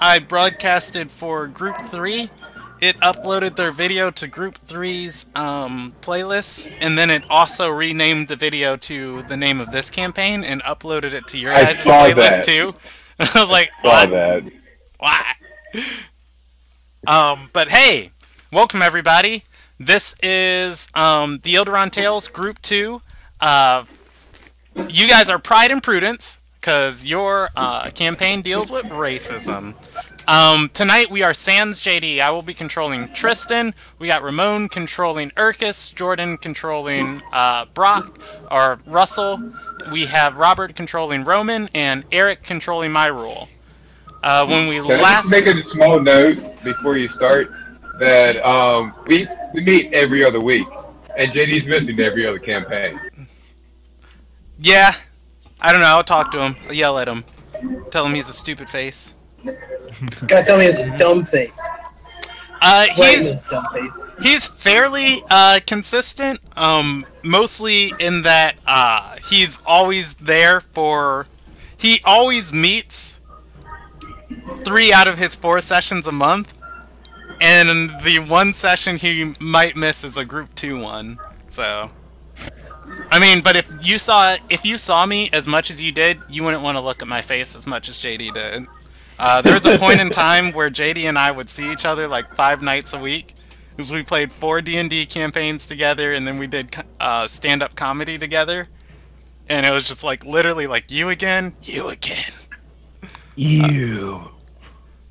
I broadcasted for Group 3. It uploaded their video to Group 3's playlist, and then it also renamed the video to the name of this campaign and uploaded it to your guys' playlist too. I was like, what? That. Why? But hey, welcome everybody. This is the Ilderon Tales Group 2. You guys are Pride and Prudence, because your campaign deals with racism. Tonight we are Sans JD. I will be controlling Tristan. We got Ramon controlling Urkus, Jordan controlling Brock, or Russell. We have Robert controlling Roman, and Eric controlling my role. When we Can I just make a small note before you start that we meet every other week, and JD's missing every other campaign. Yeah, I don't know. I'll talk to him. I'll yell at him. Tell him he's a stupid face. Gotta tell me it's a dumb face. He's fairly consistent. Mostly in that he's always there for. He always meets 3 out of his 4 sessions a month, and the one session he might miss is a Group 2 one. So, I mean, but if you saw me as much as you did, you wouldn't want to look at my face as much as JD did. There was a point in time where JD and I would see each other like 5 nights a week, because we played 4 D&D campaigns together, and then we did stand-up comedy together, and it was just like literally like, you again, you again. You.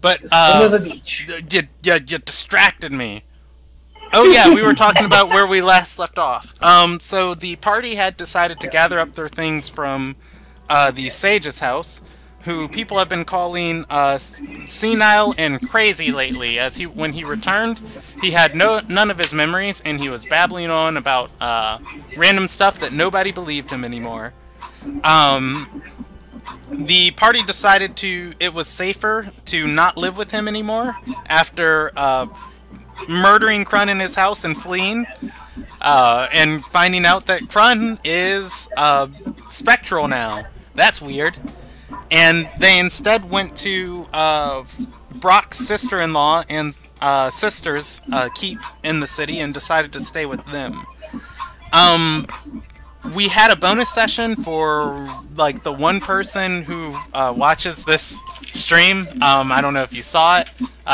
But you distracted me. Oh yeah, we were talking about where we last left off. So the party had decided to gather up their things from the Sage's house, who people have been calling senile and crazy lately. As when he returned, he had none of his memories, and he was babbling on about random stuff that nobody believed him anymore. The party decided it was safer to not live with him anymore after murdering Krun in his house and fleeing, and finding out that Krun is spectral now. That's weird. And they instead went to Brock's sister-in-law and sister's keep in the city and decided to stay with them. We had a bonus session for like the one person who watches this stream. I don't know if you saw it.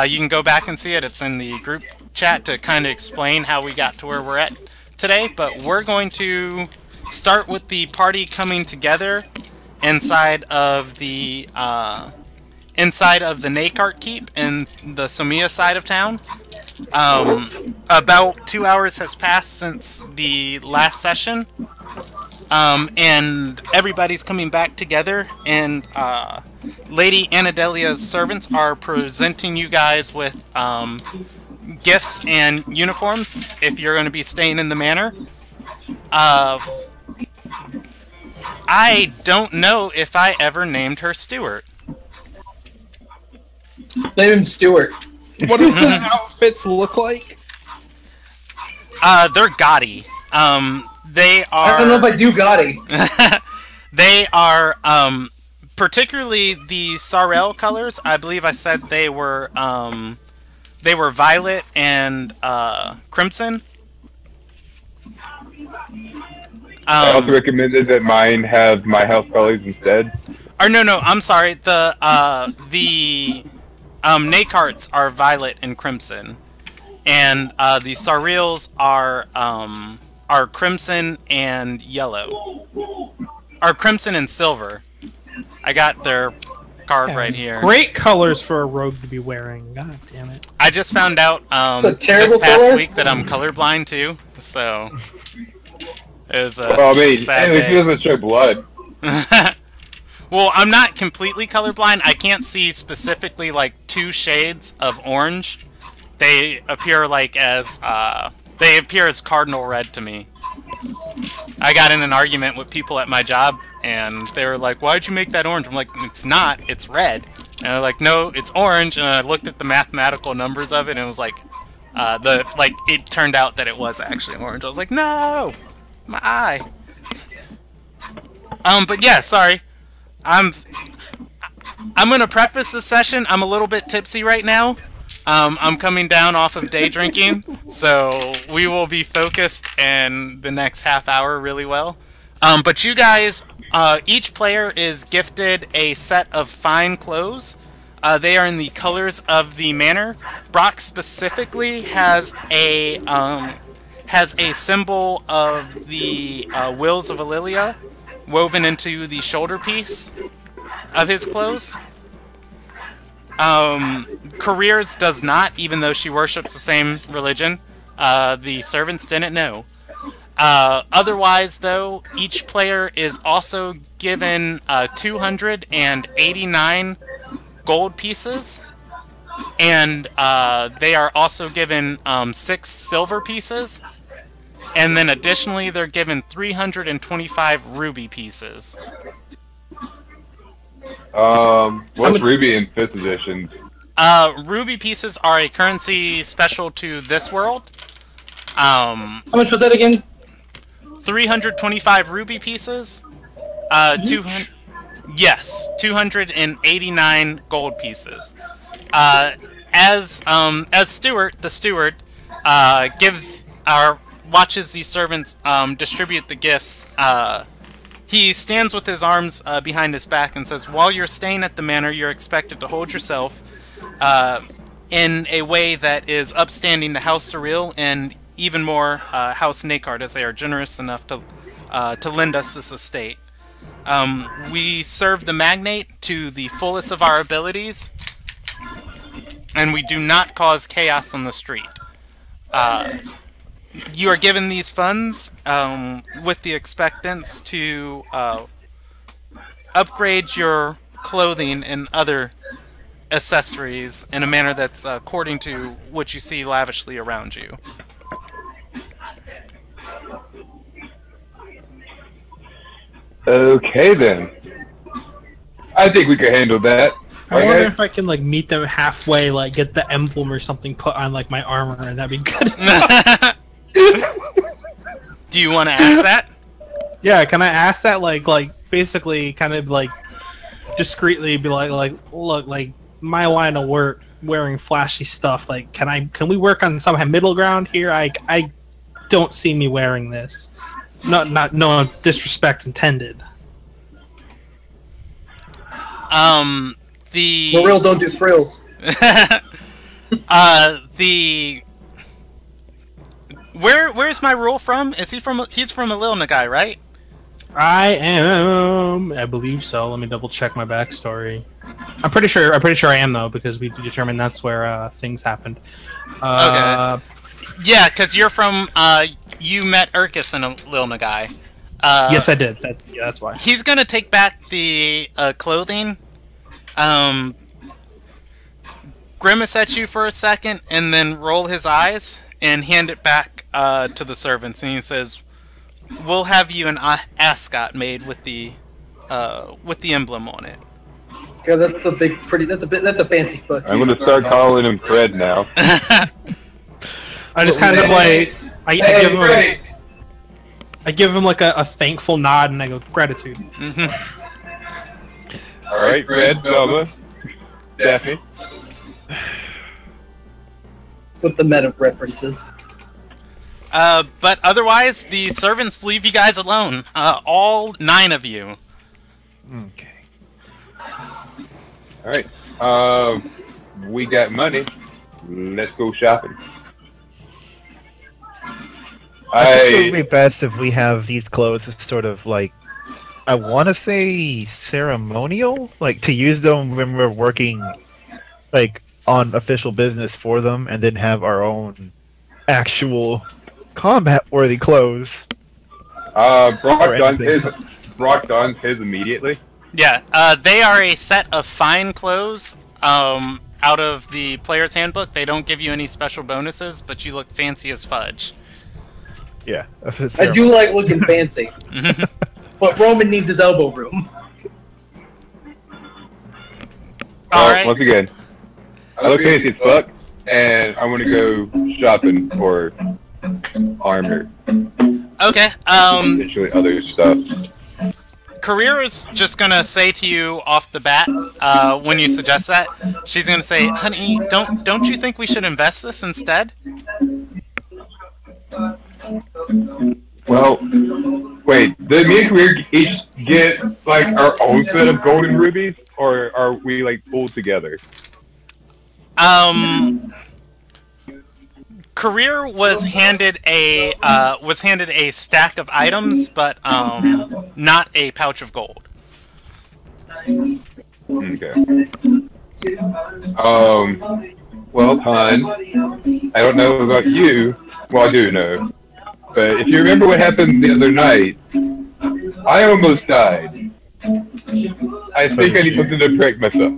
You can go back and see it. It's in the group chat to kind of explain how we got to where we're at today. But we're going to start with the party coming together inside of the Nakart Keep in the Somia side of town. About 2 hours has passed since the last session, and everybody's coming back together, and Lady Anadelia's servants are presenting you guys with gifts and uniforms if you're going to be staying in the manor. I don't know if I ever named her Stuart. Name him Stuart. What does the outfits look like? They're gaudy. They are. I don't know if I do gaudy. They are, particularly the Sarel colors. I believe I said they were violet and crimson. I also recommended that mine have my house colors instead. Or no, I'm sorry. The Nakarts are violet and crimson, and the Sarils are crimson and yellow. Are crimson and silver. I got their card right here. Great colors for a rogue to be wearing. God damn it! I just found out this past week that I'm colorblind too, so it was a well, I mean, sad at least he doesn't show blood. Well, I'm not completely colorblind. I can't see specifically like 2 shades of orange. They appear like as cardinal red to me. I got in an argument with people at my job, and they were like, "Why'd you make that orange?" I'm like, "It's not. It's red." And they're like, "No, it's orange." And I looked at the mathematical numbers of it, and it was like, it turned out that it was actually orange. I was like, "No, my eye." But yeah, sorry. I'm going to preface this session. I'm a little bit tipsy right now. I'm coming down off of day drinking, so we will be focused in the next half hour really well. But you guys, each player is gifted a set of fine clothes. They are in the colors of the manor. Brock specifically has a symbol of the Wills of Ililia woven into the shoulder piece of his clothes. Careers does not, even though she worships the same religion. The servants didn't know. Otherwise, though, each player is also given 289 gold pieces, and they are also given 6 silver pieces, and then additionally they're given 325 ruby pieces. What's ruby in 5th edition? Ruby pieces are a currency special to this world. How much was that again? 325 ruby pieces. 289 gold pieces. As Stewart, the steward, watches the servants distribute the gifts. He stands with his arms behind his back and says, "While you're staying at the manor, you're expected to hold yourself in a way that is upstanding to House Surreal and even more House Nakard, as they are generous enough to lend us this estate. We serve the magnate to the fullest of our abilities, and we do not cause chaos on the street. You are given these funds with the expectance to upgrade your clothing and other accessories in a manner that's according to what you see lavishly around you." Okay then. I think we could handle that. I wonder if I can like meet them halfway, like get the emblem or something put on like my armor, and that'd be good. Do you want to ask that? Yeah, can I ask that? Like basically, kind of like discreetly be like, look, like my line of work, wearing flashy stuff. Like, can we work on some middle ground here? I don't see me wearing this. No disrespect intended. Morrill don't do frills. Where's my rule from? Is he from? He's from Ilderon guy, right? I believe so. Let me double check my backstory. I'm pretty sure I am though, because we determined that's where things happened. Okay. Yeah, because you're from. You met Urkus in Ilderon guy. Yes, I did. That's why. He's gonna take back the clothing. Grimace at you for a second, and then roll his eyes and hand it back to the servants, and he says, "We'll have you an ascot made with the emblem on it." Yeah, that's a fancy fuck. I'm gonna start calling him Fred now. I just kind of like I give him like a thankful nod, and I go, "Gratitude." Mm-hmm. All right, Fred, Bubba, Daphne. With the meta references. But otherwise, the servants leave you guys alone. All 9 of you. Okay. All right. We got money. Let's go shopping. I think it would be best if we have these clothes as sort of like, I want to say ceremonial, like to use them when we're working, like on official business for them, and then have our own actual combat-worthy clothes. Brock dons his immediately. Yeah, they are a set of fine clothes out of the player's handbook. They don't give you any special bonuses, but you look fancy as fudge. Yeah, I do like looking fancy, but Roman needs his elbow room. Alright. Once again, I look fancy as fuck, and I want to go shopping for armor. Okay, Potentially other stuff. Career is just gonna say to you off the bat when you suggest that. She's gonna say, "Honey, don't you think we should invest this instead?" Well, wait. Did me and Career each get like our own set of golden rubies, or are we like pulled together? Career was handed a stack of items, but not a pouch of gold. Okay. Well, hon, I don't know about you. Well, I do know. But if you remember what happened the other night, I almost died. I think I need something to protect myself.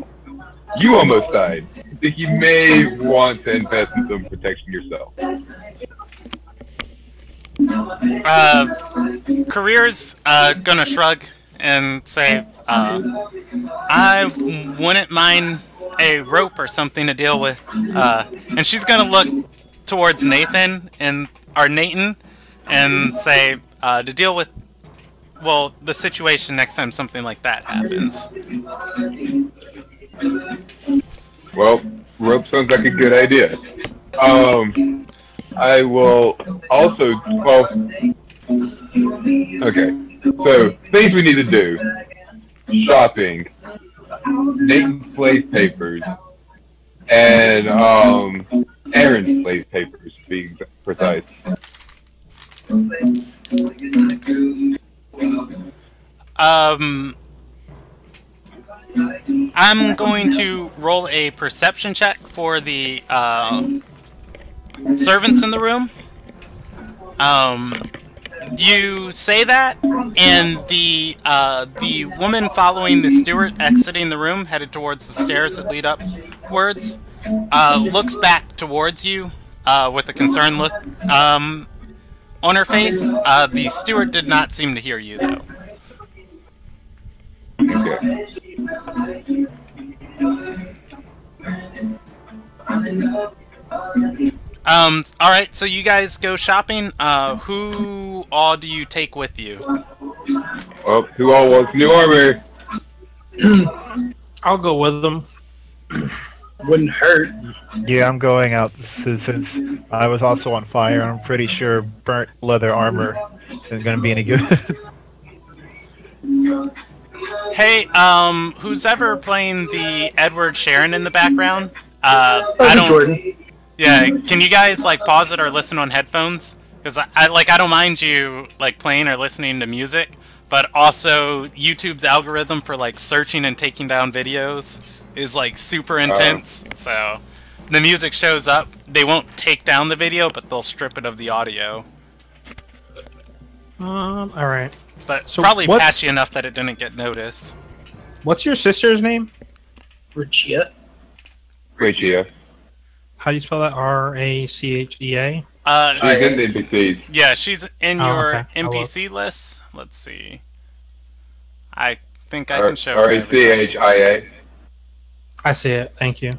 You almost died. I think you may want to invest in some protection yourself. Career's gonna shrug and say, I wouldn't mind a rope or something to deal with. And she's gonna look towards Nathan and say, to deal with, well, the situation next time something like that happens. Well, rope sounds like a good idea. I will also, well, okay, so things we need to do. Shopping, Nathan's slave papers, and Aaron's slave papers, to be precise. I'm going to roll a perception check for the servants in the room. You say that, and the woman following the steward exiting the room, headed towards the stairs that lead upwards, looks back towards you with a concerned look on her face. The steward did not seem to hear you, though. Okay. Alright, so you guys go shopping. Who all do you take with you? Well, who all wants new armor? I'll go with them. Wouldn't hurt. Yeah, I'm going out since I was also on fire. I'm pretty sure burnt leather armor isn't going to be any good. Hey, who's ever playing the Edward Sharon in the background? I don't. Jordan. Yeah, can you guys like pause it or listen on headphones? Because I don't mind you like playing or listening to music, but also YouTube's algorithm for like searching and taking down videos is like super intense. So the music shows up, they won't take down the video, but they'll strip it of the audio. All right. But So probably what's- patchy enough that it didn't get noticed. What's your sister's name? Rachia. Great, yeah. How do you spell that? R-A-C-H-E-A? She's in the NPCs. Yeah, she's in Oh, your okay. I'll NPC list. Let's see. I think I can show her. R-A-C-H-I-A. I see it. Thank you.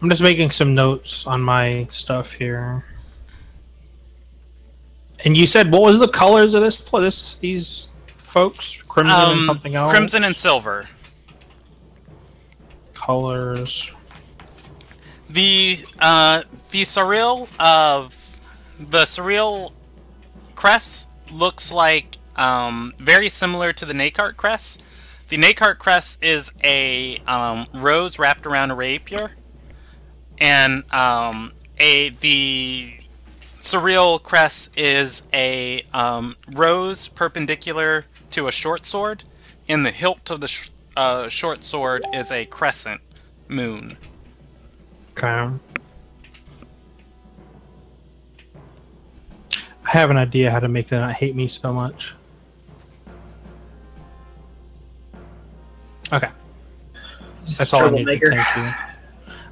I'm just making some notes on my stuff here. And you said what was the colors of these folks? Crimson and something else. Crimson and silver. Colors. The surreal crest looks like very similar to the Nakart crest. The Nakart crest is a rose wrapped around a rapier, and the surreal crest is a rose perpendicular to a short sword, and the hilt of the short sword is a crescent moon. Okay. I have an idea how to make them not hate me so much. Okay. That's all I need. Troublemaker. Thank you.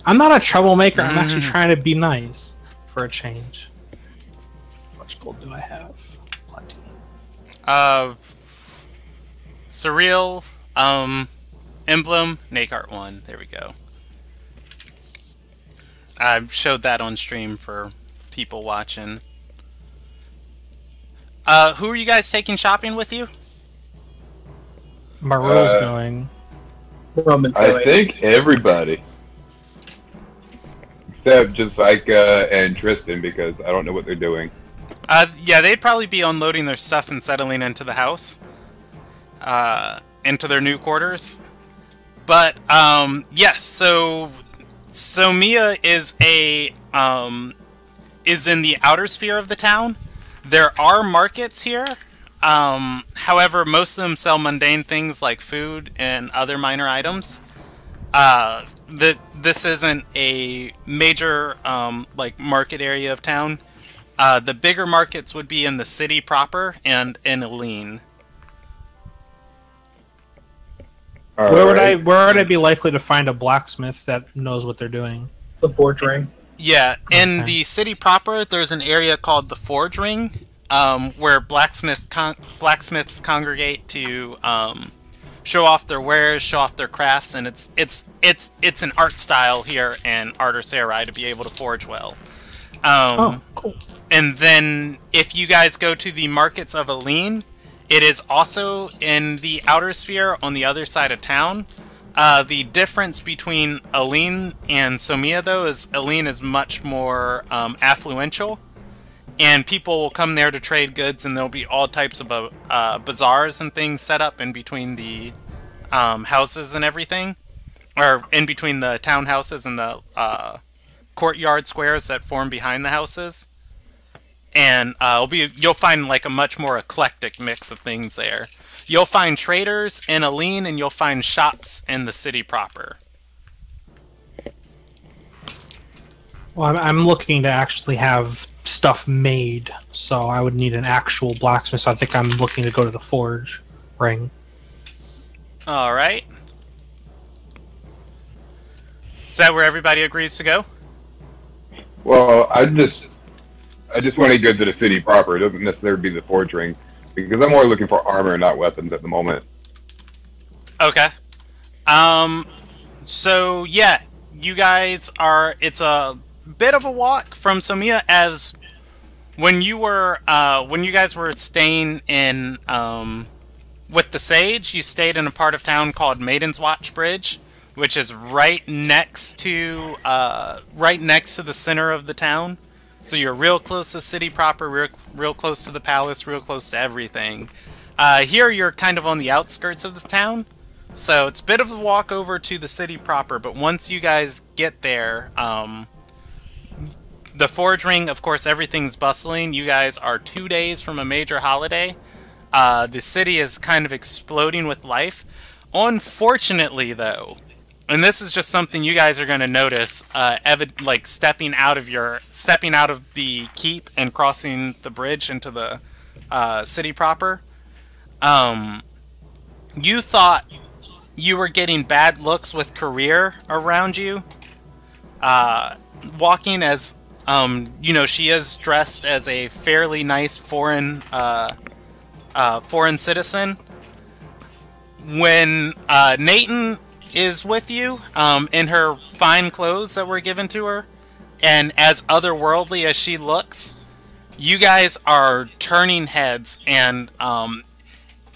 I'm not a troublemaker. I'm actually trying to be nice for a change. How much gold do I have? Plenty. Surreal, emblem, Nakart 1. There we go. I showed that on stream for people watching. Who are you guys taking shopping with you? Maru's going. Roman's going. I think everybody. Except Jessica and Tristan, because I don't know what they're doing. Yeah, they'd probably be unloading their stuff and settling into the house. Into their new quarters. But, yes, so Mia is is in the outer sphere of the town. There are markets here. However, most of them sell mundane things like food and other minor items. This isn't a major, like, market area of town. The bigger markets would be in the city proper and in Ilderon. Where would I be likely to find a blacksmith that knows what they're doing? The Forge Ring. Yeah, in the city proper, there's an area called the Forge Ring, where blacksmiths congregate to show off their wares, show off their crafts, and it's an art style here in Art Sarai to be able to forge well. Cool. And then if you guys go to the markets of Ilderon, it is also in the outer sphere on the other side of town. The difference between Ilderon and Somia, though, is Ilderon is much more affluential, and people will come there to trade goods, and there'll be all types of bazaars and things set up in between the houses and everything, or in between the townhouses and the courtyard squares that form behind the houses. And you'll find like a much more eclectic mix of things there. You'll find traders in Ilderon, and you'll find shops in the city proper. Well, I'm looking to actually have stuff made, so I would need an actual blacksmith. So I think I'm looking to go to the Forge Ring. All right. Is that where everybody agrees to go? Well, I just want to go to the city proper. It doesn't necessarily be the Forge Ring, because I'm more looking for armor, not weapons at the moment. Okay. So yeah, you guys are. It's a bit of a walk from Somia, as when you guys were staying in with the Sage, you stayed in a part of town called Maiden's Watch Bridge, which is right next to the center of the town. So you're real close to the city proper, real close to the palace, real close to everything. Here you're kind of on the outskirts of the town, so it's a bit of a walk over to the city proper, but once you guys get there, the Forge Ring, of course, everything's bustling. You guys are 2 days from a major holiday. The city is kind of exploding with life. Unfortunately, though, and this is just something you guys are going to notice, like stepping out of the keep and crossing the bridge into the city proper. You thought you were getting bad looks with career around you, walking as she is dressed as a fairly nice foreign citizen. When Nathan is with you, in her fine clothes that were given to her, and as otherworldly as she looks, you guys are turning heads, and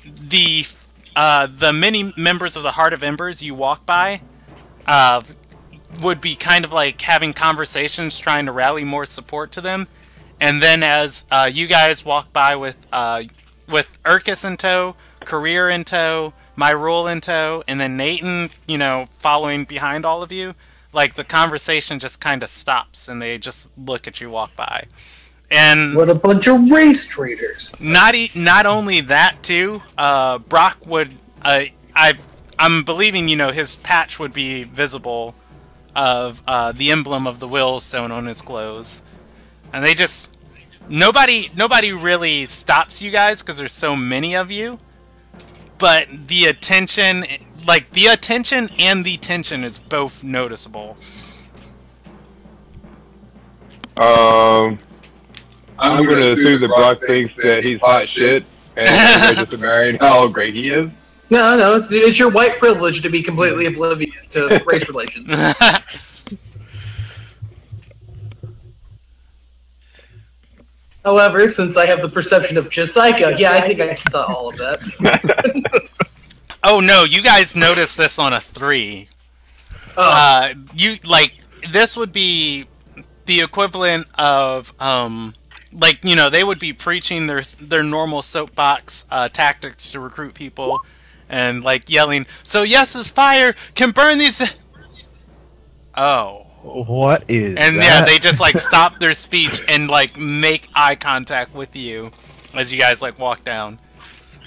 the many members of the Heart of Embers you walk by would be kind of like having conversations, trying to rally more support to them, and then as you guys walk by with Urkus in tow, Career in tow, my rule in tow, and then Nathan, following behind all of you, like the conversation just kind of stops, and they just look at you walk by. And what a bunch of race traitors! Not only that too, Brock would, I'm believing his patch would be visible of the emblem of the Willstone on his clothes, and they just nobody really stops you guys because there's so many of you. But the attention and the tension is both noticeable. I'm going to assume that Brock thinks that he's hot shit, and they're just admiring how great he is. No, it's your white privilege to be completely oblivious to race relations. However, since I have the perception of Jessica, yeah, I think I saw all of that. Oh no, you guys noticed this on a 3. Oh. This would be the equivalent of they would be preaching their normal soapbox tactics to recruit people, and like yelling, "So yes, is fire can burn these." Oh. What is And that? yeah, they just like stop their speech and like make eye contact with you as you guys like walk down.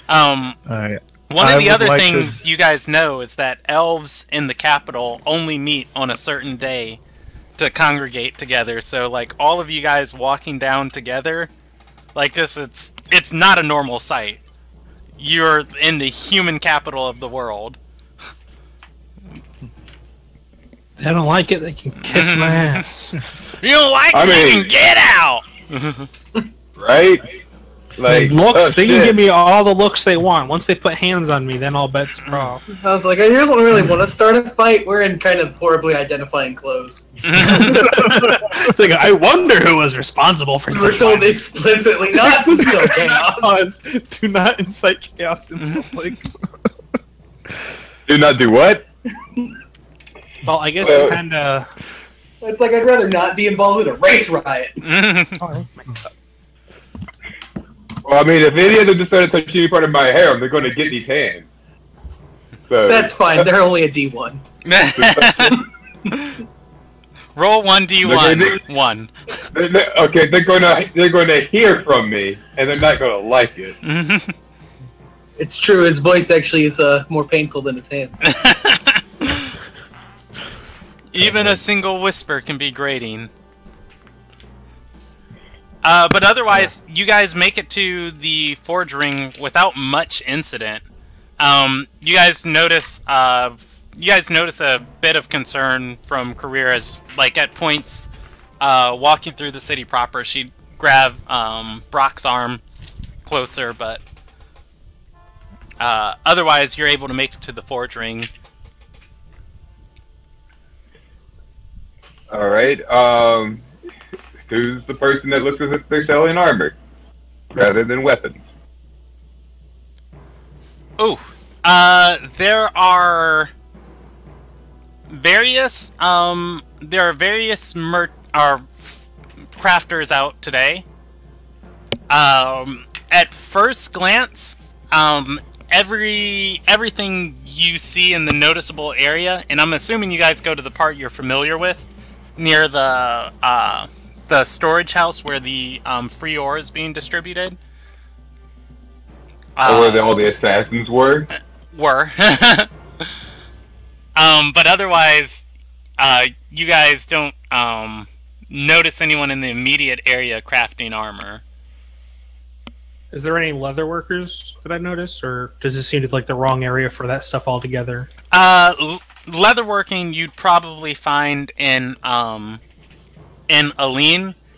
Alright. One of the other like things you guys know is that elves in the capital only meet on a certain day to congregate together. So like all of you guys walking down together like this, it's not a normal sight. You're in the human capital of the world. They don't like it, they can kiss my ass. You don't like it, you can get out! Right? Like, looks, they can give me all the looks they want. Once they put hands on me, then all bets are off. I was like, I don't really want to start a fight. We're in kind of horribly identifying clothes. It's like, I wonder who was responsible for We're such told violence. explicitly not to sow chaos. Do not incite chaos in public. Do not do what? Well, I guess you kind of... It's like, I'd rather not be involved with a race riot. Well, I mean, if any of them decide to touch any part of my hair, they're going to get these hands. So That's fine. They're only a D1. Roll 1d1. 1. Okay, they're going to hear from me, and they're not going to like it. It's true. His voice actually is more painful than his hands. Even a single whisper can be grating. But otherwise, you guys make it to the forge ring without much incident. You guys notice a bit of concern from Career as, like, at points, walking through the city proper, she'd grab Brock's arm closer, but otherwise, you're able to make it to the forge ring. All right. Who's the person that looks as if they're selling armor rather than weapons? Oh, there are various crafters out today. At first glance, everything you see in the noticeable area, and I'm assuming you guys go to the part you're familiar with, near the storage house where the free ore is being distributed. Where all the assassins were? But otherwise, you guys don't notice anyone in the immediate area crafting armor. Is there any leather workers that I notice, or does it seem to like the wrong area for that stuff altogether? Leatherworking you'd probably find in Aline.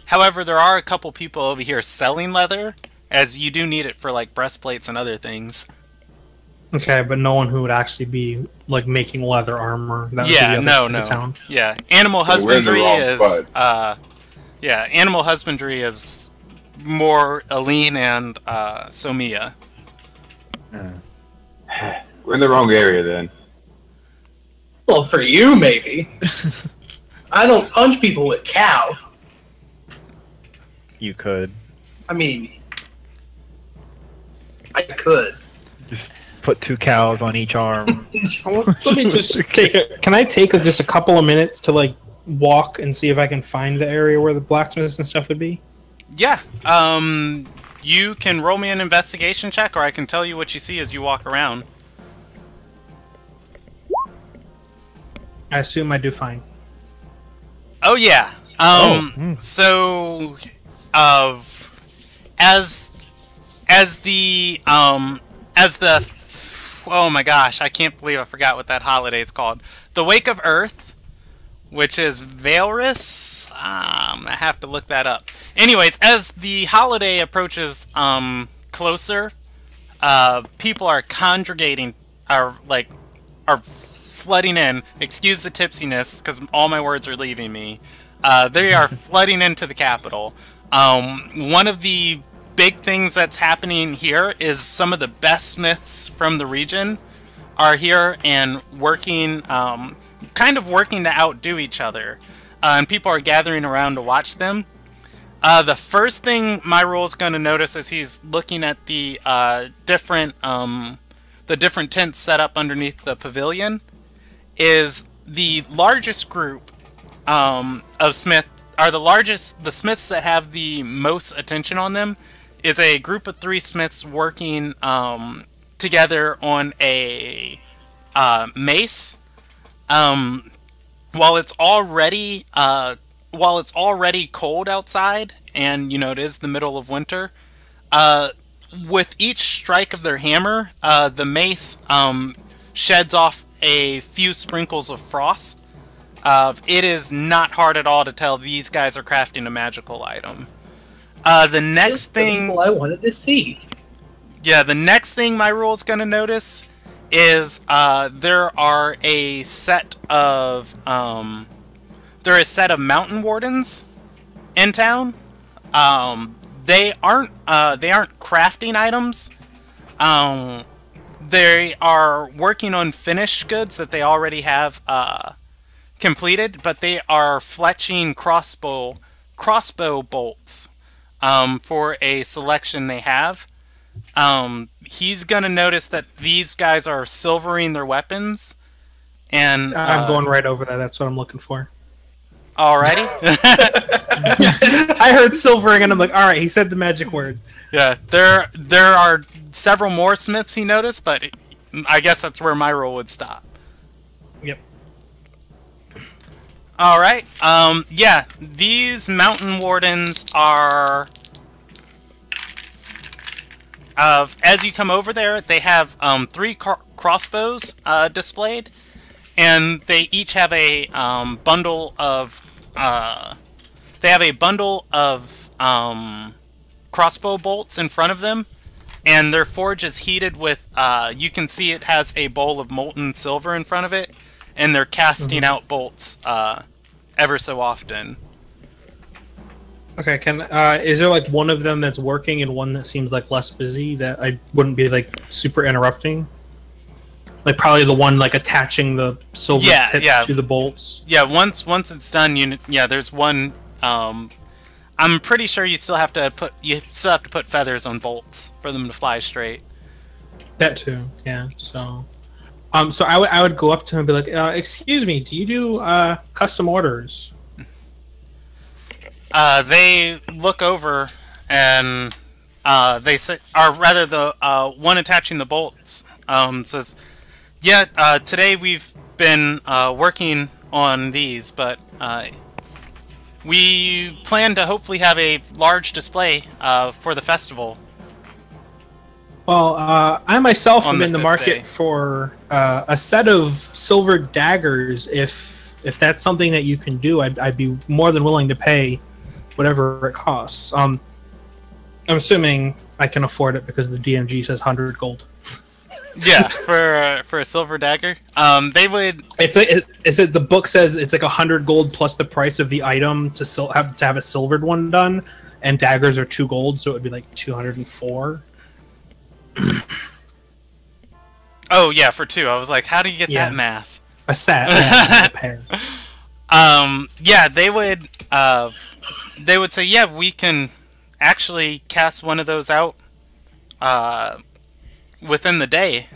However, there are a couple people over here selling leather, as you do need it for like breastplates and other things. Okay, but no one who would actually be like making leather armor. That would Yeah, be the no, other no. side of town. Yeah, animal So we're in the husbandry wrong is spot. animal husbandry is more Aline and Somia. We're in the wrong area then. Well, for you, maybe. I don't punch people with cow. You could. I mean, I could. Just put 2 cows on each arm. Let me just take a... Can I take just a couple of minutes to like walk and see if I can find the area where the blacksmiths and stuff would be? Yeah. You can roll me an investigation check, or I can tell you what you see as you walk around. I assume I do fine. Oh yeah. So, as the oh my gosh, I can't believe I forgot what that holiday is called. The Wake of Earth, which is Valrus. I have to look that up. Anyways, as the holiday approaches closer, people are congregating, are flooding in. Excuse the tipsiness, because all my words are leaving me. They are flooding into the capital. One of the big things that's happening here is some of the best smiths from the region are here and working, kind of working to outdo each other. And people are gathering around to watch them. The first thing Myrule is going to notice as he's looking at the different tents set up underneath the pavilion is the largest group of smiths. The smiths that have the most attention on them is a group of 3 smiths working together on a mace. While it's already cold outside, and it is the middle of winter, with each strike of their hammer, the mace sheds off a few sprinkles of frost. It is not hard at all to tell these guys are crafting a magical item. The next thing I wanted to see. Yeah, the next thing Myrule is going to notice is there are a set of mountain wardens in town. They aren't crafting items. They are working on finished goods that they already have completed, but they are fletching crossbow bolts for a selection they have. He's gonna notice that these guys are silvering their weapons, and I'm going right over that. That's what I'm looking for. Alrighty. I heard silvering, and I'm like, all right. He said the magic word. Yeah, there are several more smiths he noticed, but I guess that's where my role would stop. Yep. All right. Yeah, these mountain wardens are. As you come over there, they have 3 crossbows displayed, and they each have a bundle of. They have a bundle of crossbow bolts in front of them, and their forge is heated with. You can see it has a bowl of molten silver in front of it, and they're casting out bolts ever so often. Okay, is there like one of them that's working and one that seems like less busy that I wouldn't be like super interrupting? Like probably the one like attaching the silver tips to the bolts. Yeah, once it's done, there's one. I'm pretty sure you still have to put feathers on bolts for them to fly straight. That too, yeah. So I would go up to him and be like, "Excuse me, do you do custom orders?" They look over and they say, or rather, the one attaching the bolts says, "Yeah, today we've been working on these, but we plan to hopefully have a large display for the festival." Well, I myself am in the market for a set of silver daggers. If that's something that you can do, I'd be more than willing to pay whatever it costs. I'm assuming I can afford it because the DMG says 100 gold. Yeah, for a silver dagger, they would. The book says it's like 100 gold plus the price of the item to have a silvered one done, and daggers are 2 gold, so it would be like 204. Oh yeah, for 2. I was like, how do you get that math? A set, a pair. Yeah, they would say, yeah, we can actually cast one of those out within the day.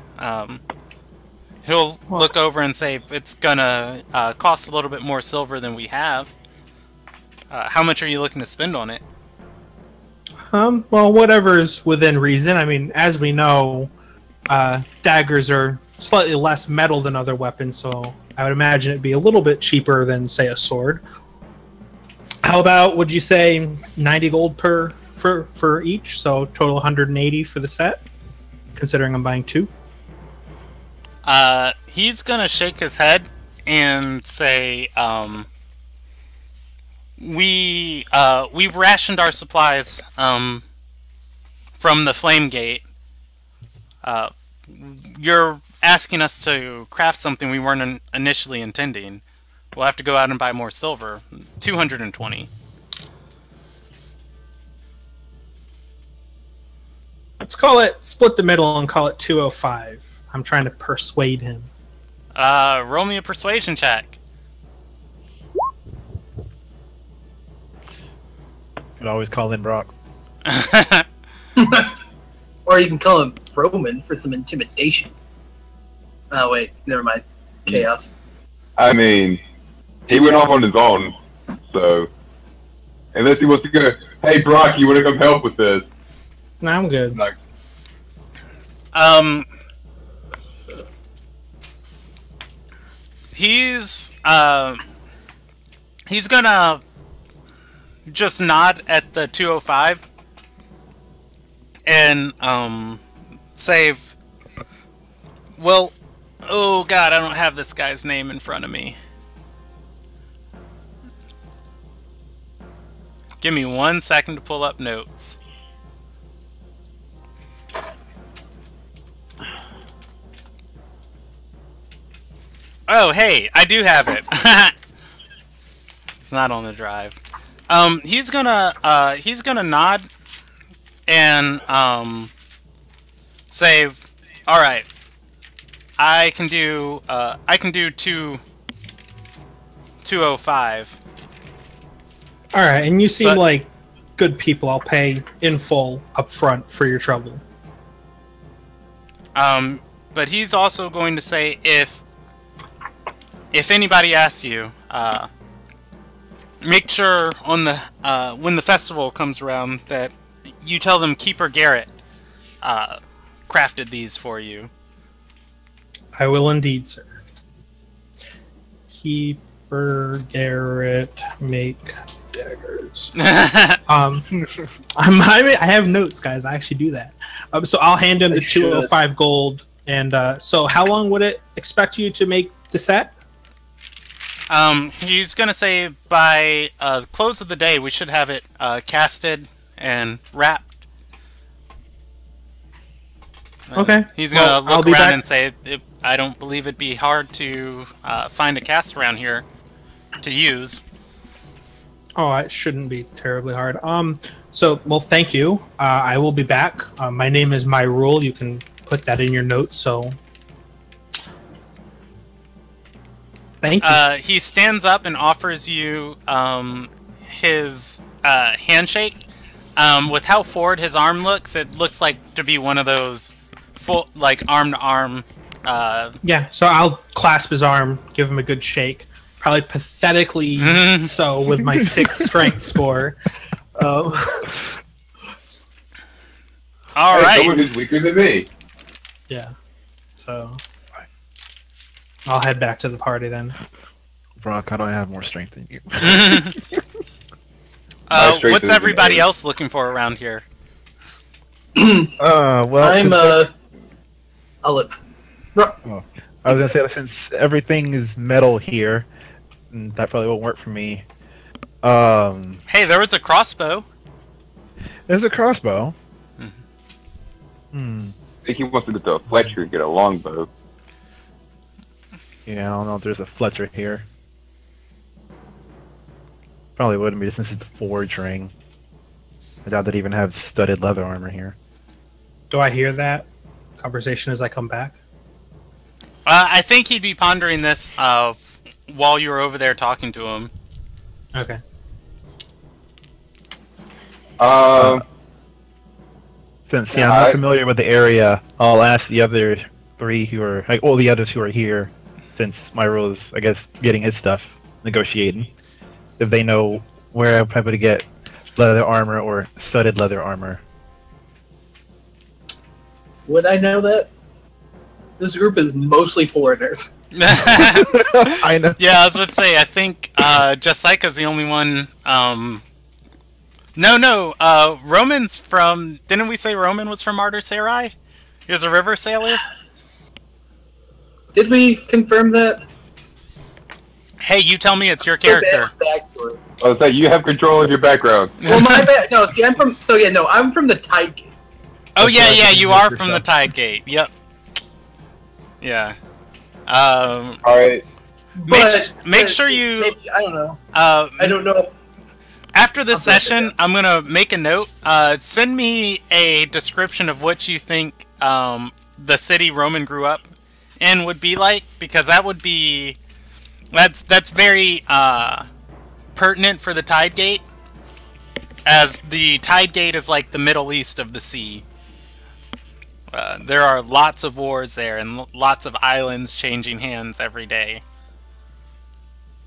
He'll look over and say, it's gonna cost a little bit more silver than we have. How much are you looking to spend on it? Well, whatever's within reason. I mean, as we know, daggers are slightly less metal than other weapons, so I would imagine it'd be a little bit cheaper than, say, a sword. How about, would you say 90 gold for each, so total 180 for the set, considering I'm buying 2? He's gonna shake his head and say, we rationed our supplies from the Flame Gate. You're asking us to craft something we weren't initially intending. We'll have to go out and buy more silver. 220. Let's call it split the middle and call it 205. I'm trying to persuade him. Roll me a persuasion check. Could always call in Brock. Or you can call him Roman for some intimidation. Oh wait, never mind. Chaos. I mean, he went off on his own, so unless he wants to go, hey Brock, you want to come help with this? No, I'm good. Like, He's gonna just nod at the 205 and say, well, oh god, I don't have this guy's name in front of me. Give me 1 second to pull up notes. Oh, hey, I do have it. It's not on the drive. He's gonna nod and say, all right, I can do 205. All right, and you seem like good people. I'll pay in full up front for your trouble. But he's also going to say, if anybody asks you, make sure on the when the festival comes around that you tell them Keeper Garrett crafted these for you. I will indeed, sir. Keeper Garrett make daggers. I have notes, guys. I actually do that. So I'll hand him the 205 gold. And so how long would it expect you to make the set? He's gonna say by close of the day we should have it casted and wrapped. Okay. He's gonna look be around back. and say, I don't believe it'd be hard to find a cast around here to use. Oh, it shouldn't be terribly hard. Well, thank you. I will be back. My name is My Rule. You can put that in your notes. So, thank you. He stands up and offers you his handshake. With how forward his arm looks, it looks like to be one of those full, like arm to arm. Yeah. So I'll clasp his arm, give him a good shake. Probably pathetically so with my 6th strength score. All hey, right. someone who's weaker than me. Yeah. So I'll head back to the party then. Brock, I don't have more strength than you. What's everybody else looking for around here? Well, I'll let. I was gonna say, since everything is metal here, that probably won't work for me. Hey, there was a crossbow. There's a crossbow. I think he wants to get to a Fletcher and get a longbow. Yeah, I don't know if there's a Fletcher here. Probably wouldn't be since it's the forge ring. I doubt they'd even have studded leather armor here. Do I hear that conversation as I come back? I think he'd be pondering this while you were over there talking to him. Okay. Since I'm not familiar with the area, I'll ask the other three who are, like, all the others who are here, since my role is, I guess, getting his stuff, negotiating, if they know where I'm able to get leather armor or studded leather armor. Would I know that? This group is mostly foreigners. I know. Yeah, I was about to say, I think Jessica's the only one. No, Roman's from. Didn't we say Roman was from Arter Sarai? He was a river sailor? Did we confirm that? Hey, you tell me it's your character. Backstory. Oh, so you have control of your background. Well, my bad. No, see, I'm from. So yeah, no, I'm from the Tide Gate. Oh, yeah, you are from the Tide Gate. Yep. Yeah. Alright. Make sure you. Maybe, I don't know. I don't know. After this session, I'm gonna make a note. Send me a description of what you think the city Roman grew up in would be like, because that would be that's very pertinent for the Tide Gate, as the Tide Gate is like the Middle East of the sea. There are lots of wars there and lots of islands changing hands every day.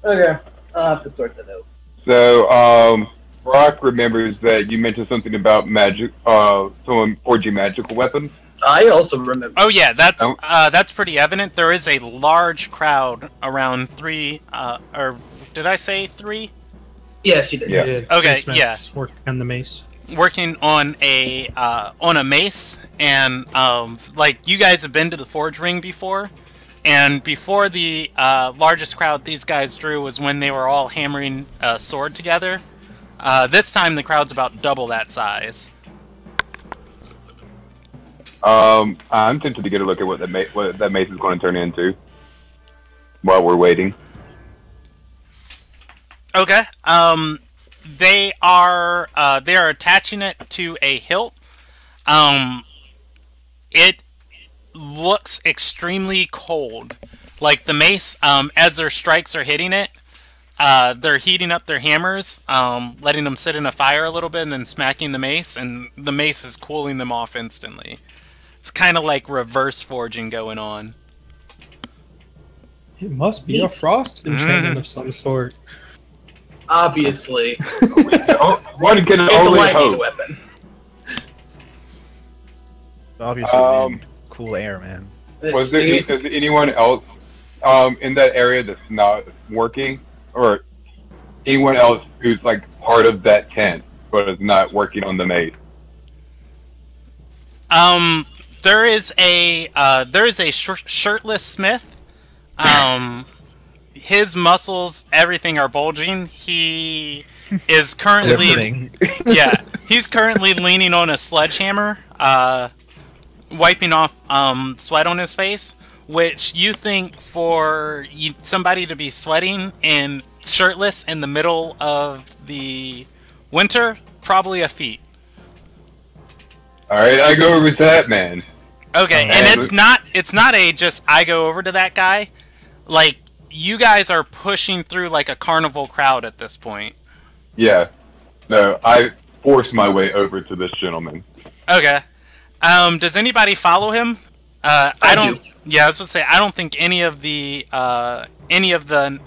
Okay, I'll have to sort that out. So, Brock remembers that you mentioned something about magic, someone forging magical weapons. I also remember. Oh yeah, that's pretty evident. There is a large crowd around 3, or did I say 3? Yes, you did. Yeah. Okay, yeah. Working on the mace. Working on a mace, and like, you guys have been to the Forge Ring before, and before the largest crowd these guys drew was when they were all hammering a sword together. This time the crowd's about double that size. I'm tempted to get a look at what that mace is going to turn into while we're waiting. Okay. They are attaching it to a hilt. It looks extremely cold. Like the mace, as their strikes are hitting it, they're heating up their hammers, letting them sit in a fire a little bit, and then smacking the mace, and the mace is cooling them off instantly. It's kind of like reverse forging going on. It must be a frost enchantment of some sort. Obviously. One can It's a only lightning hope. weapon. Obviously, man, cool air, man. Was there is there anyone else in that area that's not working, or anyone else who's like part of that tent but is not working on the mace? There is a shirtless smith. His muscles, everything are bulging. He is currently he's currently leaning on a sledgehammer, wiping off sweat on his face, which you think for somebody to be sweating and shirtless in the middle of the winter, probably a feat. All right, I go over to that man. Okay, and it's not a just I go over to that guy. Like, you guys are pushing through like a carnival crowd at this point. Yeah. No, I force my way over to this gentleman. Okay. Does anybody follow him? I don't. Yeah, I was gonna say I don't think any of the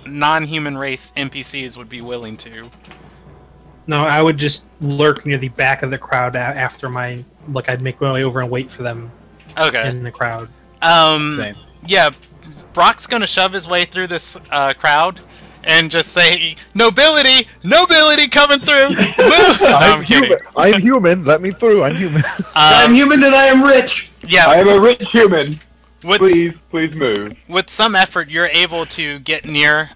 non-human race NPCs would be willing to. No, I would just lurk near the back of the crowd after my. Like, I'd make my way over and wait for them. Okay. In the crowd. Same. Yeah, Brock's gonna shove his way through this crowd and just say, "Nobility, nobility coming through." Move! No, I'm kidding. I'm human. Let me through. I'm human. I'm human and I am rich. Yeah. I am a rich human. Please move. With some effort, you're able to get near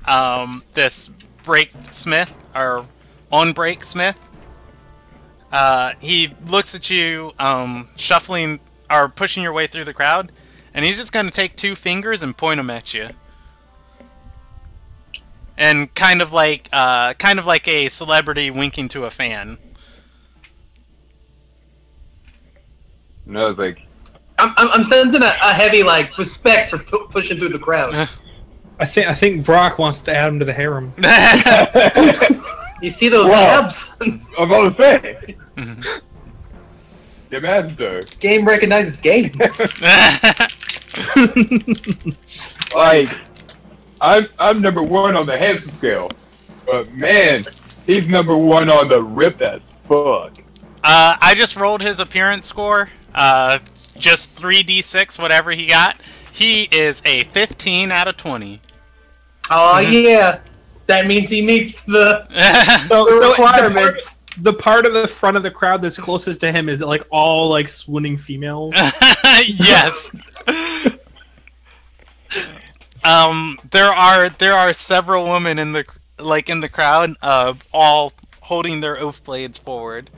this break smith, or on-break smith. He looks at you, shuffling, or pushing your way through the crowd, and he's just going to take 2 fingers and point them at you. And kind of like a celebrity winking to a fan. No, I was like, I'm sensing a heavy like respect for pushing through the crowd. I think Brock wants to add him to the harem. You see those Wow. abs? I'm about to say. Your master. Game recognizes game. Like, I'm number 1 on the hamster scale, but man, he's number 1 on the ripped as fuck. I just rolled his appearance score. Just 3d6, whatever he got. He is a 15 out of 20. Oh yeah, that means he meets the So requirements. the part of the front of the crowd that's closest to him is like all like swooning females. Yes. There are several women in the crowd, all holding their oath blades forward.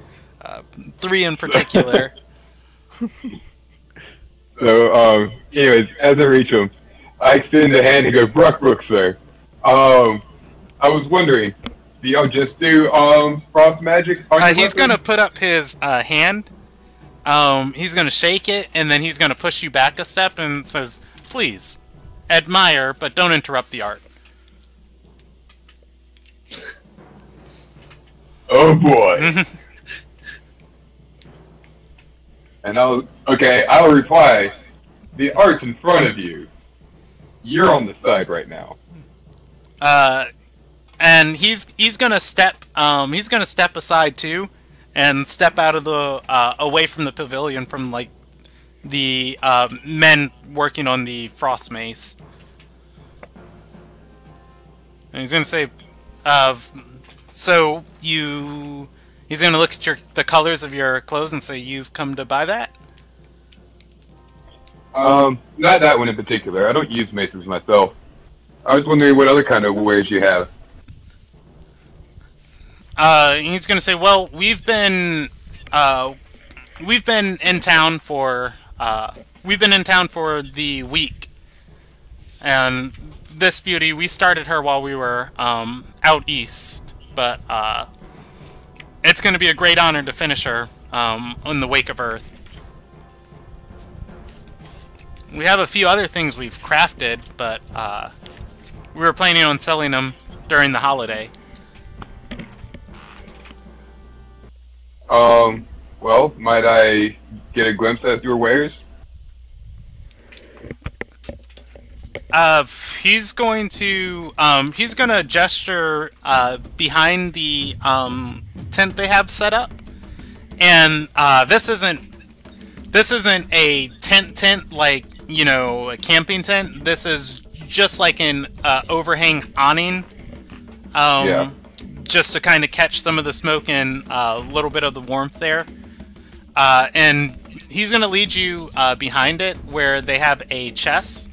3 in particular. So, anyways, as I reach him, I extend a hand and go, Brook, sir. I was wondering, Do y'all just do frost magic? He's gonna put up his hand. He's gonna shake it, and then he's gonna push you back a step and says, "Please, admire, but don't interrupt the art." Oh boy. And I'll reply, the art's in front of you. You're on the side right now. And he's gonna step aside too, and step out of the away from the pavilion from like the men working on the frost mace. And he's gonna say, so you. He's gonna look at the colors of your clothes and say, "You've come to buy that?" Not that one in particular. I don't use maces myself. I was wondering what other kind of wares you have. He's gonna say, "Well, we've been in town for the week, and this beauty, we started her while we were out east, but it's gonna be a great honor to finish her in the wake of Earth. We have a few other things we've crafted, but we were planning on selling them during the holiday." Well, might I get a glimpse at your wares? He's gonna gesture behind the tent they have set up, and this isn't a tent like, you know, a camping tent. This is just like an overhang awning, Yeah. just to kind of catch some of the smoke and a little bit of the warmth there. And he's gonna lead you behind it, where they have a chest.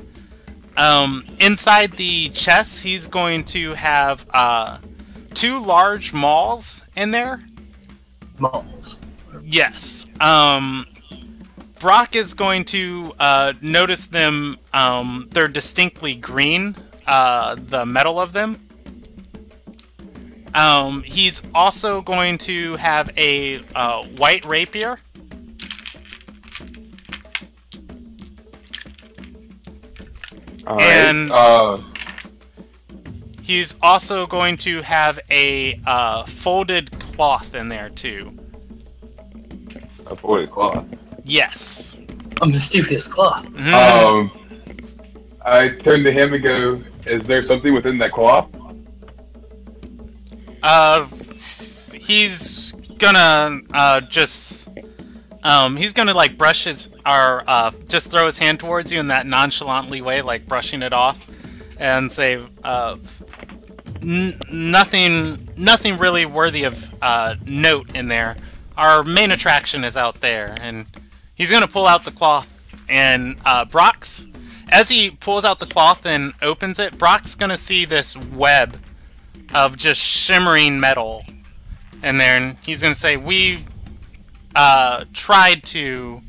Inside the chest, he's going to have 2 large mauls in there. Malls. Yes. Brock is going to notice them. They're distinctly green, the metal of them. He's also going to have a white rapier. And he's also going to have a folded cloth in there too. A folded cloth. Yes. A mysterious cloth. I turn to him and go, "Is there something within that cloth?" He's gonna he's gonna like brush his just throw his hand towards you in that nonchalantly way, like brushing it off, and say, nothing really worthy of note in there. Our main attraction is out there." And he's gonna pull out the cloth, and as he pulls out the cloth and opens it, Brock's gonna see this web of just shimmering metal in there, and he's gonna say, "We tried to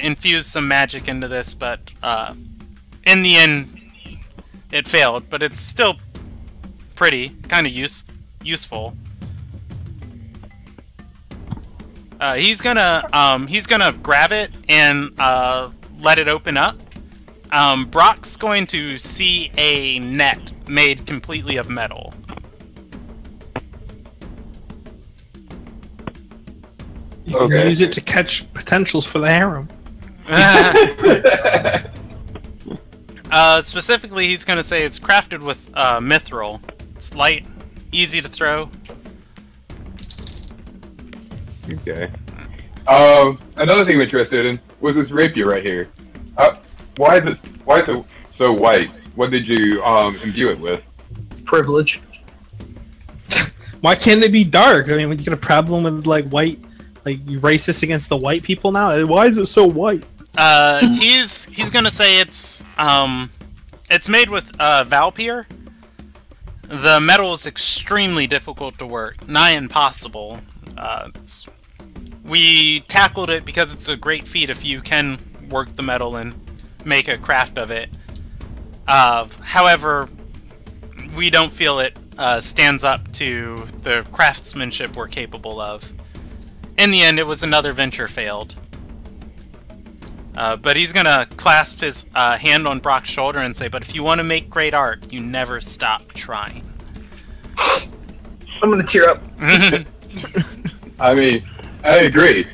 infuse some magic into this, but in the end it failed, but it's still pretty, kind of useful." He's gonna grab it and let it open up. Brock's going to see a net made completely of metal. You can use it to catch potentials for the harem. Specifically, he's going to say it's crafted with mithril. It's light, easy to throw. Okay. Another thing I'm interested in was this rapier right here. Why is it so white? What did you imbue it with? Privilege. Why can't it be dark? I mean, when you get a problem with like white, like you racist against the white people now. Why is it so white? He's gonna say it's made with Valpier. The metal is extremely difficult to work, nigh impossible. We tackled it because it's a great feat if you can work the metal and make a craft of it. However, we don't feel it stands up to the craftsmanship we're capable of. In the end, it was another venture failed. But he's gonna clasp his hand on Brock's shoulder and say, "But if you want to make great art, you never stop trying." I'm gonna tear up. I mean, I agree.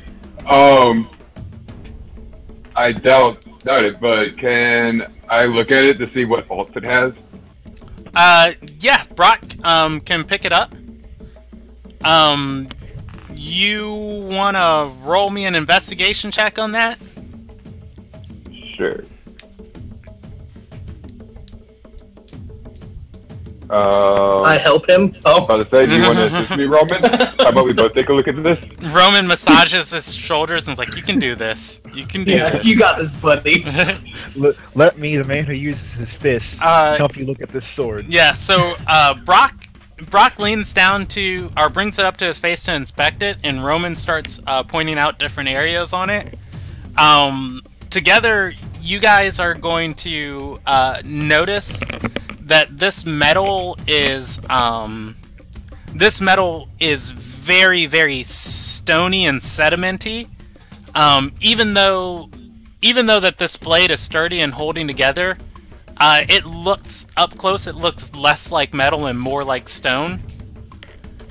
I doubt it, but can I look at it to see what faults it has? Yeah, Brock can pick it up. You wanna roll me an investigation check on that? Sure. I help him. I was about to say, do you want to assist me, Roman? How about we both take a look at this? Roman massages his shoulders and is like, "You can do this. You can do this. You got this, buddy." Let me, the man who uses his fists, help you look at this sword. Yeah. So Brock leans down to, or brings it up to his face to inspect it, and Roman starts pointing out different areas on it. Together, you guys are going to notice that this metal is very, very stony and sedimenty. Even though that this blade is sturdy and holding together, it looks up close. It looks less like metal and more like stone.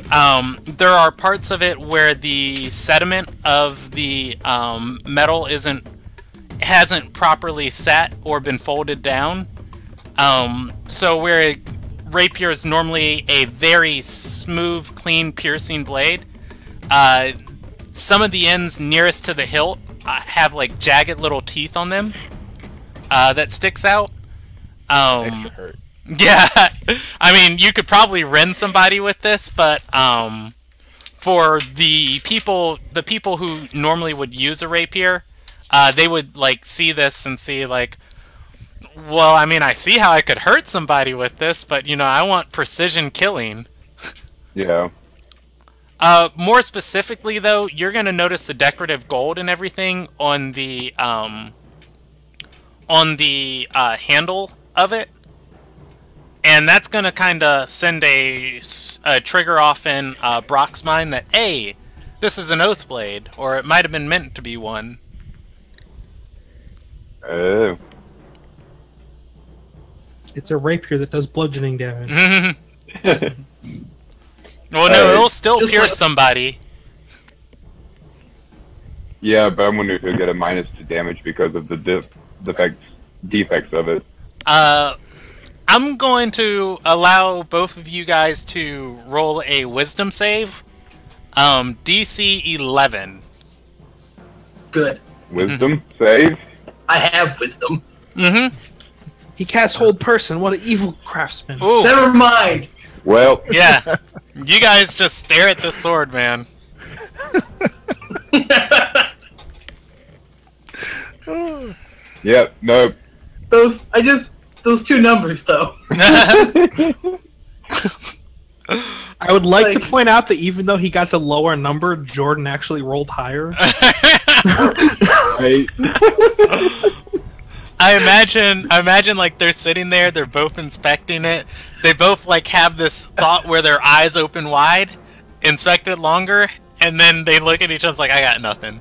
There are parts of it where the sediment of the metal hasn't properly set or been folded down. So where a rapier is normally a very smooth, clean, piercing blade, some of the ends nearest to the hilt have like jagged little teeth on them that sticks out. That should hurt. Yeah, I mean, you could probably rend somebody with this, but for the people who normally would use a rapier, they would like see this and see like, well, I mean, I see how I could hurt somebody with this, but you know, I want precision killing. Yeah. More specifically, though, you're gonna notice the decorative gold and everything on the handle of it, and that's gonna kind of send a trigger off in Brock's mind that, hey, this is an oath blade, or it might have been meant to be one. Oh. It's a rapier that does bludgeoning damage. Well, no, it'll still Just pierce like- somebody. Yeah, but I'm wondering if he'll get a minus to damage because of the defects of it. I'm going to allow both of you guys to roll a wisdom save. DC 11. Good. Wisdom save. I have wisdom. Mm-hmm. He cast Hold Person. What an evil craftsman. Ooh, Never mind. Well, yeah. You guys just stare at this sword, man. yeah, no. Those two numbers though. I would like to point out that even though he got the lower number, Jordan actually rolled higher. Right. I imagine like they're sitting there, they're both inspecting it. They both like have this thought where their eyes open wide, inspect it longer, and then they look at each other like, I got nothing.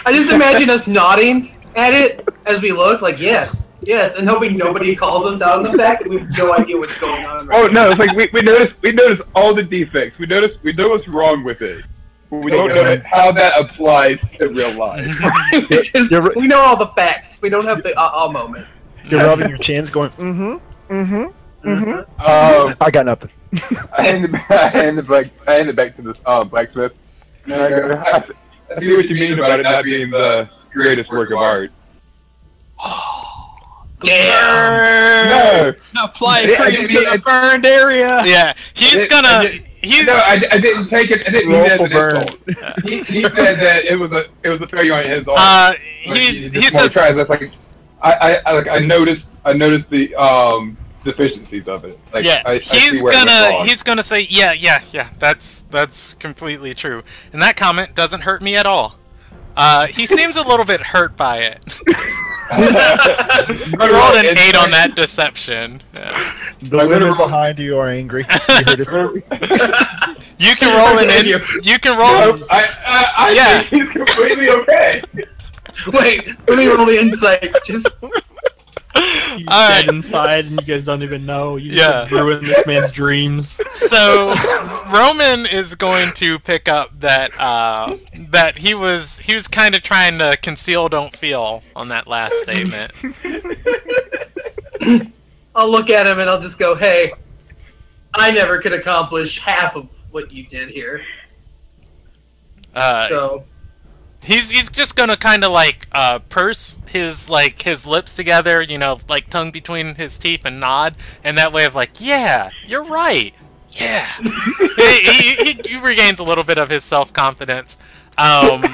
I just imagine us nodding at it as we look, like yes, and hoping nobody calls us out on the fact that we have no idea what's going on. Right Oh no, it's like we notice all the defects. We know what's wrong with it. But we don't know how that applies to real life. We know all the facts. We don't have the moment. You're rubbing your chins, going, I got nothing. I hand it back to this blacksmith. And I go, I see what you mean about it not being the greatest work of art. Damn! No! Apply it to the burned area! Yeah, No, I didn't take it. I didn't mean it as an insult. He said that it was a failure on his own. He says, says, that's like I noticed the deficiencies of it. Like, yeah, he's gonna say, yeah, that's completely true. And that comment doesn't hurt me at all. He seems a little bit hurt by it. You rolled an 8 on that deception. Yeah. The women behind you are angry. You can roll an you can roll. No, I think he's completely okay. Wait, let me roll the insight. Just He's dead inside, and you guys don't even know. You just ruined this man's dreams. So Roman is going to pick up that that he was kind of trying to conceal, don't feel on that last statement. I'll look at him and I'll just go, "Hey, I never could accomplish half of what you did here." So he's just gonna kind of like purse his lips together, you know, like tongue between his teeth, and nod, and that way of like, yeah, you're right, yeah. he regains a little bit of his self-confidence.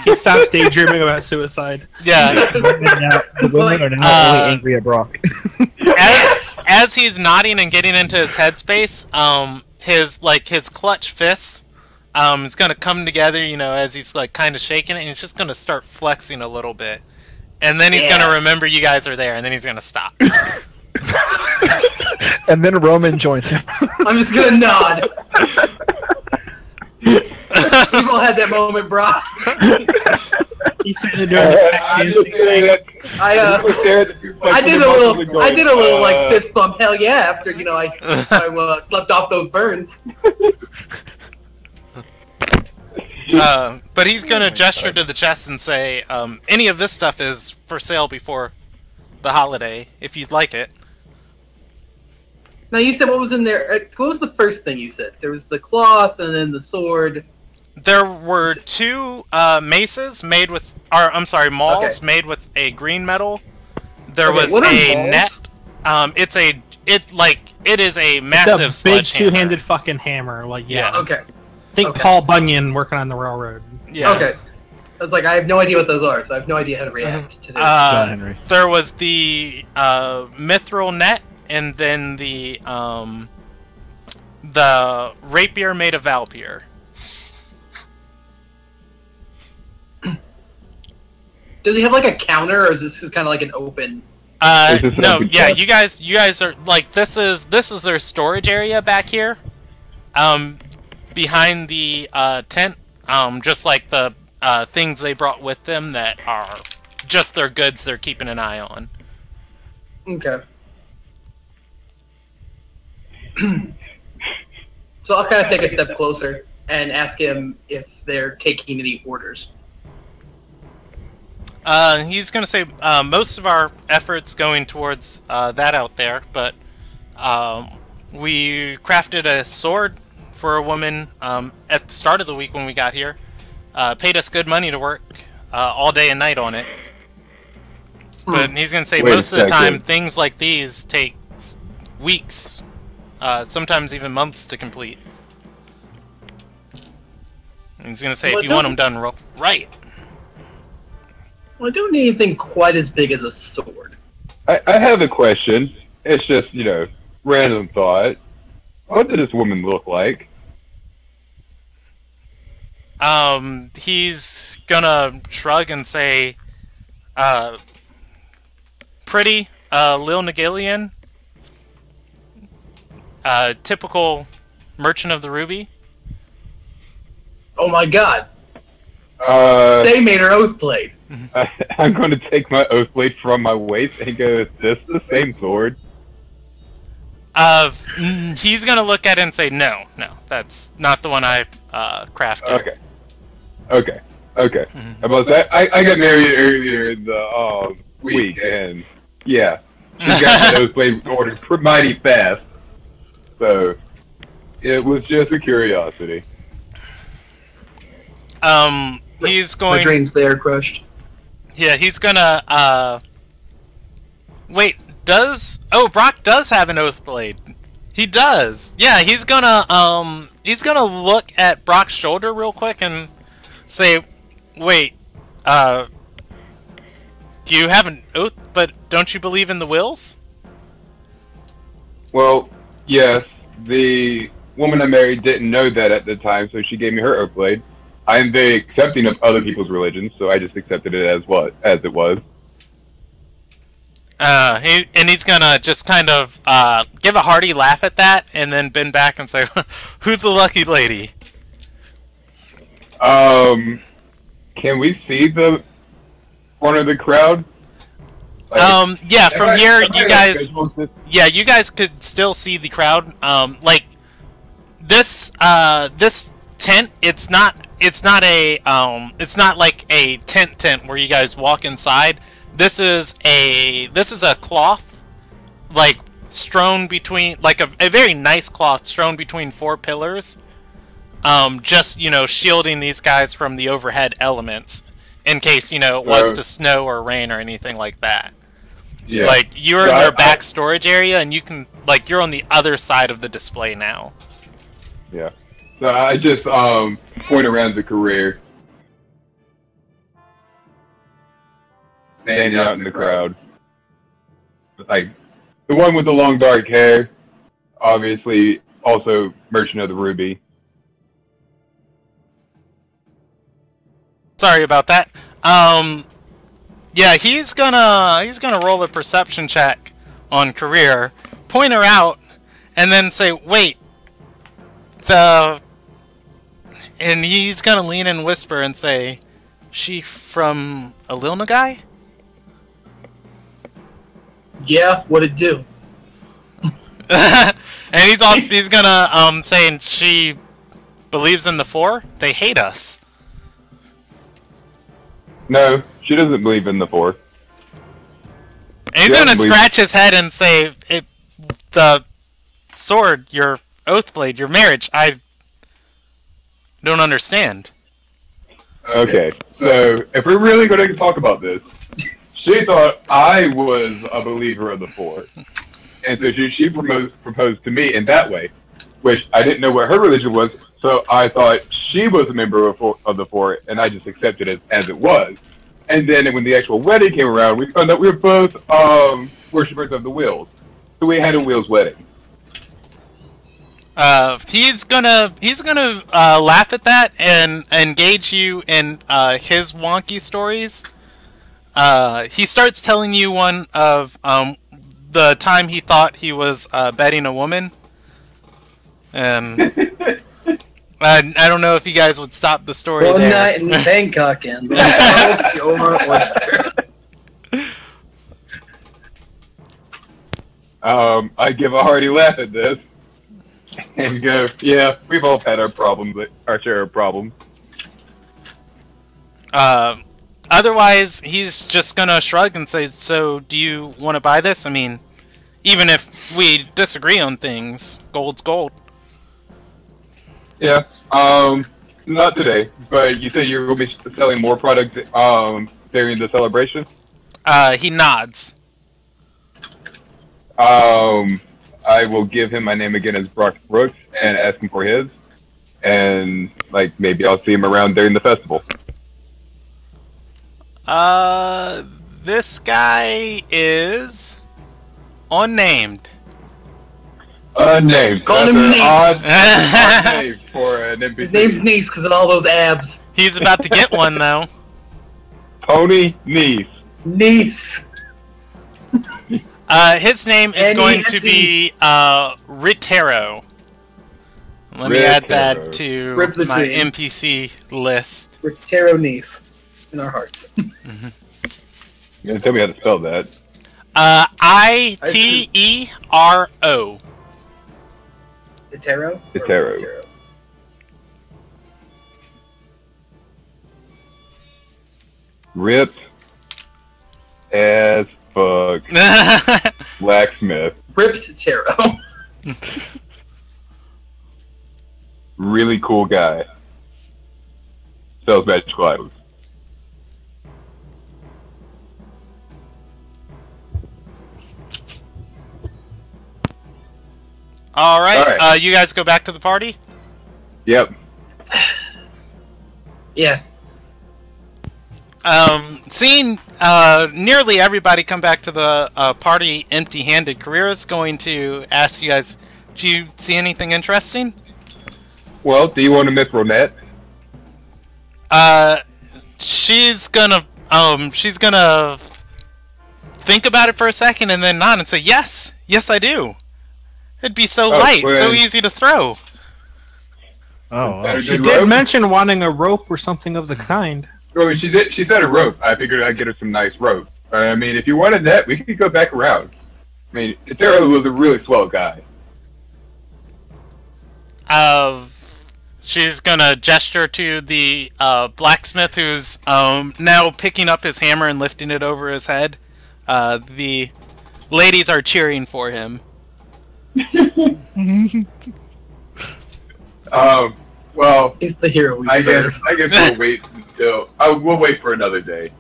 He stops daydreaming about suicide. Yeah. The women are now really angry at Brock. As he's nodding and getting into his headspace, his clutch fists is gonna come together, you know, as he's like kind of shaking it, and he's just gonna start flexing a little bit, and then he's gonna remember you guys are there, and then he's gonna stop. And then Roman joins him. I'm just gonna nod. We've all had that moment, bro. He's sitting there doing I did a little like fist bump, hell yeah, after, you know, I slept off those burns. But he's gonna gesture to the chest and say, any of this stuff is for sale before the holiday, if you'd like it. Now, you said what was in there? What was the first thing you said? There was the cloth and then the sword. There were 2 maces made with, mauls made with a green metal. There was a net. It is a massive it's a big sledgehammer. 2-handed fucking hammer. Like, yeah. Okay. Think Paul Bunyan working on the railroad. Yeah. Okay. I was like, I have no idea what those are, so I have no idea how to react to this. There was the mithril net, and then the rapier made of Valpier. Does he have like a counter, or is this just kind of like an open? No, yeah, you guys are like, this is their storage area back here, behind the tent, just like the things they brought with them that are just their goods they're keeping an eye on. Okay. So I'll kind of take a step closer and ask him if they're taking any orders. He's going to say most of our efforts going towards that out there, but we crafted a sword for a woman at the start of the week when we got here. Paid us good money to work all day and night on it. But he's going to say most of the time things like these take weeks, sometimes even months to complete. And he's going to say if you want them done right. Well, I don't need anything quite as big as a sword. I have a question. It's just, you know, random thought. What does this woman look like? He's gonna shrug and say, pretty, Lil Nagillian, typical merchant of the ruby. Oh my god. They made her oath blade. I'm going to take my oath blade from my waist and go, is this the same sword? He's gonna look at it and say, no, that's not the one I crafted. Okay. I got married earlier in the week, and yeah, she got the oath blade ordered mighty fast. So it was just a curiosity. He's going. My dreams there crushed. Yeah, he's gonna. Wait, Brock does have an oath blade. He does. Yeah, he's gonna look at Brock's shoulder real quick and say, "Wait, do you have an oath? But don't you believe in the wills?" Well, yes. The woman I married didn't know that at the time, so she gave me her oath blade. I am very accepting of other people's religions, so I just accepted it as it was. He's gonna just kind of give a hearty laugh at that, and then bend back and say, "Who's the lucky lady?" Can we see the corner of the crowd? Yeah, from here, you guys, you guys could still see the crowd. Like this tent, it's not like a tent where you guys walk inside. This is a cloth, like strewn between, like a very nice cloth strewn between 4 pillars. Just, shielding these guys from the overhead elements in case, it was to snow or rain or anything like that. Yeah. Like, you're in your back storage area, and you can, like, you're on the other side of the display now. Yeah. So I just, point around the career. Standing out in the crowd. Like, the one with the long dark hair, obviously, also Merchant of the Ruby. Sorry about that. Yeah, he's gonna roll a perception check on career, point her out, and then say, "Wait, and he's gonna lean and whisper and say, "She from Ilderon guy?" Yeah, what'd it do? And he's gonna saying she believes in the 4. They hate us. No, she doesn't believe in the 4. And he's gonna scratch his head and say, "The sword, your oathblade, your marriage, I don't understand." Okay, so if we're really going to talk about this, she thought I was a believer of the 4, and so she proposed to me in that way, which I didn't know what her religion was, so I thought she was a member of the 4, and I just accepted it as it was. And then when the actual wedding came around, we found out we were both worshippers of the wheels, so we had a wheels wedding. He's gonna laugh at that and engage you in his wonky stories. He starts telling you one of the time he thought he was betting a woman, and I don't know if you guys would stop the story One there. night in Bangkok, and it's your oyster. I give a hearty laugh at this and go, "Yeah, we've all had our problems, our share of problems." Otherwise, he's just gonna shrug and say, "So, do you want to buy this? I mean, even if we disagree on things, gold's gold." Yeah, not today, but you said you're going to be selling more product during the celebration? He nods. I will give him my name again as Brock Brooks and ask him for his, and, like, maybe I'll see him around during the festival. This guy is unnamed. Unnamed. Call him Niece. Odd name for an NPC. His name's Niece because of all those abs. He's about to get one, though. Tony Niece. Niece. His name is going to be Ritero. Let me add that to my NPC list. Ritero Niece. In our hearts. Mm-hmm. You gonna tell me how to spell that? Itero. Itero? Itero. Ripped as fuck. Blacksmith. Ripped Taro. Really cool guy. Sells magical items. Alright, you guys go back to the party? Yep. Yeah. Seeing nearly everybody come back to the party empty-handed, Carrera's going to ask you guys, do you see anything interesting? Well, do you want a mithril net? She's gonna think about it for a second and then nod and say, yes, yes I do. It'd be so light, so easy to throw. Oh, wow. She did mention wanting a rope or something of the kind. Well, she did. She said a rope. I figured I'd get her some nice rope. I mean, if you wanted that, we could go back around. I mean, Itero was a really swell guy. She's gonna gesture to the blacksmith who's now picking up his hammer and lifting it over his head. The ladies are cheering for him. Well, he's the hero. I guess we'll wait until we'll wait for another day.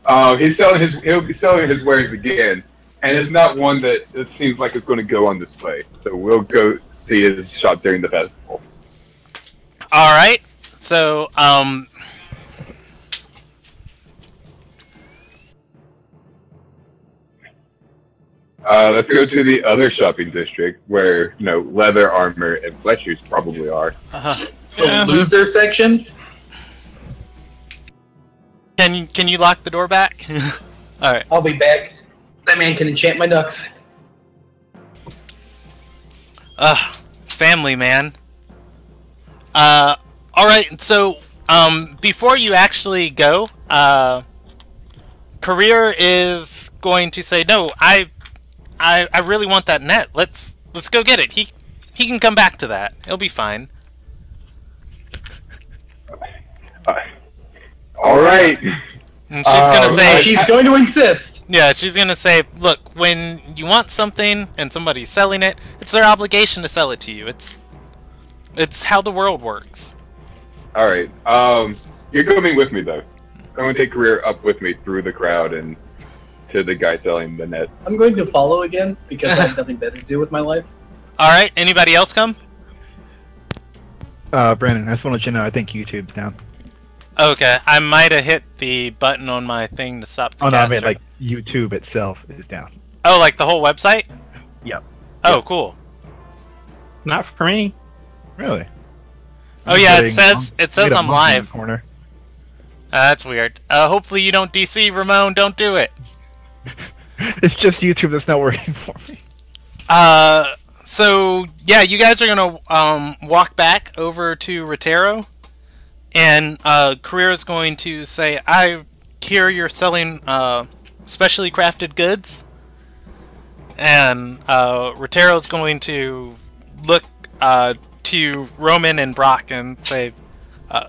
He'll be selling his wares again, and it's not one that it seems like it's going to go on display. So we'll go see his shop during the festival. All right. So let's go to the other shopping district where, leather, armor, and Fletchers probably are. The loser section? Can you lock the door back? Alright. I'll be back. That man can enchant my ducks. Family man. Alright, so, before you actually go, Career is going to say, no, I really want that net. Let's go get it. He can come back to that. It'll be fine. All right. And she's gonna say she's going to insist. Yeah, she's gonna say, look, when you want something and somebody's selling it, it's their obligation to sell it to you. It's how the world works. All right. You're coming with me though. I'm gonna take Career up with me through the crowd and to the guy selling the net. I'm going to follow again because I have nothing better to do with my life. Alright, anybody else come? Brandon, I just want to let you know, I think YouTube's down. Okay, I might have hit the button on my thing to stop the caster. No, I mean, like, YouTube itself is down. Oh, like the whole website? Yep. Oh, cool. Not for me. Really? Oh yeah, it says I'm live. Corner. That's weird. Hopefully you don't DC, Ramon, don't do it. It's just YouTube that's not working for me. So yeah, you guys are gonna walk back over to Rotero, and Career is going to say, "I hear you're selling specially crafted goods," and Rotero is going to look to Roman and Brock and say,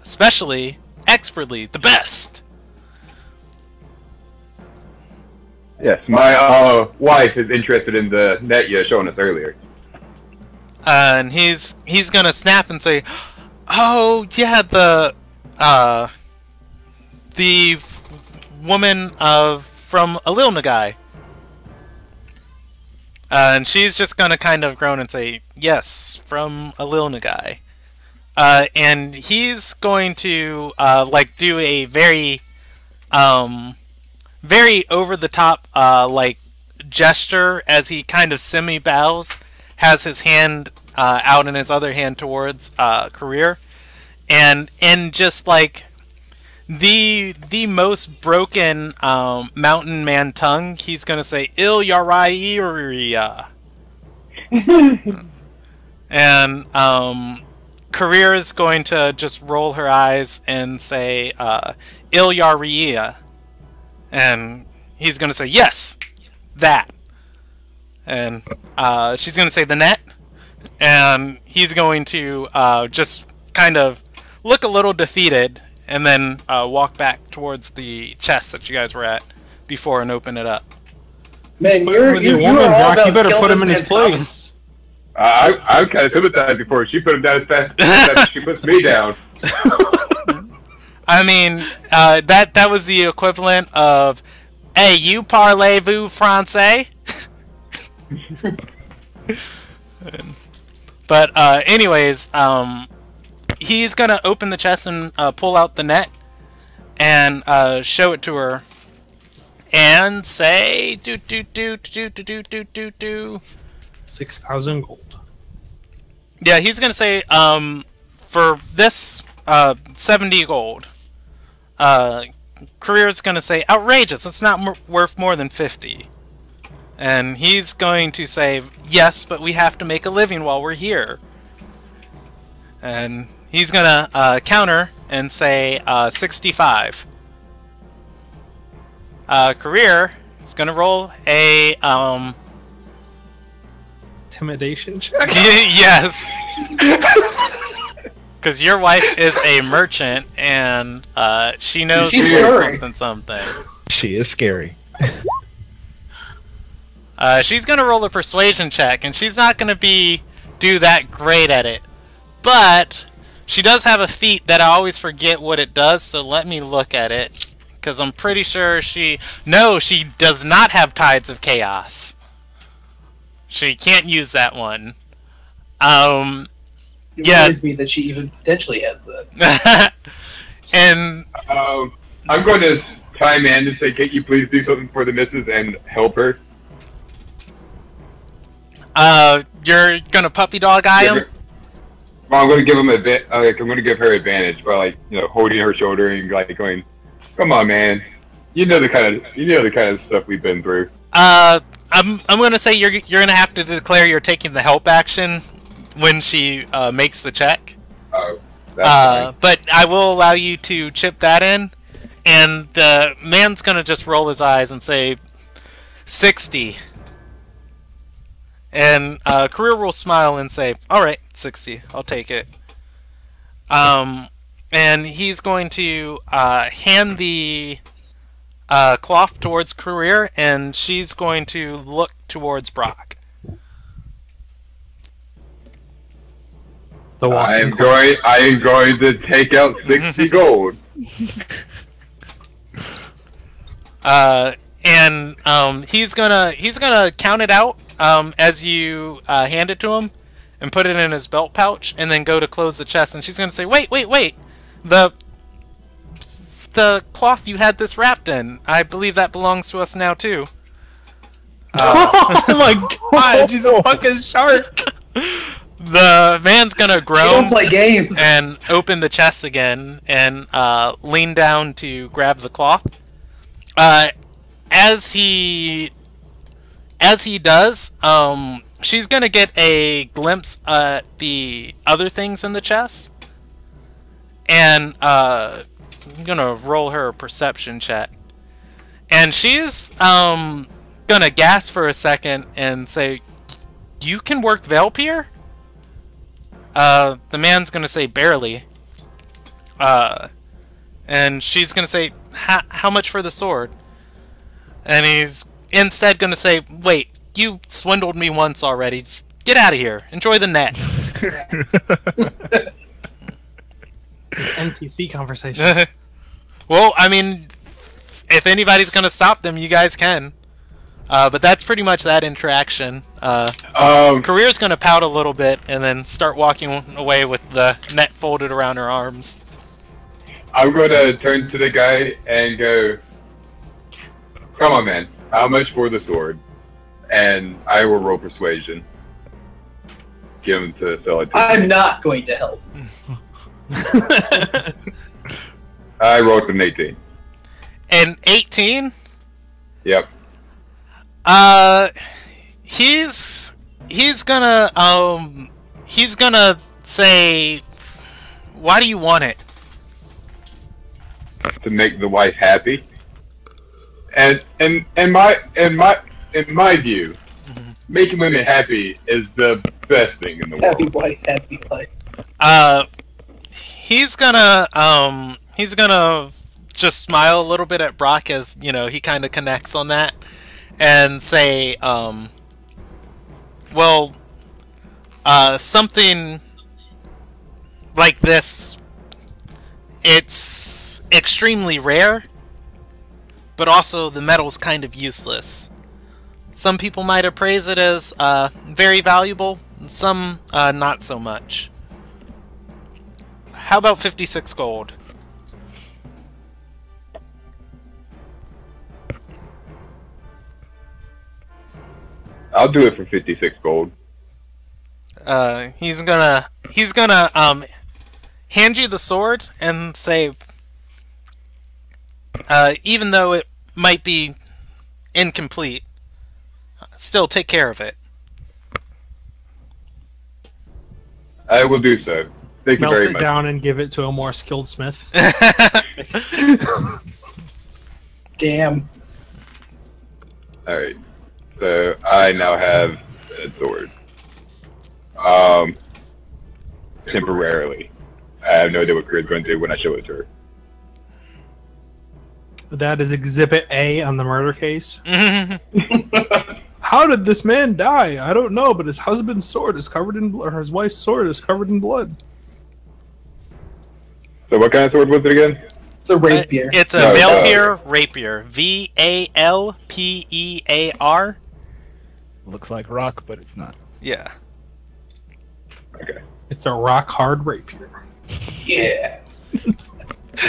"Specially, expertly, the best." Yes, my wife is interested in the net you showing us earlier. And he's gonna snap and say, "Oh yeah, the woman from Ilderon. And she's just gonna kind of groan and say, "Yes, from Ilderon." And he's going to like do a very very over the top like gesture as he kind of semi bows, has his hand out and his other hand towards Career, and in just like the most broken mountain man tongue, he's gonna say Ilderon. And Career is going to just roll her eyes and say Ilderon. And he's going to say, yes, that. And she's going to say the net. And he's going to just kind of look a little defeated and then walk back towards the chest that you guys were at before and open it up. Man, you're all about you better put him in his place. Promise. I kind of sympathized before. She put him down as fast as she puts me down. I mean, that was the equivalent of, "Hey, you parlez-vous français?" But anyways, he's gonna open the chest and pull out the net and show it to her and say, "Do 6,000 gold." Yeah, he's gonna say, for this 70 gold. Career's gonna say, outrageous, it's not worth more than 50. And he's going to say, yes, but we have to make a living while we're here. And he's gonna counter and say 65. Career is gonna roll a Intimidation check. yes, because your wife is a merchant and she knows She's scary. something. She is scary. She's gonna roll a persuasion check, and she's not gonna do that great at it, but she does have a feat that I always forget what it does. So let me look at it, because I'm pretty sure she does not have Tides of Chaos. She can't use that one. It reminds me that she even potentially has that. And I'm going to chime in and say, can't you please do something for the missus and help her? you're gonna puppy dog eye him? Well, I'm going to give him I'm going to give her advantage by holding her shoulder and going, come on, man. You know the kind of stuff we've been through. I'm gonna say you're gonna have to declare you're taking the help action when she makes the check. Oh, that's fine. But I will allow you to chip that in, and the man's gonna just roll his eyes and say 60. And Career will smile and say, "All right, 60. I'll take it." And he's going to hand the cloth towards Career, and she's going to look towards Brock. I am going to take out 60 gold. And he's gonna count it out as you hand it to him, and put it in his belt pouch, and then go to close the chest. And she's gonna say, "Wait! The cloth you had this wrapped in, I believe that belongs to us now too." Oh my god, she's a fucking shark! The man's gonna You groan don't play games. and open the chest again and lean down to grab the cloth. As he does, she's gonna get a glimpse at the other things in the chest, and I'm gonna roll her a perception check, and she's gonna gasp for a second and say, "You can work Veilpier?" The man's gonna say, "Barely." And she's gonna say, "How much for the sword?" And he's instead gonna say, "Wait, you swindled me once already. Just get out of here. Enjoy the net." NPC conversation. Well, I mean, if anybody's gonna stop them, you guys can. But that's pretty much that interaction. Career's gonna pout a little bit and then start walking away with the net folded around her arms. I'm going to turn to the guy and go, come on, man. How much for the sword? And I will roll persuasion. Get him to sell it to me. I'm not going to help. I rolled an 18. An 18? Yep. He's gonna say, "Why do you want it?" To make the wife happy. And in my view, making women happy is the best thing in the world. Happy wife, happy life. He's gonna just smile a little bit at Brock as, he kind of connects on that, and say, well, something like this, it's extremely rare, but also the metal's kind of useless. Some people might appraise it as very valuable, some not so much. How about 56 gold? I'll do it for 56 gold. He's gonna hand you the sword and say, even though it might be incomplete, still take care of it. I will do so. Thank you Melt very it much. down and give it to a more skilled smith. Damn. Alright. So I now have a sword. Temporarily. I have no idea what Kira's going to do when I show it to her. That is Exhibit A on the murder case. How did this man die? I don't know, but his husband's sword is covered in, or his wife's sword is covered in blood. So what kind of sword was it again? It's a rapier. It's a Valpear Rapier. Valpear. Looks like rock, but it's not. Yeah. Okay. It's a rock hard rapier. Yeah.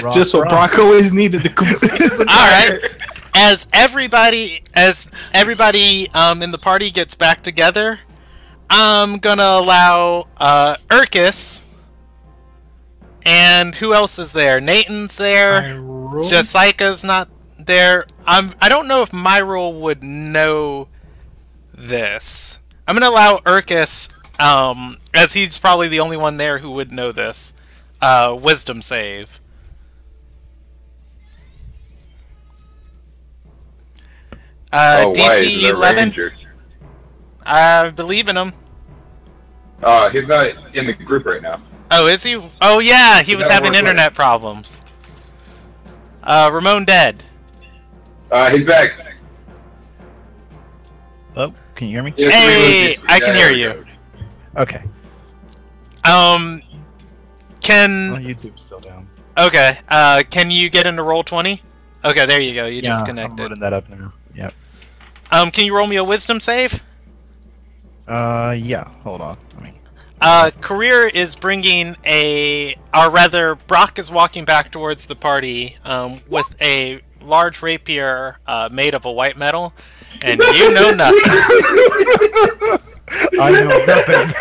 Rock, Just what Brock always needed to complete his All right. As everybody in the party gets back together, I'm gonna allow Urkus. And who else is there? Nathan's there. Jessica's not there. I don't know if Myril would know this. I'm gonna allow Urkus, as he's probably the only one there who would know this. Wisdom save. DC 11. I believe in him. He's not in the group right now. Oh, is he? Oh, yeah, he was having internet problems. Ramon dead. He's back. Oh, can you hear me? Yes, Hey, I can hear you. Okay. Mm. Oh, Can... YouTube's still down. Okay, can you get into Roll20? Okay, there you go, you just I'm connected. loading that up now. Yep. Can you roll me a wisdom save? Yeah, hold on. Let me... Career is bringing or rather, Brock is walking back towards the party, with a large rapier, made of a white metal, and you know nothing. I know nothing.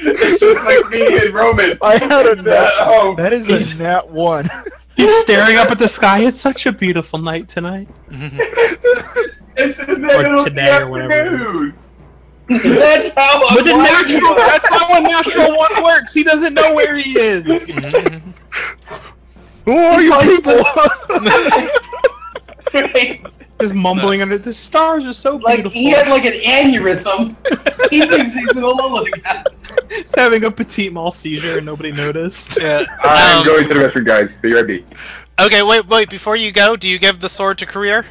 It's just like me and Roman. I had a nat. Oh, That is a nat 1. He's staring up at the sky. It's such a beautiful night tonight. it's in the Or middle of the today, or whatever it is. afternoon. That's how But that's how a natural one works. He doesn't know where he is. Who are you people? Just mumbling under the stars are so Like beautiful. he had like an aneurysm. He thinks he's in a lullaby. He's having a petite mal seizure and nobody noticed. Yeah. I'm going to the restroom, guys. Be right back. Okay, wait, before you go, do you give the sword to Career?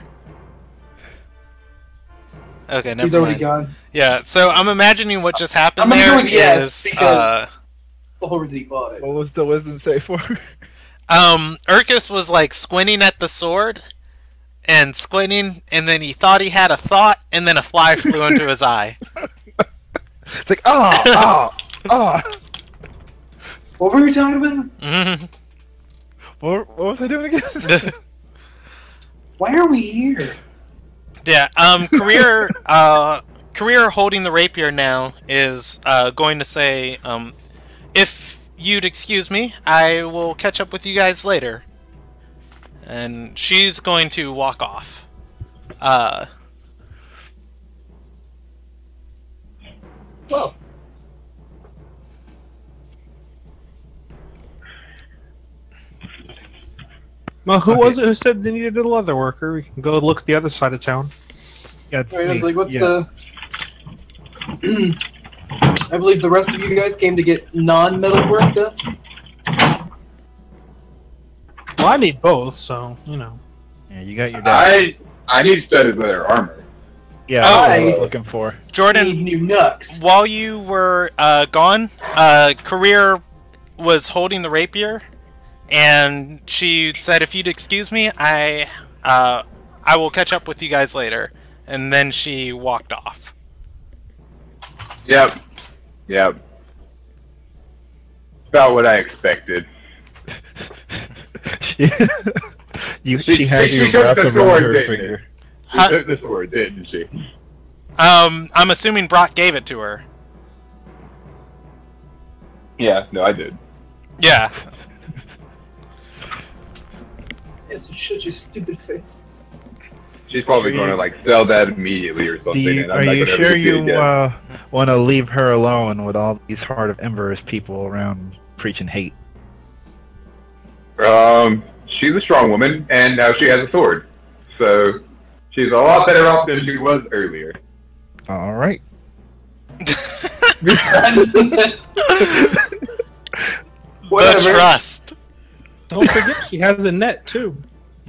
Okay, never He's already mind. gone. Yeah, so I'm imagining what just happened I'm gonna there go with yes, is, because the whole he bought it. What was the wisdom say for? Urkus was like squinting at the sword and squinting, and then he thought he had a thought, and then a fly flew into his eye. It's like, oh. What were you talking about? What was I doing again? Why are we here? Yeah, Career holding the rapier now is going to say, if you'd excuse me, I will catch up with you guys later. And she's going to walk off. Well, Well, who was it who said they needed a leather worker? We can go look at the other side of town. Yeah, it's I was me. like, what's Yeah. the? I believe the rest of you guys came to get non-metal work done. Well, I need both, so, you know. Yeah, you got your dad. I need studded leather armor. Yeah, that's what I I- was looking for. Jordan, Need new knucks. while you were gone, Career was holding the rapier, and she said, "If you'd excuse me, I will catch up with you guys later." And then she walked off. Yep. About what I expected. She had she you took wrapped the around sword, her didn't finger. She Huh? took the sword, didn't she? I'm assuming Brock gave it to her. Yeah, no, I did. Yeah. It's such a stupid face. She's probably going to like sell that immediately or something. And I'm Are not you gonna sure ever see it you again. want to leave her alone with all these Heart of Embers people around preaching hate? She's a strong woman, and now she has a sword. So she's a lot better off than she was earlier. All right. The trust. Don't forget, she has a net too.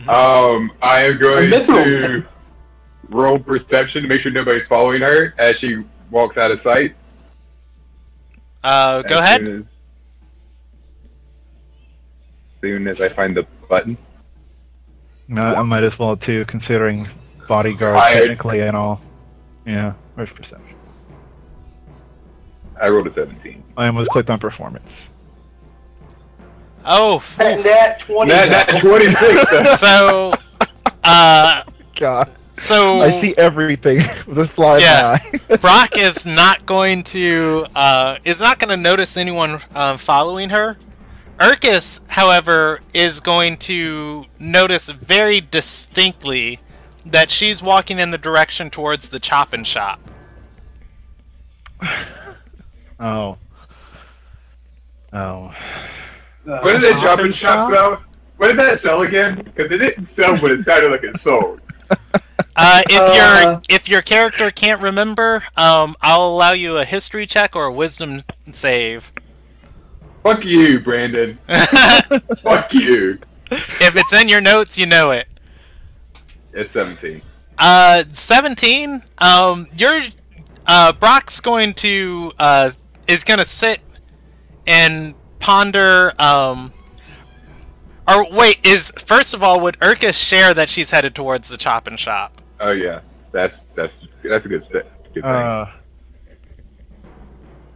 I am going to roll perception to make sure nobody's following her as she walks out of sight. Go ahead. As soon as I find the button. No, I might as well too, considering bodyguard technically and all. Yeah, where's perception? I rolled a 17. I almost clicked on performance. Oh, Nat 20. That 26. so, God. so I see everything with this blind eye. Brock is not going to notice anyone following her. Urkus, however, is going to notice very distinctly that she's walking in the direction towards the chop and shop. Oh. Oh. What did that chop and shop sell? What did that sell again? Because it didn't sell what it sounded like it sold. If your character can't remember, I'll allow you a history check or a wisdom save. Fuck you, Brandon. Fuck you. If it's in your notes, you know it. It's 17. 17. Brock's going to is gonna sit and ponder. Or wait, first of all, would Urkus share that she's headed towards the chop and shop? Oh yeah, that's a good thing.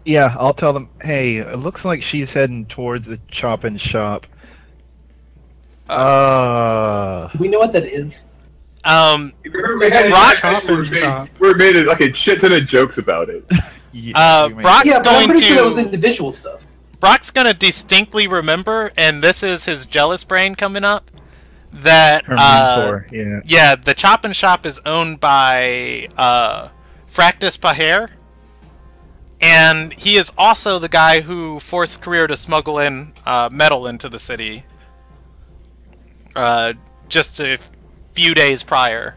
Yeah, I'll tell them, hey, it looks like she's heading towards the chop and shop. Do we know what that is? Brock, we're made like a shit ton of jokes about it. Brock's Yeah, but I'm going pretty sure that was to. individual stuff. Brock's gonna distinctly remember, and this is his jealous brain coming up, that the chop and shop is owned by Fractus Paher, and he is also the guy who forced Career to smuggle in metal into the city just a few days prior.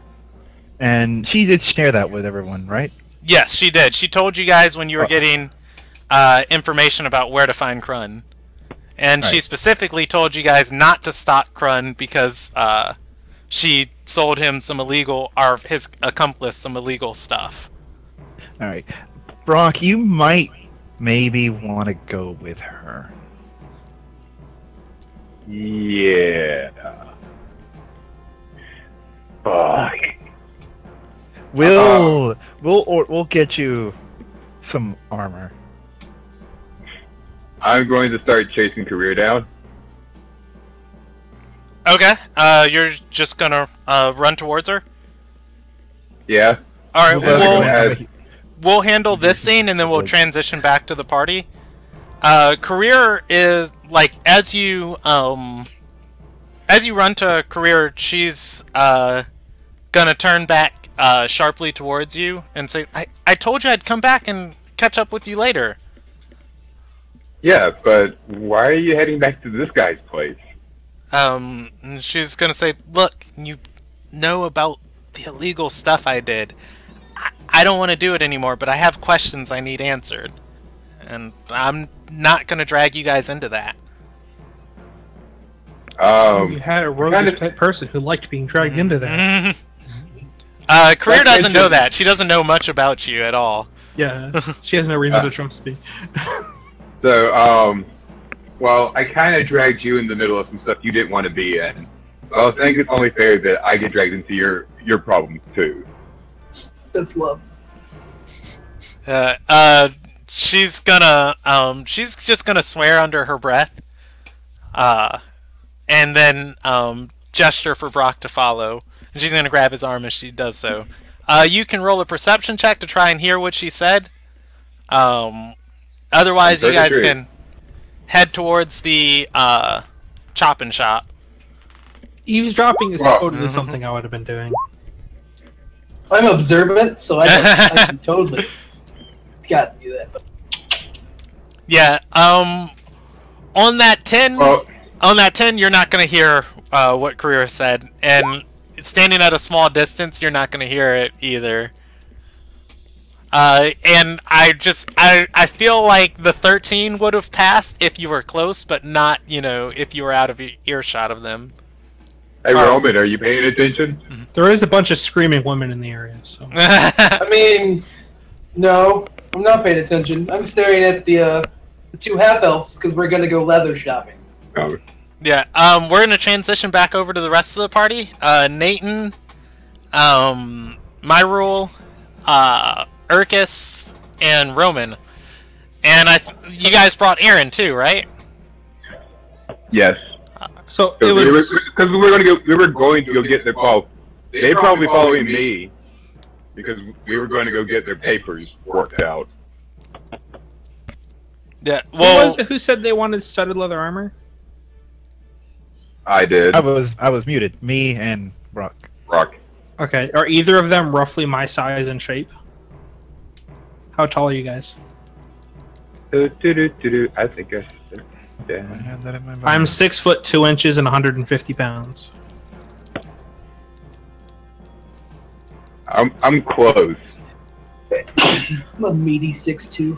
And she did share that with everyone, right? Yes, she did. She told you guys when you were getting information about where to find Krun. And she specifically told you guys not to stalk Krun because she sold him some illegal, or his accomplice some illegal stuff. Alright. Brock, you might maybe want to go with her. Yeah. Fuck. We'll get you some armor. I'm going to start chasing Career down. Okay, you're just gonna run towards her? Yeah. Alright, we'll handle this scene and then we'll transition back to the party. Career is, like, as you run to Career, she's gonna turn back sharply towards you and say, I told you I'd come back and catch up with you later. Yeah, but why are you heading back to this guy's place? She's gonna say, look, you know about the illegal stuff I did. I don't want to do it anymore, but I have questions I need answered. And I'm not gonna drag you guys into that. You had a roguish type person who liked being dragged into that. Career doesn't know that. She doesn't know much about you at all. Yeah, she has no reason to trust me. So, well, I kind of dragged you in the middle of some stuff you didn't want to be in. So I think it's only fair that I get dragged into your problem too. That's love. She's just gonna swear under her breath, and then gesture for Brock to follow. And she's gonna grab his arm as she does so. You can roll a perception check to try and hear what she said. Otherwise, you guys can head towards the chop and shop. Eavesdropping is Well, totally something I would have been doing. I'm observant, so I can totally got to do that. Yeah. On that 10, you're not gonna hear what Career said, and standing at a small distance, you're not gonna hear it either. And I feel like the 13 would have passed if you were close, but not, if you were out of earshot of them. Hey, Roman, are you paying attention? There is a bunch of screaming women in the area, so... I mean, no, I'm not paying attention. I'm staring at the 2 half-elves, because we're gonna go leather shopping. Oh. Yeah, we're gonna transition back over to the rest of the party. Nathan, Myrule, Urkus, and Roman. And you guys brought Aaron too, right? Yes. So it was... Because we were going to go get their They're probably following me because we were going to go get their papers worked out. Yeah. Well, who said they wanted studded leather armor? I did. I was muted. Me and Brock. Okay. Are either of them roughly my size and shape? How tall are you guys? I think I should. I have that in my mind. I'm 6 foot 2 inches and 150 pounds. I'm close. I'm a meaty 6'2".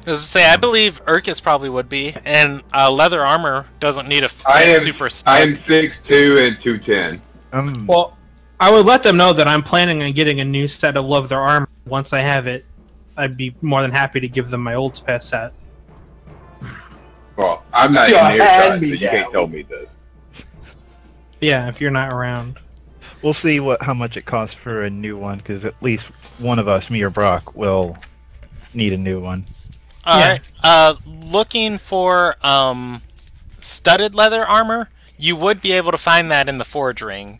As I say, I believe Urkus probably would be, and leather armor doesn't need a super stud. I am 6'2" and 210. Well, I would let them know that I'm planning on getting a new set of leather armor. Once I have it, I'd be more than happy to give them my old set. Well, I'm not in earshot, so you can't tell me this. Yeah, if you're not around. We'll see how much it costs for a new one, because at least one of us, me or Brock, will need a new one. Alright, looking for studded leather armor, you would be able to find that in the forge ring.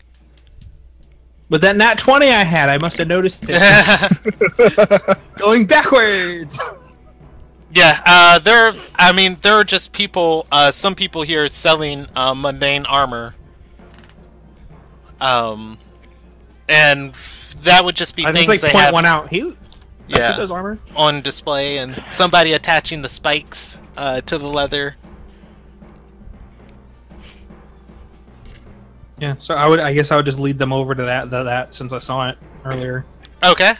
But that nat 20 I had, I must have noticed it. Going backwards! Yeah, there are just people, some people here selling mundane armor. And that would just be things like they point have. One out. Yeah, does armor on display, and somebody attaching the spikes to the leather. Yeah, so I guess I would just lead them over to that since I saw it earlier. Okay.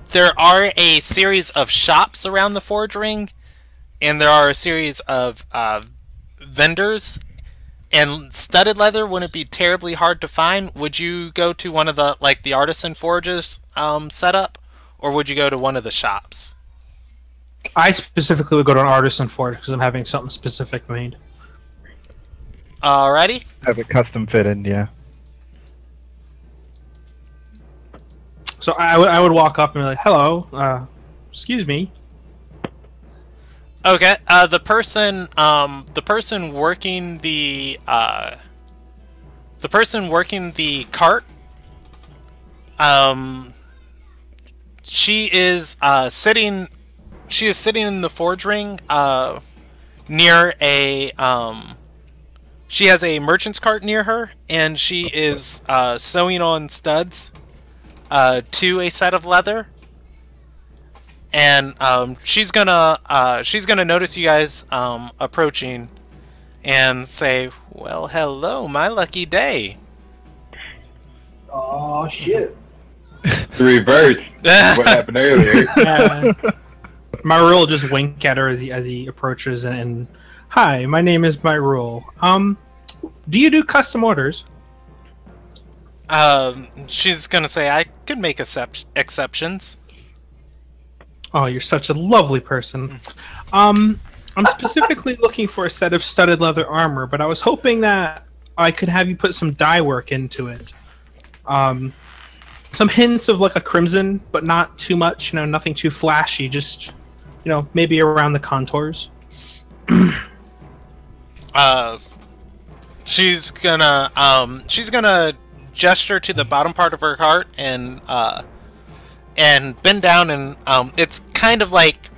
There are a series of shops around the forge ring, and there are a series of vendors. And studded leather wouldn't be terribly hard to find. Would you go to one of the artisan forges setup, or would you go to one of the shops? I specifically would go to an artisan forge because I'm having something specific made. Alrighty. Have it custom fitted, yeah. So I would walk up and be like, "Hello, excuse me." Okay. The person working the cart. She is sitting in the forge ring near a she has a merchant's cart near her, and she is sewing on studs to a set of leather. And she's gonna notice you guys approaching, and say, "Well, hello, my lucky day." Oh shit! The reverse. What happened earlier? Myrule will just wink at her as he approaches and "Hi, my name is Myrule. Do you do custom orders?" She's gonna say, "I could make exceptions." Oh, you're such a lovely person. I'm specifically looking for a set of studded leather armor, but I was hoping that I could have you put some dye work into it. Some hints of like a crimson, but not too much, nothing too flashy, just, maybe around the contours. She's gonna gesture to the bottom part of her cart and bend down, and it's kind of like,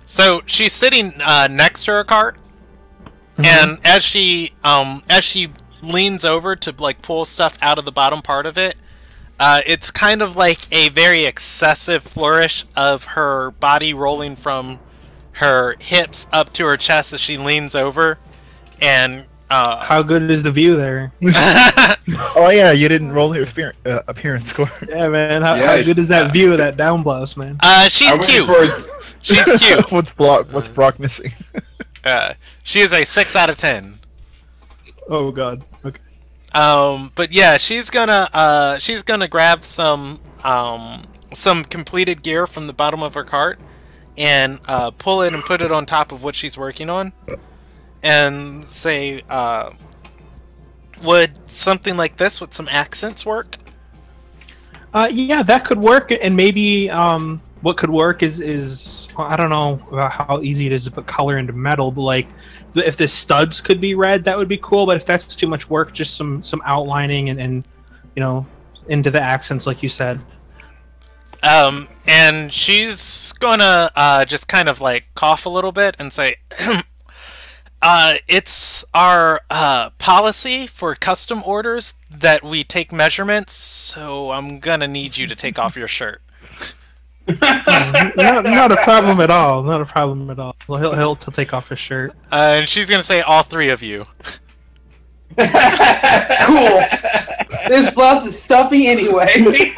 so she's sitting next to her cart, and as she leans over to like pull stuff out of the bottom part of it, it's kind of like a very excessive flourish of her body rolling from her hips up to her chest as she leans over, and how good is the view there? Oh yeah, you didn't roll your appearance score. Yeah, man. How good is that view of that down blouse, man? She's cute. She's cute. What's Brock missing? She is a 6 out of 10. Oh god. Okay. But yeah, she's gonna grab some completed gear from the bottom of her cart and pull it and put it on top of what she's working on, and say, would something like this with some accents work? Yeah, that could work, and maybe what could work is well, I don't know how easy it is to put color into metal, but like if the studs could be red, that would be cool. But if that's too much work, just some outlining and you know, into the accents like you said. And she's gonna just kind of like cough a little bit and say, it's our policy for custom orders that we take measurements, so I'm gonna need you to take off your shirt. Not a problem at all. Not a problem at all. Well, he'll take off his shirt. And she's gonna say, all three of you. Cool. This blouse is stuffy anyway.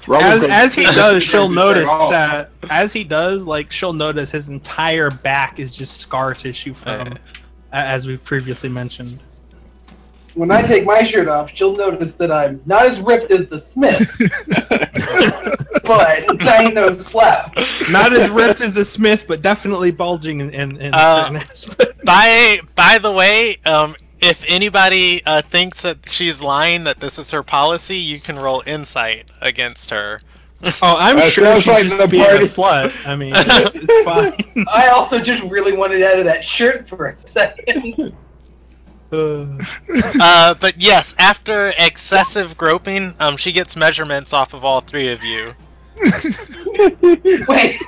As he does, she'll notice that. As he does, like she'll notice his entire back is just scar tissue from, as we've previously mentioned. When I take my shirt off, she'll notice that I'm not as ripped as the Smith, but I ain't no slap. Not as ripped as the Smith, but definitely bulging in certain aspects. By the way, if anybody thinks that she's lying, that this is her policy, you can roll insight against her. Oh, I'm sure she's just being a slut. I mean, it's fine. I also just really wanted out of that shirt for a second. But yes, after excessive groping, she gets measurements off of all three of you. Wait.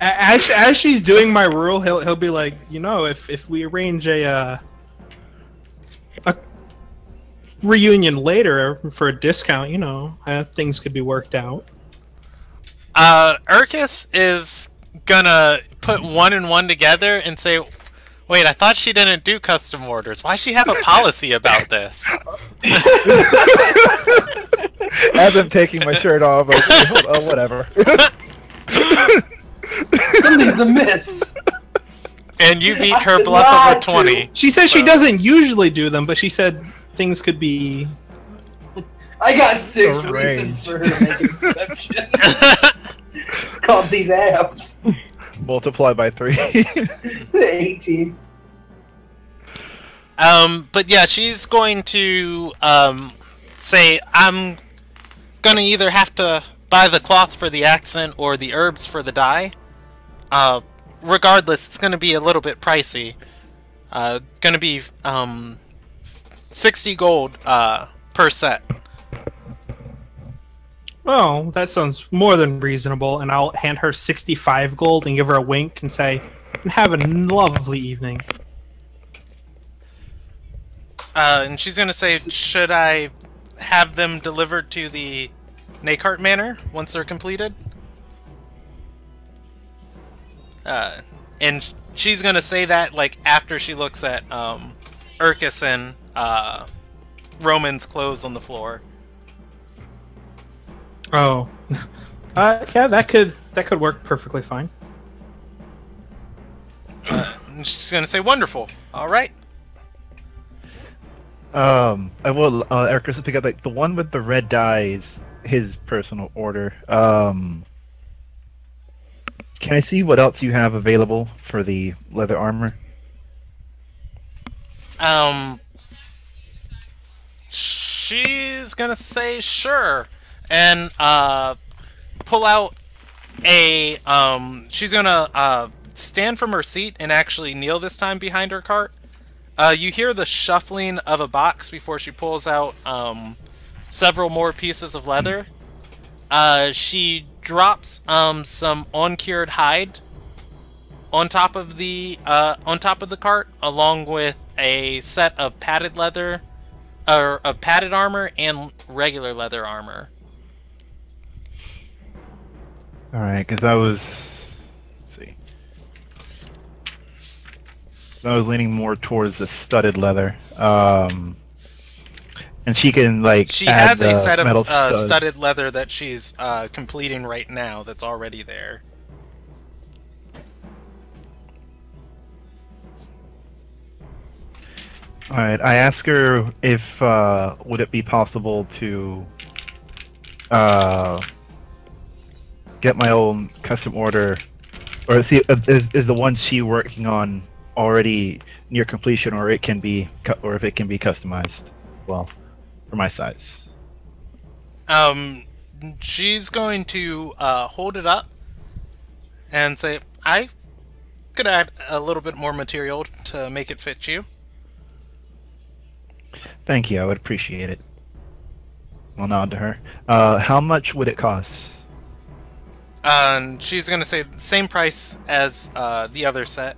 As she's doing my rule, he'll be like, you know, if we arrange a reunion later for a discount, you know, things could be worked out. Urkus is gonna put 1 and 1 together and say, wait, I thought she didn't do custom orders. Why does she have a policy about this? As I'm taking my shirt off, whatever. Something's amiss. And you beat her bluff over 20. She says she doesn't usually do them, but she said things could be... I got 6 reasons for her to make an exception. It's called these abs. Multiply by 3. 18. But yeah, she's going to say, I'm gonna either have to buy the cloth for the accent or the herbs for the dye. Regardless, it's gonna be a little bit pricey. Gonna be 60 gold per set. Oh, that sounds more than reasonable, and I'll hand her 65 gold and give her a wink and say, have a lovely evening. And she's gonna say, should I have them delivered to the Nakart Manor once they're completed? And she's gonna say that like after she looks at Urkus and Roman's clothes on the floor. Oh, yeah, that could work perfectly fine. And she's gonna say, "Wonderful, all right." I will. Urkus will pick up like the one with the red dye is his personal order. Can I see what else you have available for the leather armor? She's gonna say sure, and pull out a she's gonna stand from her seat and actually kneel this time behind her cart. You hear the shuffling of a box before she pulls out several more pieces of leather. She drops some uncured hide on top of the cart, along with a set of padded leather, or of padded armor and regular leather armor. All right, because I was. Let's see. I was leaning more towards the studded leather. And she can like. She add has a the set metal of studded leather that she's completing right now. That's already there. All right. I asked her if would it be possible to get my own custom order, or see is the one she working on already near completion, or it can be or if it can be customized. Well, for my size. She's going to hold it up and say, I could add a little bit more material to make it fit you. Thank you, I would appreciate it. I'll nod to her. How much would it cost? She's going to say the same price as the other set.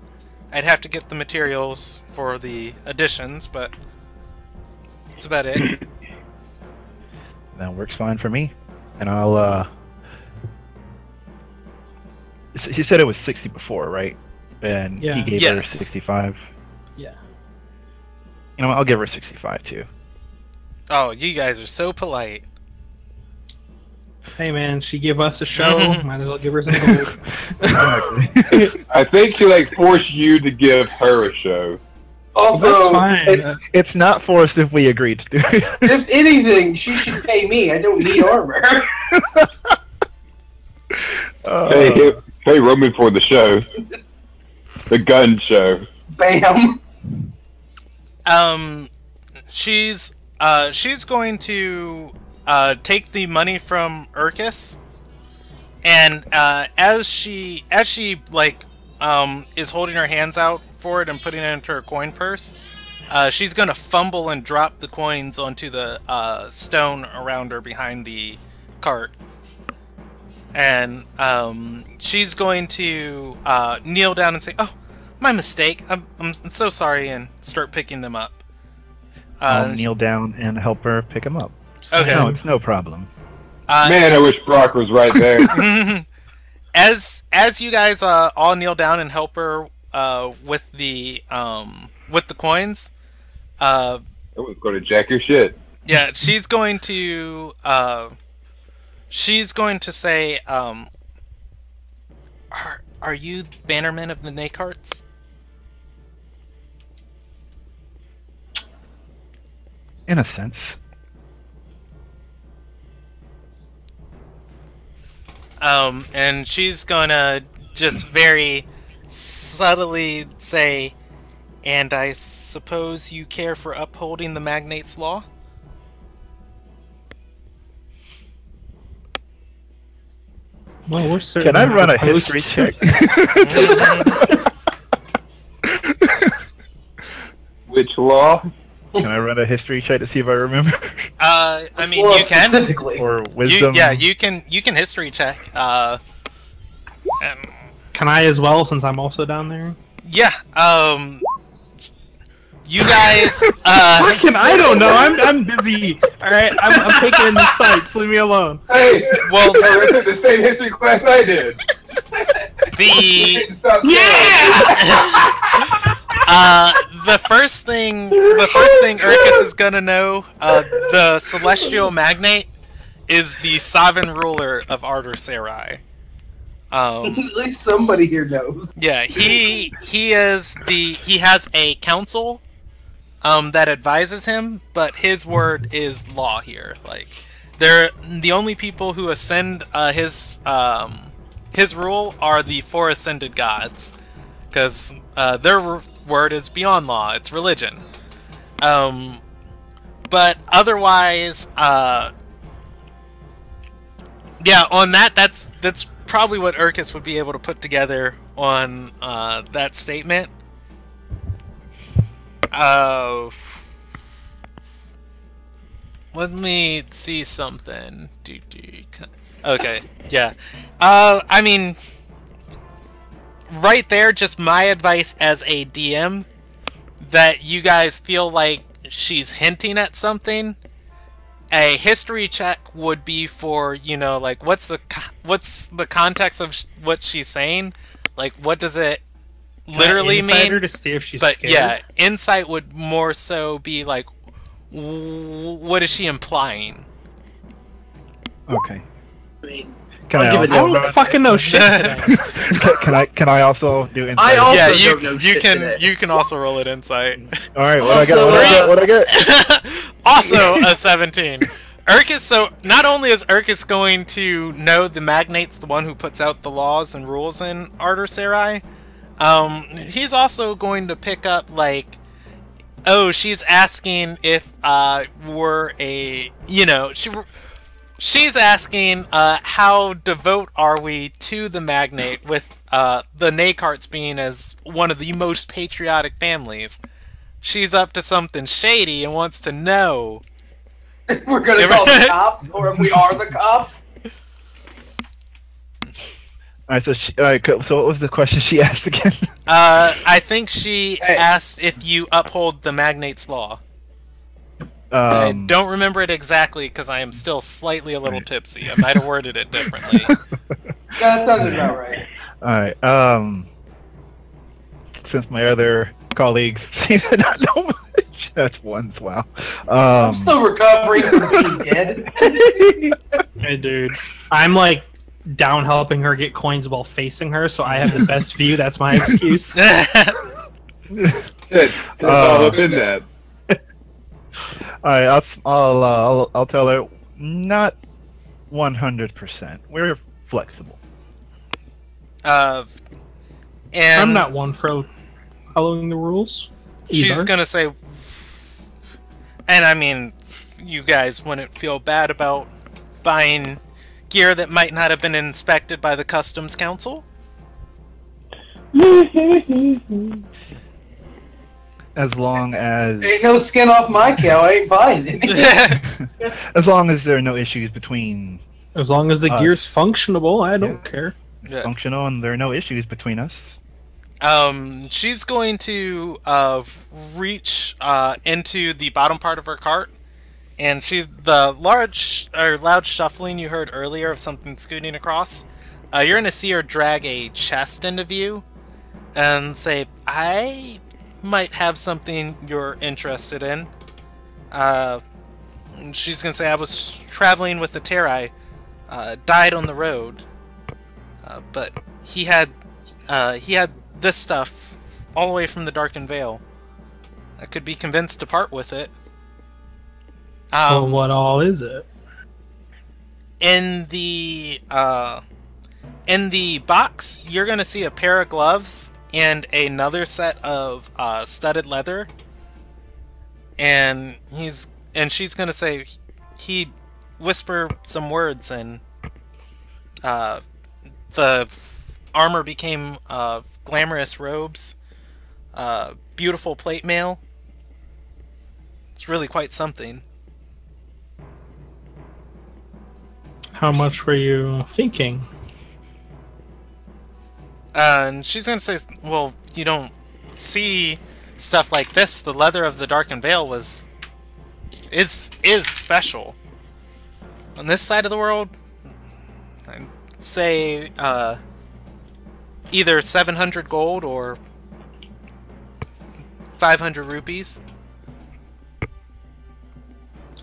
I'd have to get the materials for the additions, but that's about it. That works fine for me. And I'll, she said it was 60 before, right? And Yeah. he gave her 65. Yeah. You know what, I'll give her 65 too. Oh, you guys are so polite. Hey man, she gave us a show. Might as well give her some gold. I think she like forced you to give her a show. Also, That's fine. It's not forced if we agreed to do it. if anything, she should pay me. I don't need armor. Hey, Roman for the show. The gun show. Bam. She's going to take the money from Urkus, and as she like is holding her hands out for it and putting it into her coin purse, she's gonna fumble and drop the coins onto the stone around her behind the cart, and she's going to kneel down and say, "Oh, my mistake. I'm so sorry," and start picking them up. I'll kneel down and help her pick him up. Okay. No, it's no problem. Man, I wish Brock was right there. As you guys all kneel down and help her with the coins, I was going to jack your shit. yeah, she's going to say, are you bannermen of the Nakarts? In a sense. And she's gonna just very subtly say, and I suppose you care for upholding the magnate's law? Well, we're certain. Can I run a history check? Which law? Can I run a history check to see if I remember? I mean, Well, you can. specifically. Or wisdom? You can history check. Can I as well, since I'm also down there? Yeah. You guys. Fucking, I don't know. I'm busy. All right, I'm taking in the sights. Leave me alone. Hey, Well, I took the same history class I did. the Stop the first thing Urkus is gonna know, the celestial magnate is the sovereign ruler of Ardor Sarai. At least somebody here knows. Yeah, he has a council that advises him, but his word is law here. Like, they're the only people who ascend his rule are the four ascended gods, because their word is beyond law. It's religion. But otherwise, yeah, on that's probably what Urkus would be able to put together on that statement. Let me see something. Okay, yeah. I mean, right there, just my advice as a DM, that you guys feel like she's hinting at something. A history check would be for, you know, like, what's the context of what she's saying? Like, what does it literally mean? Her to see if she's but scared? Yeah, insight would more so be like, what is she implying? Okay. I mean, Can I'll I give it also, I don't fucking know shit today. can I also do insight? I also Yeah, don't know you shit can today. you can also roll it insight. All right, what I get? Also, What I get? Also a 17. Urkus, so not only is Urkus going to know the magnate's the one who puts out the laws and rules in Arter Sarai, he's also going to pick up, like, oh, she's asking if we're a, you know, she's asking how devout are we to the magnate, with the Nakarts being as one of the most patriotic families. She's up to something shady and wants to know. If we're gonna call the cops, or if we are the cops. Alright, so what was the question she asked again? I think she Hey. asked if you uphold the magnate's law. I don't remember it exactly because I am still slightly a little tipsy. I might have worded it differently. Yeah, that sounded about right. Alright, since my other colleagues seem to not know much, that's one, wow. I'm still recovering from being dead. Hey, dude. I'm like down helping her get coins while facing her, so I have the best view. That's my excuse. It's all up in that. Alright, I'll tell her, not 100%. We're flexible. And I'm not one for following the rules. she's either. gonna say, and I mean, you guys wouldn't feel bad about buying gear that might not have been inspected by the Customs Council? As long as Ain't no skin off my cow. I ain't buying it. as long as there are no issues between As long as the gear's functionable, I don't care. Yeah. functional and there are no issues between us. She's going to reach into the bottom part of her cart, and the loud shuffling you heard earlier of something scooting across. You're going to see her drag a chest into view and say, "I might have something you're interested in." And she's going to say, "I was traveling with the Terai, died on the road, but he had this stuff all the way from the Darkened Vale. I could be convinced to part with it." Well, what all is it? In the box, you're gonna see a pair of gloves and another set of studded leather. And she's gonna say, he whisper some words, and the armor became glamorous robes, beautiful plate mail. It's really quite something. How much were you thinking? And she's gonna say, "Well, you don't see stuff like this. The leather of the Darkened Vale is special. On this side of the world, I'd say either 700 gold or 500 rupees."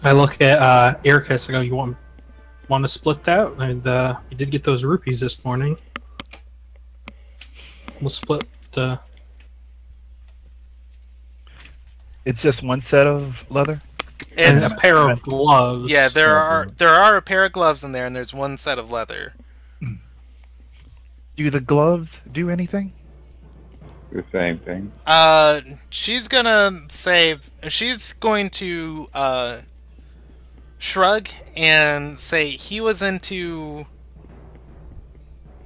I look at Ericus. I go, "You want to split that?" And you did get those rupees this morning. We'll split the. It's just one set of leather? And It's a pair of gloves. yeah, there are a pair of gloves in there, and there's one set of leather. Do the gloves do anything? The same thing. She's gonna say, she's going to shrug and say, he was into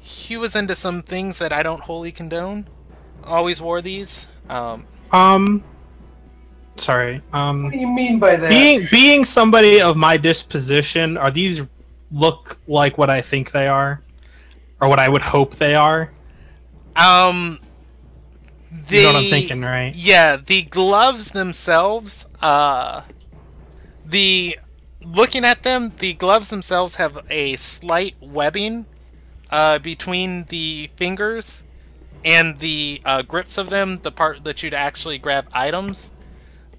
some things that I don't wholly condone. Always wore these. Sorry. What do you mean by that? Being somebody of my disposition, are these look like what I think they are, or what I would hope they are? You know what I'm thinking, right? Yeah, the gloves themselves, looking at them, the gloves themselves have a slight webbing between the fingers and the grips of them, the part that you'd actually grab items.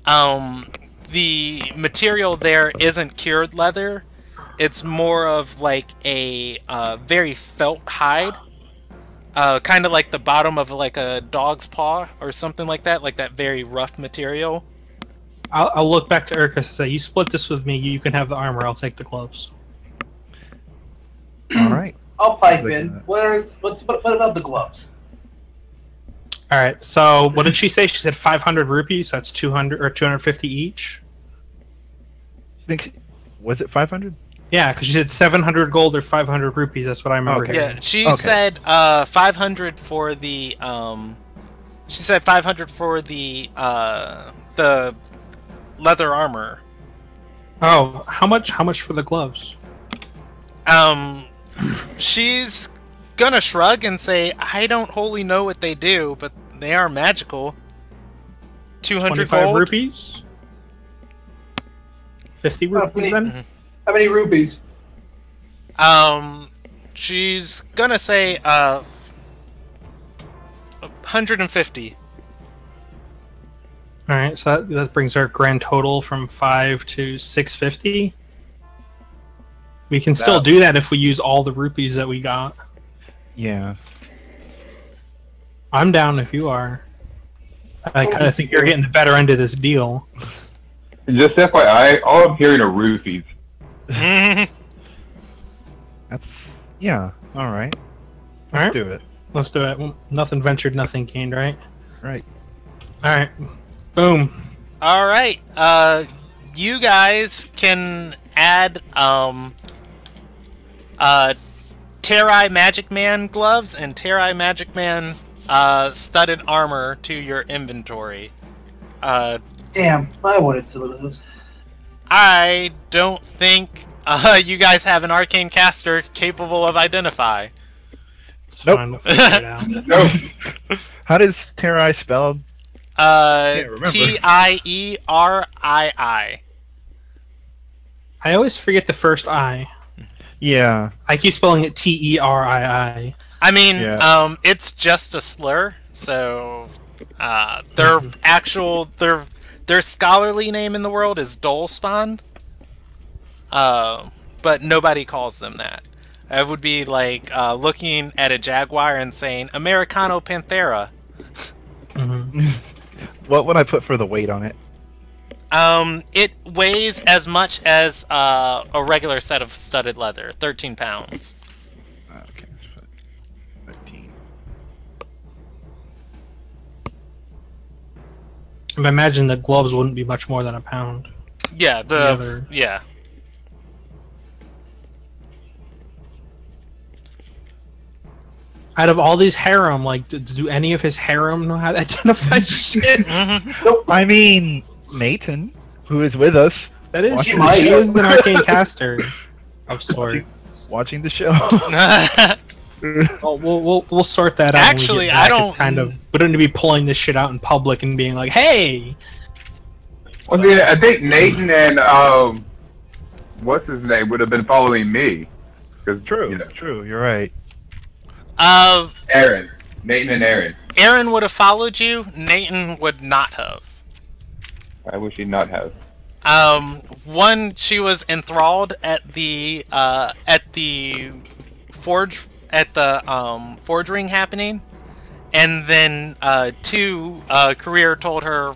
The material there isn't cured leather. It's more of like a very felt hide. Kind of like the bottom of like a dog's paw or something like that very rough material. I'll look back to Urkus and say, you split this with me, you can have the armor, I'll take the gloves. Alright. I'll pipe in. What about the gloves? Alright, so what did she say? She said 500 rupees, so that's 200 or 250 each? Was it 500? Yeah, because she said 700 gold or 500 rupees, that's what I remember. Okay. hearing. Yeah, she said 500 for the she said 500 for the leather armor. Oh, how much for the gloves? She's gonna shrug and say, I don't wholly know what they do, but they are magical. 200 25 gold? rupees? 50 rupees then? How many rupees? She's gonna say 150. Alright, so that brings our grand total from 5 to 650. We can still do that if we use all the rupees that we got. Yeah. I'm down if you are. I kind of think you're getting the better end of this deal. Just FYI, all I'm hearing are roofies. That's... Yeah, alright. Let's do it. Let's do it. Well, nothing ventured, nothing gained, right? Right. Alright. Boom. Alright, you guys can add, Terrai Magic Man gloves and Terrai Magic Man, studded armor to your inventory. Damn, I wanted some of those. I don't think, you guys have an arcane caster capable of identify. It's Nope. fine. We'll figure it out. No. How does Terrai spelled? remember. Tierii. I always forget the first I. Yeah. I keep spelling it Terii. I mean, Yeah. it's just a slur, so their actual their scholarly name in the world is Dolespawn. But nobody calls them that. It would be like looking at a jaguar and saying Americano Panthera. What would I put for the weight on it? It weighs as much as a regular set of studded leather, 13 pounds. Okay. 13. I imagine the gloves wouldn't be much more than a pound. Yeah, other- yeah. Out of all these harem, like, do any of his harem know how to identify shit? I mean, Nathan, who is with us, That is Watching true. the He show. is an arcane caster of sorts. watching the show. Well, we'll sort that out. when we get Actually, back. I It's don't- kind of. We don't need to be pulling this shit out in public and being like, "Hey." Well, yeah, I think Nathan and what's his name would have been following me. 'Cause, True, you know, true, you're right. Aaron, Nathan and Aaron. Aaron would have followed you. Nathan would not have. I wish he'd not have. One, she was enthralled at the forge ring happening, and then two, Career told her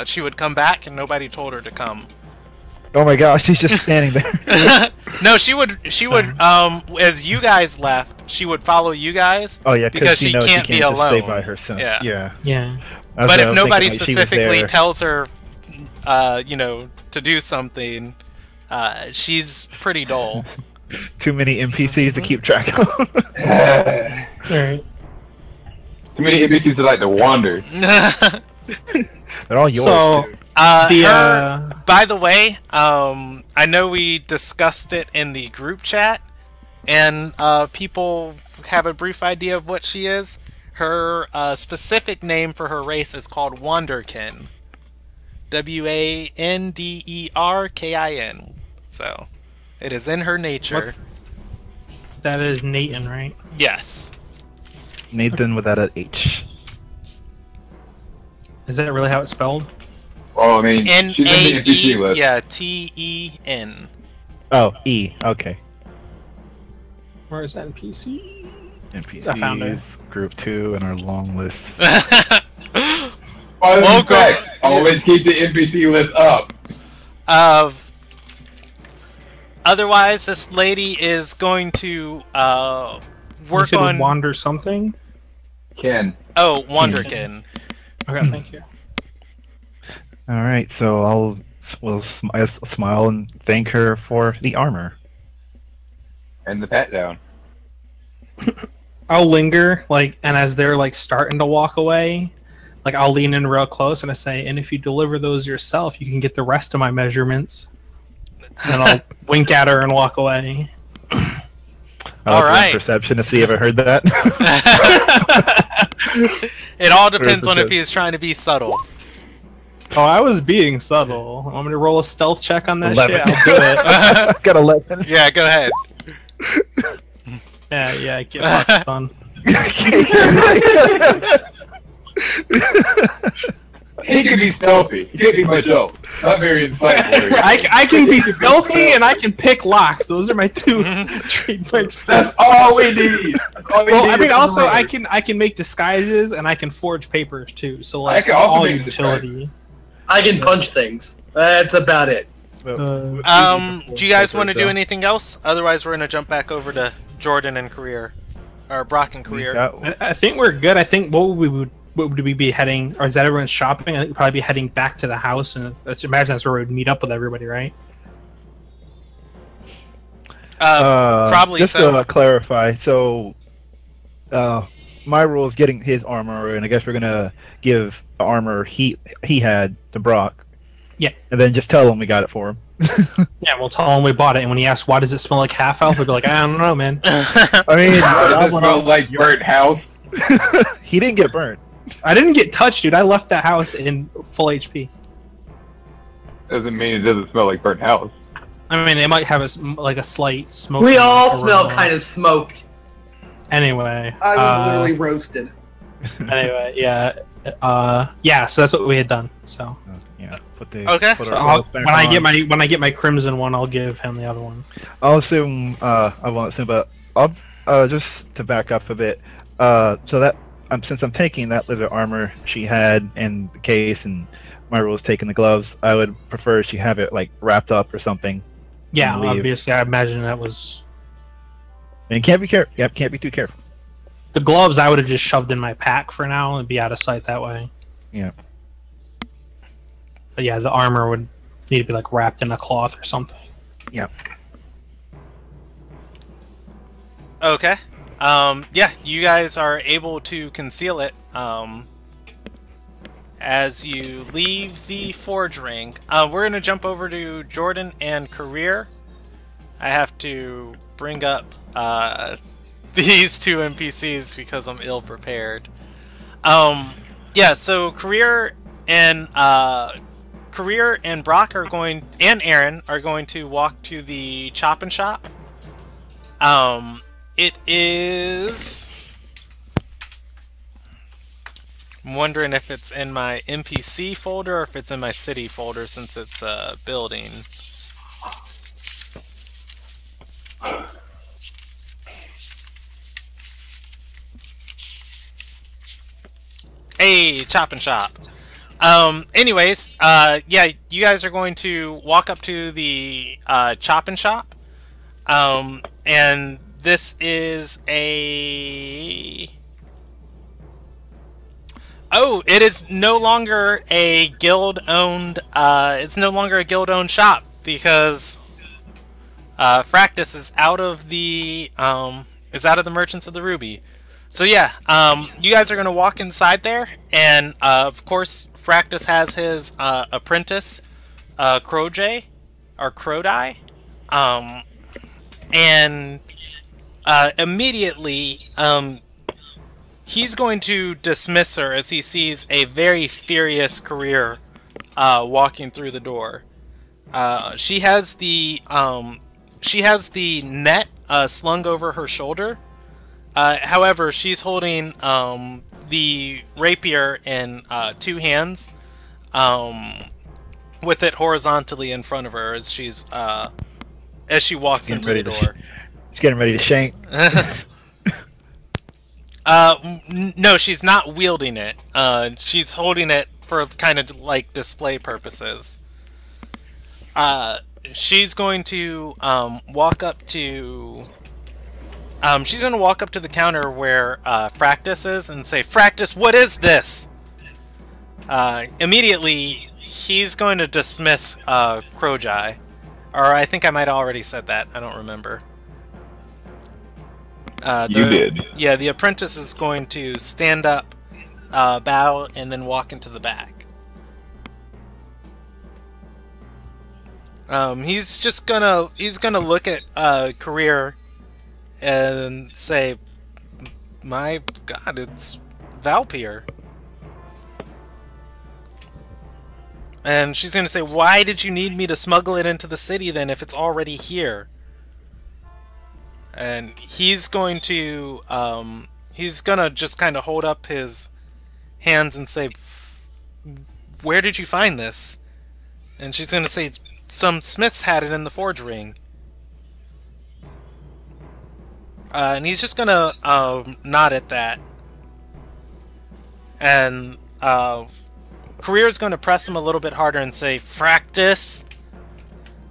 she would come back, and nobody told her to come. Oh my gosh, she's just standing there. No, she would as you guys left, she would follow you guys. Oh yeah, because she knows can't be just alone. Stay by herself. Yeah. Yeah. Yeah. That's But what I if was nobody thinking, like, she was specifically there. tells her, to do something, she's pretty dull. Too many NPCs to keep track of. All right. Too many NPCs that like to wander. They're all yours. So, too. By the way, I know we discussed it in the group chat, and people have a brief idea of what she is. Her specific name for her race is called Wanderkin. Wanderkin. So, it is in her nature. That is Nathan, right? Yes. Nathan without an H. Is that really how it's spelled? Well, I mean, she's in the NPC list. Yeah, T-E-N. Oh, E. Okay. Where is NPC? NPCs, I found her. group 2 in our long list. Welcome. Always keep the NPC list up. Otherwise, this lady is going to work on Wander something. Ken. Oh, Wanderkin. Okay, thank you. All right, so I'll smile and thank her for the armor. And the pat down. I'll linger, like, and as they're like starting to walk away, like I'll lean in real close and I say, "And if you deliver those yourself, you can get the rest of my measurements." And I'll wink at her and walk away. All right. Perception to see if I heard that. It all depends on if he is trying to be subtle. Oh, I was being subtle. Want me to roll a stealth check on that 11. shit? I'll do it. Got 11. Yeah, go ahead. Yeah, get fucked on. He can be stealthy. He can't be much else. Not very insightful. I can be stealthy and I can pick locks. Those are my two trademarks. That's all we need. That's all we Well, need I mean, is also the I can make disguises and I can forge papers too. So like I can also all make utility. disguises. I can punch things. That's about it. Do you guys want to do anything else? Otherwise, we're gonna jump back over to Jordan and career, or Brock and career. I think we're good. I think what would we be heading, or is that everyone shopping? I think we'd probably be heading back to the house, and let's imagine that's where we'd meet up with everybody, right? Probably just so. to clarify, so my rule is getting his armor, and I guess we're gonna give the armor he had to Brock. Yeah. And then just tell him we got it for him. Yeah, we'll tell him we bought it, and when he asks why does it smell like half elf, we'll be like, I don't know, man. I mean, Does it smell like burnt house? he didn't get burnt. I didn't get touched, dude. I left that house in full HP. Doesn't mean it doesn't smell like burnt house. I mean, it might have a slight smoke. We all smell kind of smoked. Anyway, I was literally roasted. Anyway, yeah, so that's what we had done. So Yeah. Okay. Put So our when I get my crimson one, I'll give him the other one. I'll assume. I won't assume, but I'll just to back up a bit. So that since I'm taking that leather armor she had in the case, and my rule is taking the gloves, I would prefer she have it like wrapped up or something. Yeah, Leave. obviously, I imagine that was. And can't be careful. Yeah, can't be too careful. The gloves I would have just shoved in my pack for now and be out of sight that way. Yeah. But yeah, the armor would need to be like wrapped in a cloth or something. Yeah. Okay. Yeah, you guys are able to conceal it. As you leave the forge ring, we're gonna jump over to Jordan and career. I have to bring up these two NPCs because I'm ill prepared. Yeah, so career and Brock are going, and Aaron are going to walk to the Chop and Shop. It is. I'm wondering if it's in my NPC folder or if it's in my city folder since it's a building. Hey, Chop and Shop. Anyways, yeah, you guys are going to walk up to the Chop and Shop. And this is a... Oh, it is no longer a guild-owned, it's no longer a guild-owned shop because Fractus is out of the Merchants of the Ruby. So yeah, you guys are gonna walk inside there, and of course Fractus has his apprentice, Crowjay or Crowdie, and immediately he's going to dismiss her as he sees a very furious career walking through the door. She has the net slung over her shoulder. However, she's holding the rapier in 2 hands, with it horizontally in front of her as she walks into the door. She's getting ready to shank. No, she's not wielding it. She's holding it for kind of like display purposes. She's going to walk up to. She's going to walk up to the counter where Fractus is and say, "Fractus, what is this?" Immediately, he's going to dismiss Crowjai. Or I think I might have already said that. I don't remember. You did. Yeah, the apprentice is going to stand up, bow, and then walk into the back. He's gonna look at Career and say, "My God, it's Valpier." And she's gonna say, "Why did you need me to smuggle it into the city then if it's already here?" And he's gonna just kind of hold up his hands and say, "Where did you find this?" And she's gonna say, "Some smiths had it in the forge ring." And he's just gonna nod at that. And Career's gonna press him a little bit harder and say, "Fractus."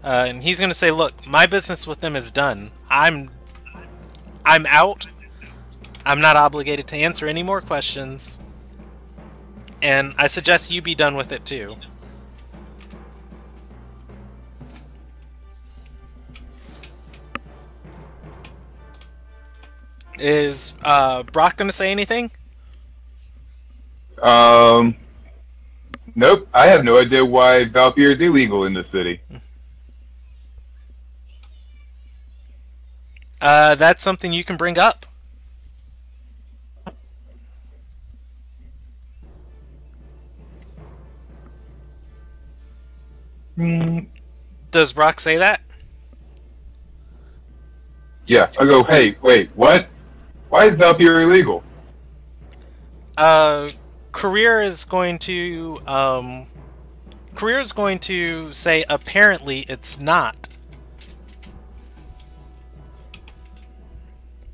And he's gonna say, "Look, my business with them is done. I'm out. I'm not obligated to answer any more questions. And I suggest you be done with it too." Is Brock going to say anything? Nope. I have no idea why Valpier is illegal in this city. That's something you can bring up. Does Brock say that? Yeah, I go, "Hey, wait, what? Why is Valpier illegal?" Career is going to say apparently it's not.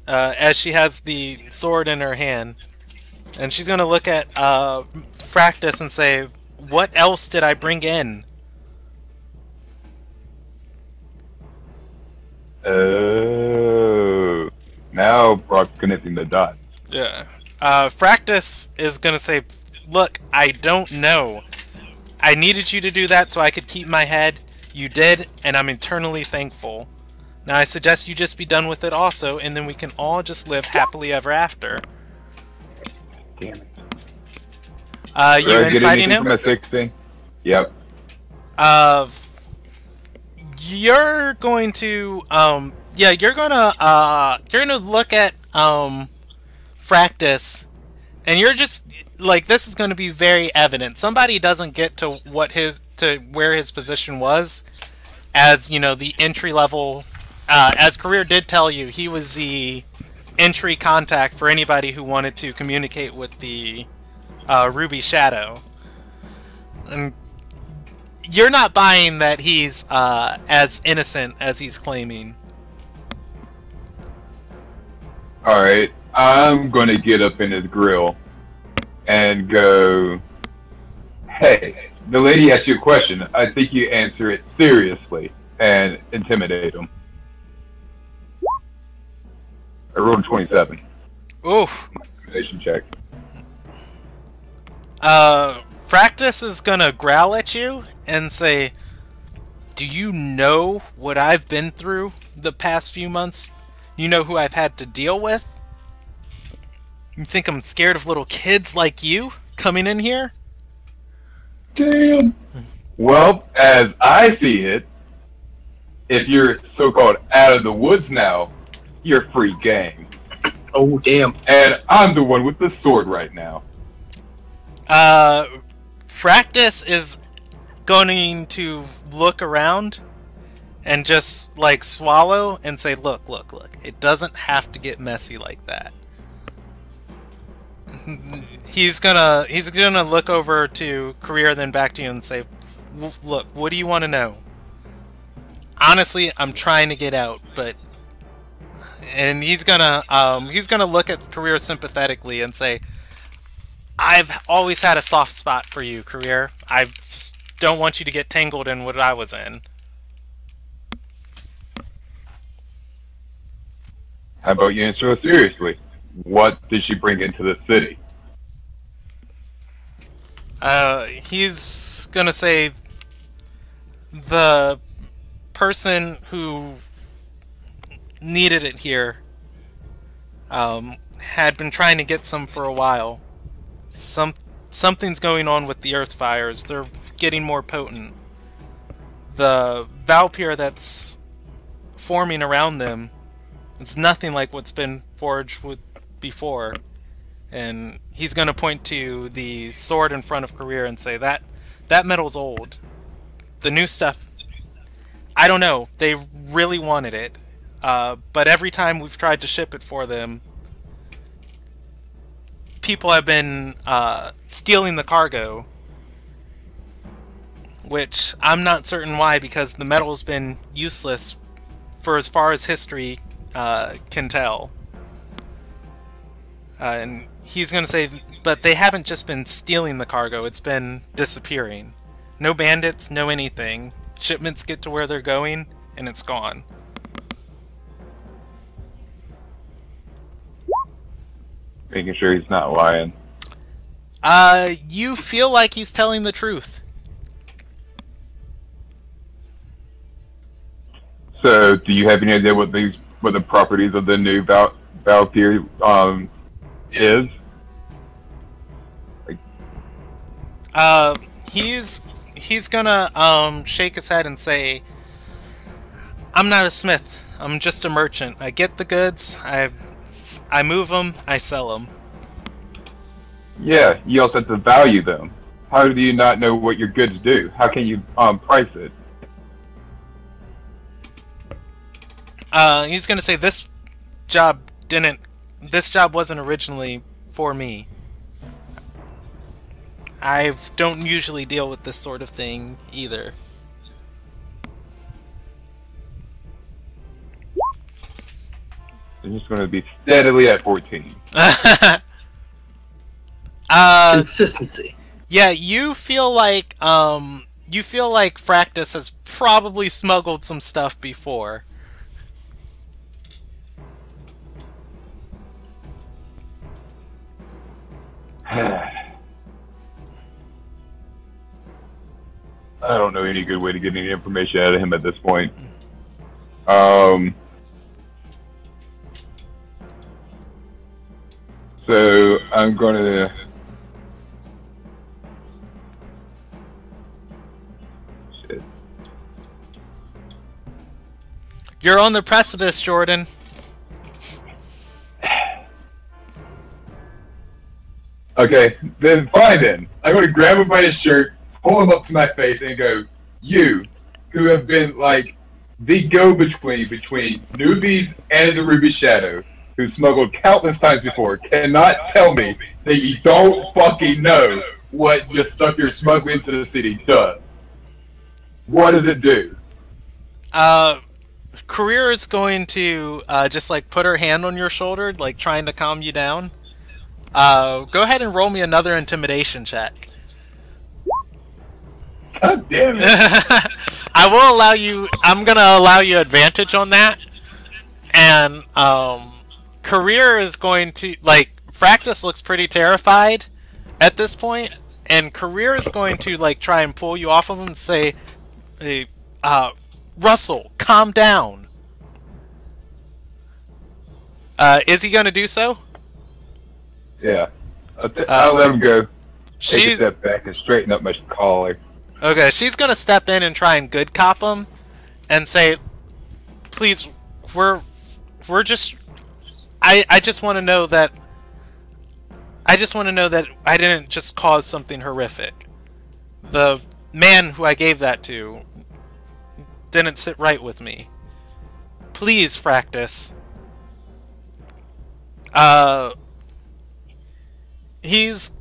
As she has the sword in her hand, and she's going to look at Fractus and say, "What else did I bring in?" Oh, now Brock's connecting the dots. Yeah. Fractus is going to say, "Look, I don't know. I needed you to do that so I could keep my head. You did, and I'm eternally thankful. Now I suggest you just be done with it also, and then we can all just live happily ever after." Damn it. You inciting him? From a 16? Yep. You're going to you're gonna look at Fractus, and you're just like, this is going to be very evident. Somebody doesn't get to where his position was, as you know, the entry level. As Career did tell you, he was the entry contact for anybody who wanted to communicate with the Ruby Shadow. And you're not buying that he's as innocent as he's claiming. Alright, I'm gonna get up in his grill and go, "Hey, the lady asked you a question. I think you answer it seriously," and intimidate him. I rolled a 27. Oof. Intimidation check. Fractus is gonna growl at you and say, "Do you know what I've been through the past few months? You know who I've had to deal with? You think I'm scared of little kids like you coming in here?" Damn. Well, as I see it, if you're so-called out of the woods now, you're free game. Oh, damn. And I'm the one with the sword right now. Fractus is going to look around and just like swallow and say, look, it doesn't have to get messy like that. He's gonna look over to Career, then back to you and say, look, what do you want to know? Honestly, I'm trying to get out, but... And he's gonna look at Career sympathetically and say, I've always had a soft spot for you, Career. I just don't want you to get tangled in what I was in. How about you answer us seriously? What did she bring into the city? He's gonna say the person who needed it here had been trying to get some for a while. Something's going on with the earth fires. They're getting more potent. The Valpyr that's forming around them, it's nothing like what's been forged with before. And he's going to point to the sword in front of Career and say, that metal's old. The new stuff, I don't know. They really wanted it. But every time we've tried to ship it for them, people have been stealing the cargo. Which I'm not certain why, because the metal's been useless for as far as history can tell. And he's going to say, but they haven't just been stealing the cargo, it's been disappearing. No bandits, no anything. Shipments get to where they're going, and it's gone. Making sure he's not lying. You feel like he's telling the truth. So, do you have any idea what the properties of the new Valpyr is? He's gonna shake his head and say, I'm not a smith. I'm just a merchant. I get the goods. I move them. I sell them. Yeah, you also have to value them. How do you not know what your goods do? How can you price it? He's gonna say this job wasn't originally for me. I don't usually deal with this sort of thing either. I'm just going to be steadily at 14. Consistency. Yeah, you feel like Fractus has probably smuggled some stuff before. I don't know any good way to get any information out of him at this point. So I'm gonna. Shit. You're on the precipice, Jordan. Okay, then fine then. I'm gonna grab him by his shirt, pull him up to my face, and go, you, who have been like the go-between between newbies and the Ruby Shadow, who smuggled countless times before, cannot tell me that you don't fucking know what the stuff you're smuggling into the city does. What does it do? Career is going to just like put her hand on your shoulder, like trying to calm you down. Go ahead and roll me another intimidation check. God damn it. I will allow you, I'm gonna allow you advantage on that. And, Career is going to, like, Fractus looks pretty terrified at this point, and Career is going to, like, try and pull you off of him and say, hey, Russell, calm down. Is he gonna do so? Yeah. I'll let him go. Take a She's step back and straighten up my collar. okay. She's gonna step in and try and good cop him, and say, "Please, we're just I just want to know that. I just want to know that I didn't just cause something horrific. The man who I gave that to didn't sit right with me. Please, Fractus. He's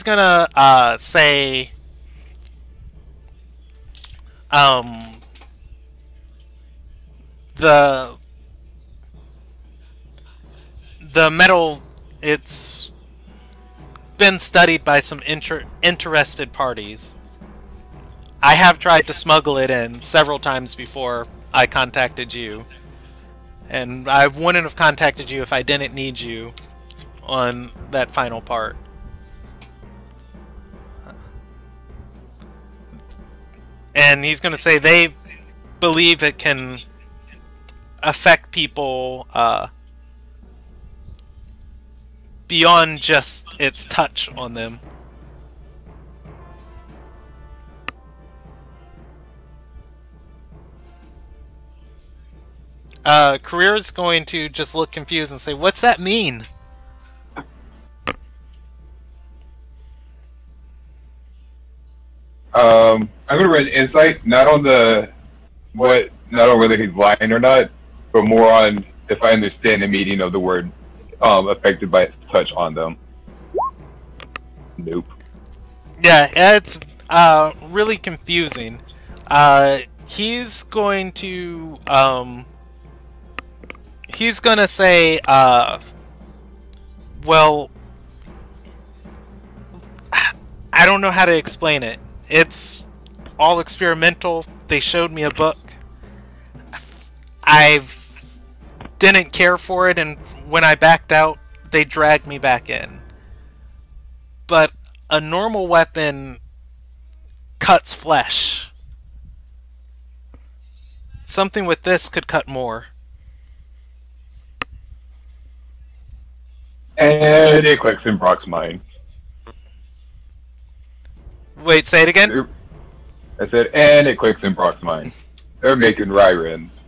gonna say the metal, it's been studied by some interested parties. I have tried to smuggle it in several times before I contacted you, and I wouldn't have contacted you if I didn't need you on that final part. And he's gonna say they believe it can affect people beyond just its touch on them. Career's going to just look confused and say, "What's that mean?" I'm gonna run insight, not on whether he's lying or not, but more on if I understand the meaning of the word affected by its touch on them. Nope. Yeah, it's really confusing. He's going to say, well, I don't know how to explain it. It's all experimental. They showed me a book. I didn't care for it, and when I backed out, they dragged me back in. But a normal weapon cuts flesh. Something with this could cut more. And it clicks in Brock's mind. Wait, say it again? I said, and it clicks in Brock's mind. They're making Ryrens.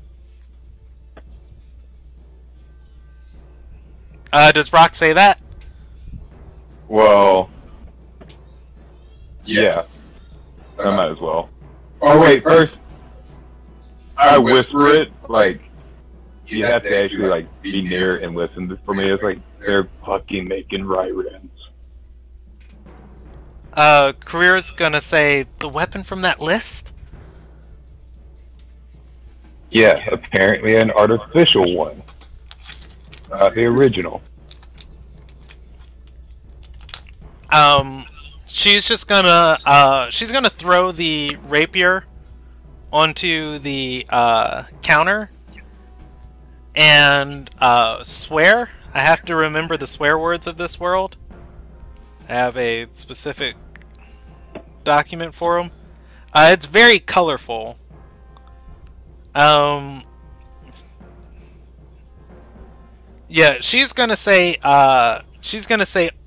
Does Brock say that? Well, yeah. I might as well. Oh wait, first I whisper it, like, you have to actually, like, be near and listen for me. It's like, they're fucking making Ryrens. Career's gonna say, the weapon from that list? Yeah, apparently an artificial one. Not the original. She's just gonna, she's gonna throw the rapier onto the, counter and, swear. I have to remember the swear words of this world. I have a specific document for them. It's very colorful. Yeah, she's gonna say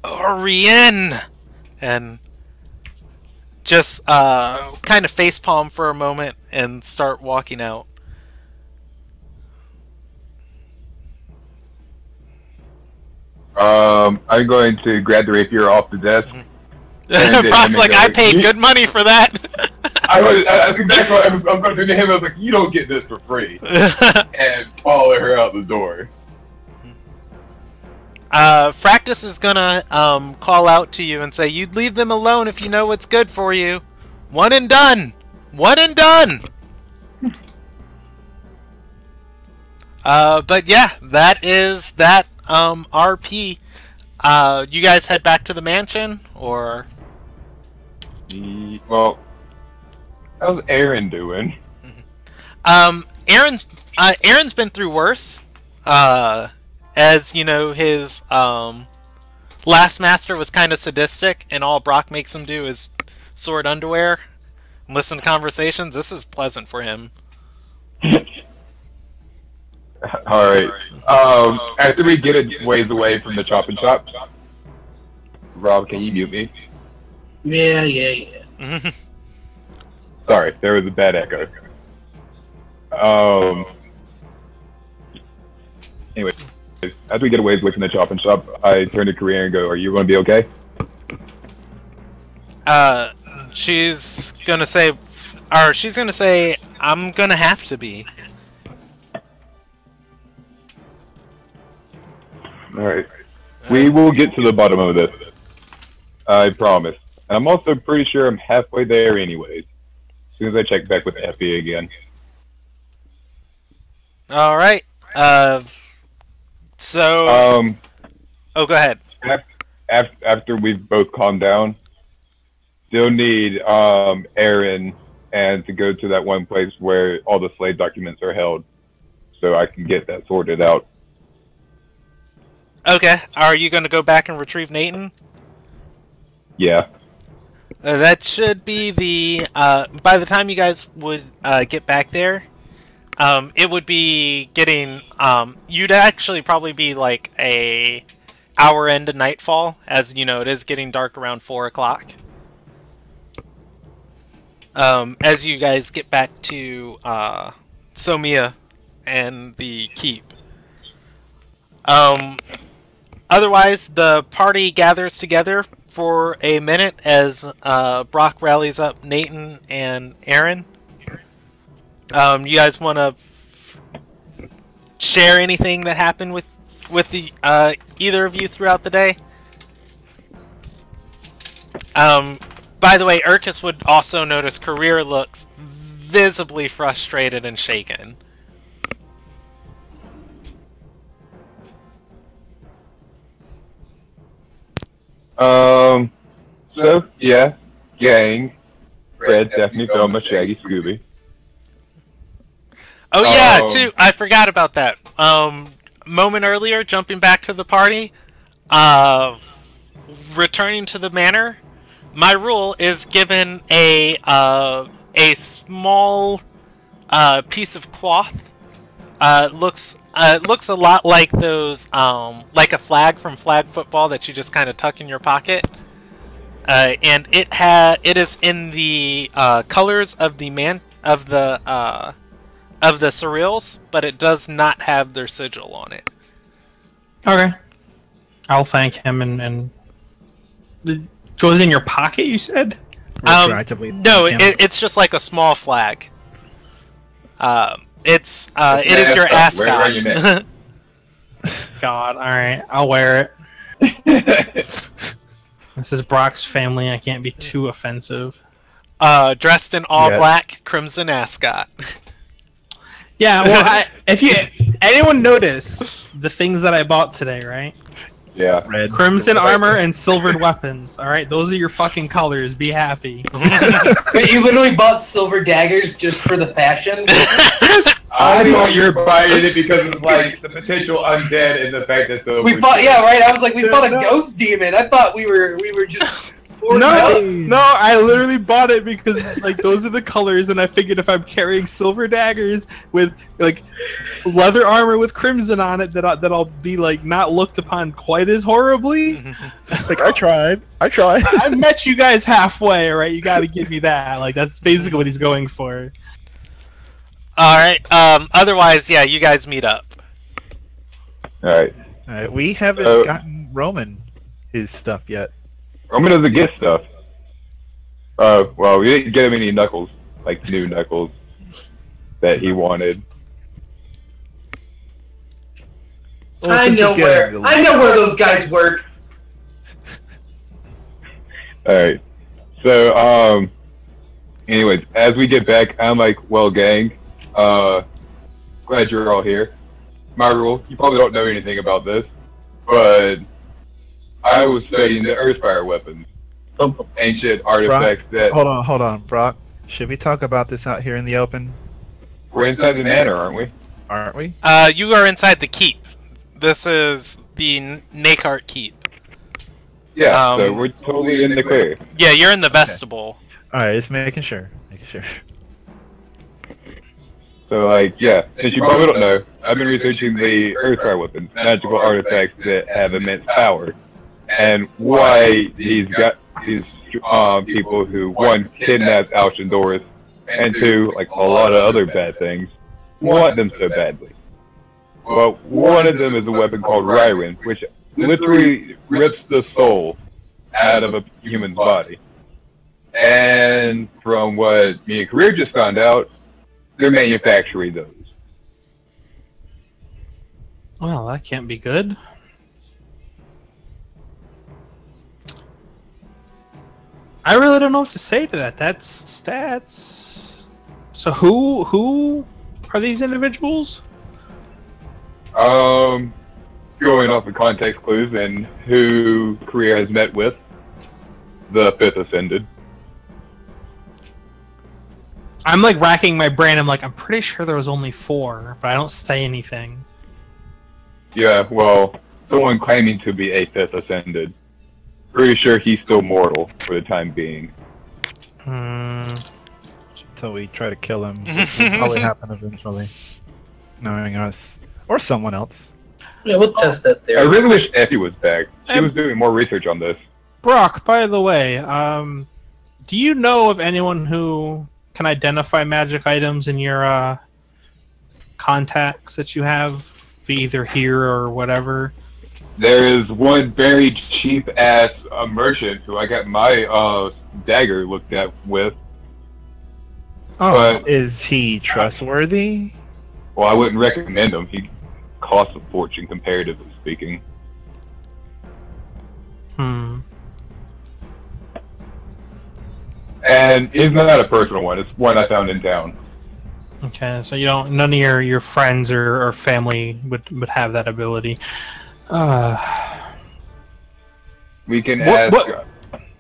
Orien, and just kind of facepalm for a moment and start walking out. I'm going to grab the rapier off the desk. Brock's like, I paid good money for that. That's exactly what I was going to do to him. I was like, you don't get this for free. And follow her out the door. Fractus is gonna call out to you and say, you'd leave them alone if you know what's good for you. One and done! One and done! But yeah, that is that RP. You guys head back to the mansion, or? Well, how's Aaron doing? Aaron's been through worse. As you know, his last master was kind of sadistic, and all Brock makes him do is sword underwear and listen to conversations. This is pleasant for him. Alright. After we get a ways away from the chop and shop, Rob, can you mute me? Yeah. Sorry, there was a bad echo. Anyway, as we get away from the chop and shop, I turn to Korea and go, "Are you going to be okay?" She's gonna say, "I'm gonna have to be." Alright. We will get to the bottom of this. I promise. And I'm also pretty sure I'm halfway there anyways. As soon as I check back with Effie again. Alright. So... oh, go ahead. After we've both calmed down, still need Aaron and to go to that one place where all the slave documents are held, so I can get that sorted out. Okay. Are you going to go back and retrieve Nathan? Yeah. That should be the... by the time you guys would get back there, it would be getting... you'd actually probably be like a hour into nightfall, as you know, it is getting dark around 4 o'clock. As you guys get back to Somia and the keep. Otherwise, the party gathers together for a minute as Brock rallies up Nathan and Aaron. You guys want to share anything that happened with the either of you throughout the day? By the way, Urkus would also notice Career looks visibly frustrated and shaken. So, yeah, gang, Fred, Stephanie, Thelma, Shaggy, Scooby. Oh yeah, too, I forgot about that. Moment earlier, jumping back to the party, returning to the manor, my rule is given a small piece of cloth. Looks a lot like those, like a flag from flag football that you just kind of tuck in your pocket. And it is in the colors of the surreals, but it does not have their sigil on it. Okay. I'll thank him and it goes in your pocket, you said? No, it's just like a small flag. It is your ascot. God, alright, I'll wear it. This is Brock's family, I can't be too offensive. Dressed in all black, crimson ascot. Yeah, well, if anyone notice the things that I bought today, right? Yeah. Red. Crimson armor and silvered weapons. Alright, those are your fucking colors. Be happy. You literally bought silver daggers just for the fashion? I thought you were buying it because of like the potential undead and the fact that so we fought, yeah, right. I was like, we fought a ghost demon. I thought we were just. No, I literally bought it because like those are the colors, and I figured if I'm carrying silver daggers with like leather armor with crimson on it, that I'll be like not looked upon quite as horribly. Like I tried. I met you guys halfway, right? You got to give me that. Like that's basically what he's going for. All right. Otherwise, yeah, you guys meet up. All right. We haven't gotten Roman his stuff yet. Roman doesn't get stuff. Well, we didn't get him any knuckles, like new knuckles that he wanted. Well, I know where those guys work. Alright. So, anyways, as we get back, I'm like, well, gang, glad you're all here. My rule, you probably don't know anything about this, but I was studying the Earthfire weapons. Ancient artifacts that... Hold on, Brock. Should we talk about this out here in the open? We're inside the manor, aren't we? Aren't we? You are inside the keep. This is the Nakart keep. Yeah, so we're totally in the clear. Yeah, you're in the vestibule. Alright, just making sure. So, like, yeah, since you probably don't know, I've been researching the Earthfire weapons, magical artifacts that have immense power, and why these people who, one, kidnapped Alcindorus, and two, like a lot of other bad things, want them so badly. Well, one of them is a weapon called Ryrin, which literally rips the soul out of a human's body. And from what me and Career just found out, they're manufacturing those. Well, that can't be good. I really don't know what to say to that. That's. So who are these individuals? Going off of context clues and who Career has met with, the Fifth Ascended. I'm like racking my brain. I'm like, I'm pretty sure there was only 4, but I don't say anything. Yeah, well, someone claiming to be a Fifth Ascended. Pretty sure he's still mortal for the time being. Until we try to kill him, which will probably happen eventually. Knowing us. Or someone else. Yeah, we'll test that there. I really wish Effie was back. She was doing more research on this. Brock, by the way, do you know of anyone who can identify magic items in your contacts that you have, either here or whatever? There is one very cheap-ass merchant who I got my dagger looked at with. Oh, But, Is he trustworthy? well, I wouldn't recommend him. He costs a fortune, comparatively speaking. And it's not a personal one. It's one I found in town. Okay, so you don't. None of your friends or family would have that ability. We can ask...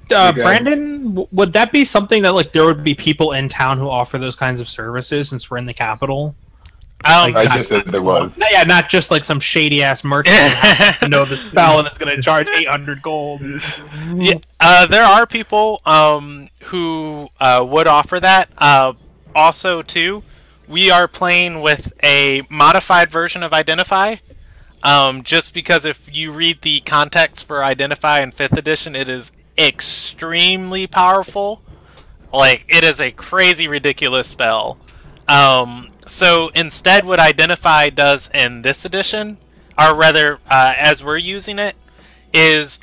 Brandon, would that be something that like there would be people in town who offer those kinds of services since we're in the capital? I just said there was. Yeah, not just like some shady ass merchant who know the spell and is going to charge 800 gold. Yeah, there are people who would offer that. Also, too, we are playing with a modified version of Identify. Just because if you read the context for Identify in 5th edition, it is extremely powerful. Like, it is a crazy, ridiculous spell. So instead what Identify does in this edition, or rather, as we're using it, is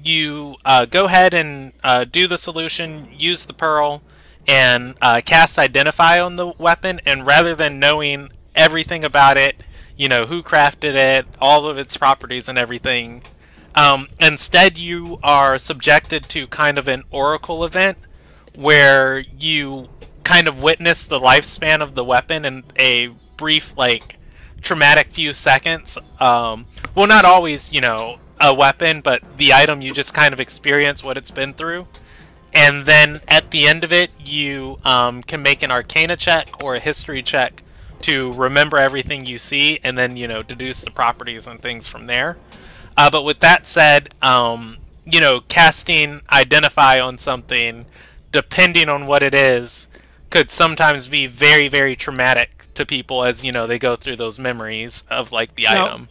you go ahead and do the solution, use the Pearl, and cast Identify on the weapon, and rather than knowing everything about it, you know, who crafted it, all of its properties and everything, instead you are subjected to kind of an oracle event where you kind of witness the lifespan of the weapon in a brief, like, traumatic few seconds. Well, not always, you know, a weapon, but the item, you just kind of experience what it's been through. And then at the end of it, you can make an Arcana check or a History check to remember everything you see, and then, you know, deduce the properties and things from there. But with that said, you know, casting Identify on something, depending on what it is, could sometimes be very, very traumatic to people as, you know, they go through those memories of, like, the item.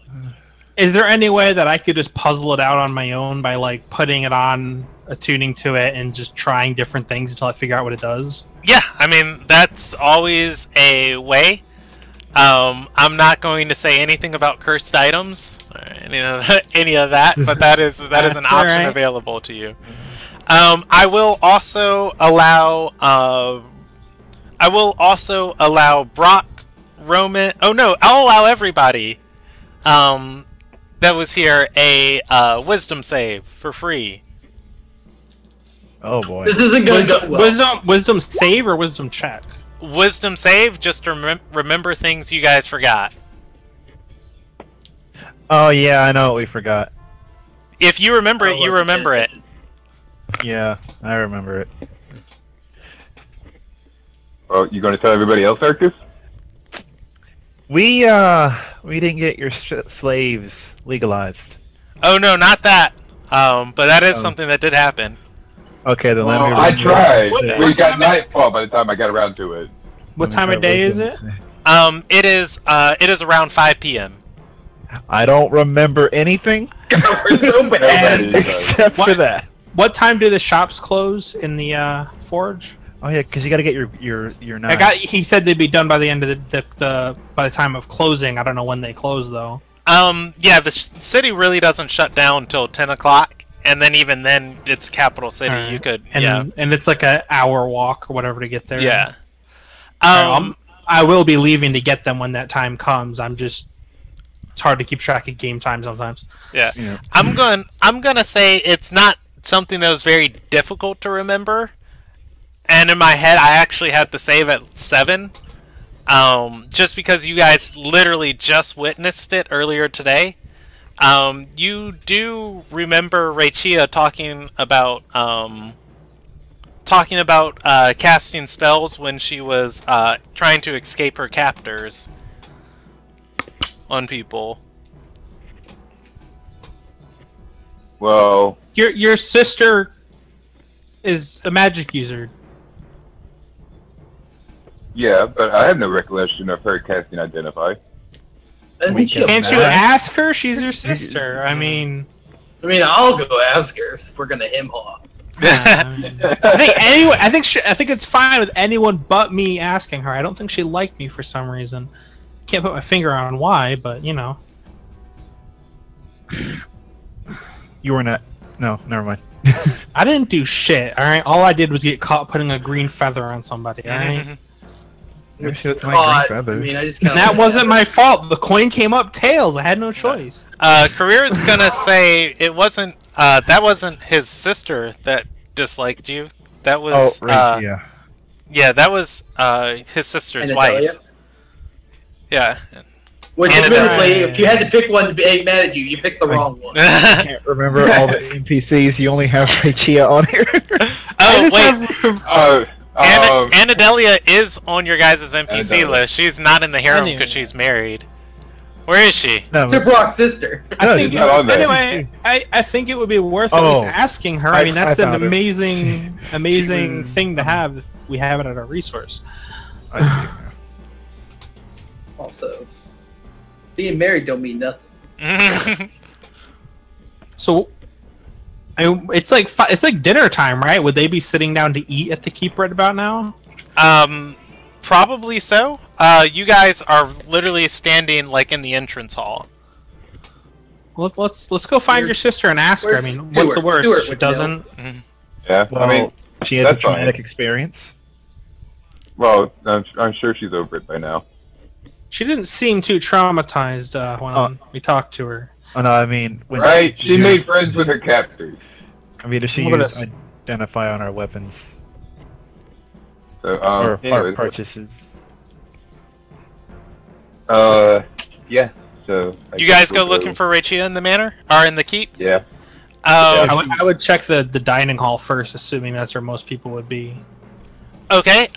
Is there any way that I could just puzzle it out on my own by, like, putting it on, attuning to it, and just trying different things until I figure out what it does? Yeah, I mean, that's always a way. I'm not going to say anything about cursed items or any of that, but that is an option available to you. I will also allow Brock, Roman. Oh no, I'll allow everybody that was here a wisdom save for free. Oh boy. This isn't going to go well. Wisdom save or wisdom check? Wisdom save, just to remember things you guys forgot. Oh yeah, I know what we forgot. If you remember it, you remember it. Yeah, I remember it. Oh, you going to tell everybody else, Arcus? We didn't get your slaves legalized. Oh no, not that. But that is something that did happen. Okay, then Well, let me. I tried. What We got nightfall by the time I got around to it. What time of day is it? It is around 5 p.m. I don't remember anything We're so bad. Nobody does. except for that. What time do the shops close in the forge? Oh yeah, because you got to get your knife. He said they'd be done by the end of by the time of closing. I don't know when they close though. Yeah, the city really doesn't shut down until 10 o'clock, and then even then, it's capital city. You could, and it's like an hour walk or whatever to get there. Yeah. I will be leaving to get them when that time comes. It's hard to keep track of game time sometimes. Yeah. I'm gonna say it's not something that was very difficult to remember, and in my head, I actually had to save at 7. Just because you guys literally just witnessed it earlier today. You do remember Rachia talking about casting spells when she was trying to escape her captors on people. Well, Your sister is a magic user. yeah, but I have no recollection of her casting Identify. Can't you ask her? She's your sister. I mean, I'll go ask her if we're gonna him-haw. I think it's fine with anyone but me asking her. I don't think she liked me for some reason. Can't put my finger on why, but you know. You were not. No, never mind. I didn't do shit. All right, all I did was get caught putting a green feather on somebody. All right. Caught. I just kinda That wasn't my fault. The coin came up tails. I had no choice. Career's gonna say it wasn't. That wasn't his sister that disliked you. That was. Yeah. Yeah, that was his sister's wife. Yeah. Which admittedly, if you had to pick one to be mad at you, you picked the wrong one. I can't remember all the NPCs. You only have Rachia on here. Oh wait. Anadelia is on your guys' NPC list. She's not in the harem because she's married. Where is she? No. To Brock's sister. I think anyway, I think it would be worth at least asking her. I mean, that's an amazing thing to have if we have it at our resource. Also, being married don't mean nothing. So, it's like dinner time, right? Would they be sitting down to eat at the keep right about now? Probably so. You guys are literally standing like in the entrance hall. Well, let's go find your sister and ask her. I mean, what's the worst? She doesn't. Yeah, well, I mean, she has a traumatic experience. Well, I'm sure she's over it by now. She didn't seem too traumatized when we talked to her. Oh no, I mean, right? She made friends with her captors. I mean, does she use Identify on our weapons? So, or our purchases? Yeah. So you guys go looking for Rachia in the manor or in the keep? Yeah. I would check the dining hall first, assuming that's where most people would be. Okay.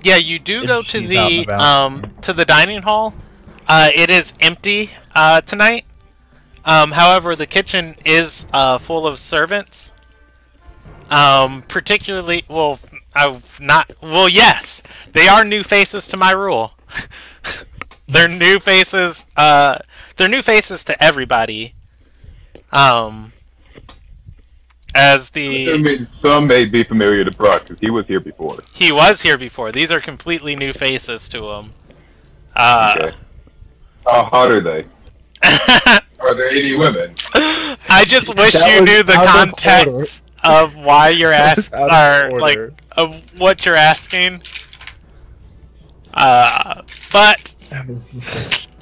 Yeah, you do go to the dining hall. It is empty tonight. However, the kitchen is full of servants. Particularly, yes, they are new faces to my rule. They're new faces. They're new faces to everybody. As the I mean, some may be familiar to Brock because he was here before. He was here before. These are completely new faces to him. Okay. How hot are they? Are there any women? I just wish you knew the context of why you're asking, or like of what you're asking. But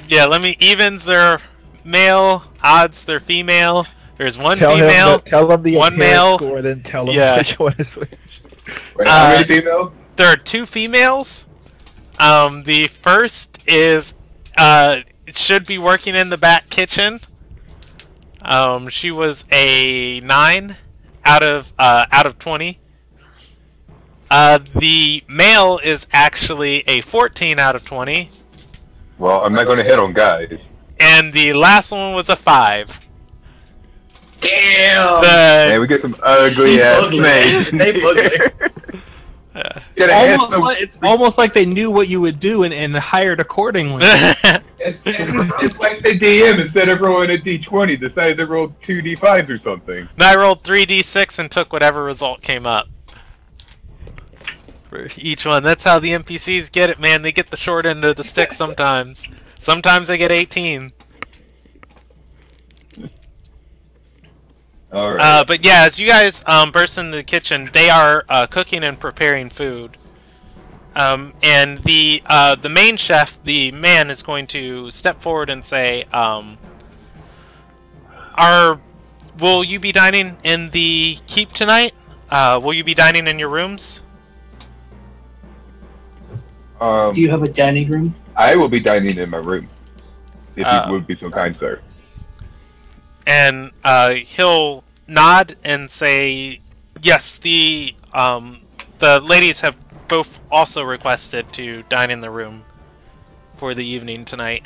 yeah, let me evens. They're male. Odds they're female. There's one female. Tell them the one male. Score, then tell them which one is which. Wait, how many females? There are 2 females. The first is should be working in the back kitchen. She was a 9 out of 20. The male is actually a 14 out of 20. Well, I'm not going to hit on guys. And the last one was a 5. Damn! Hey, we get some ugly ass names. They ugly. It's almost like they knew what you would do and hired accordingly. It's like the DM, instead of rolling a d20, decided to roll 2 d5s or something. And I rolled 3 d6 and took whatever result came up. for each one. That's how the NPCs get it, man. They get the short end of the stick sometimes. Sometimes they get 18. Alright. But yeah, as you guys burst into the kitchen, they are cooking and preparing food. And the main chef, the man, is going to step forward and say, will you be dining in the keep tonight? Will you be dining in your rooms? Do you have a dining room? I will be dining in my room. If you would be so kind, sir. And he'll nod and say, yes, the ladies have both also requested to dine in the room for the evening tonight.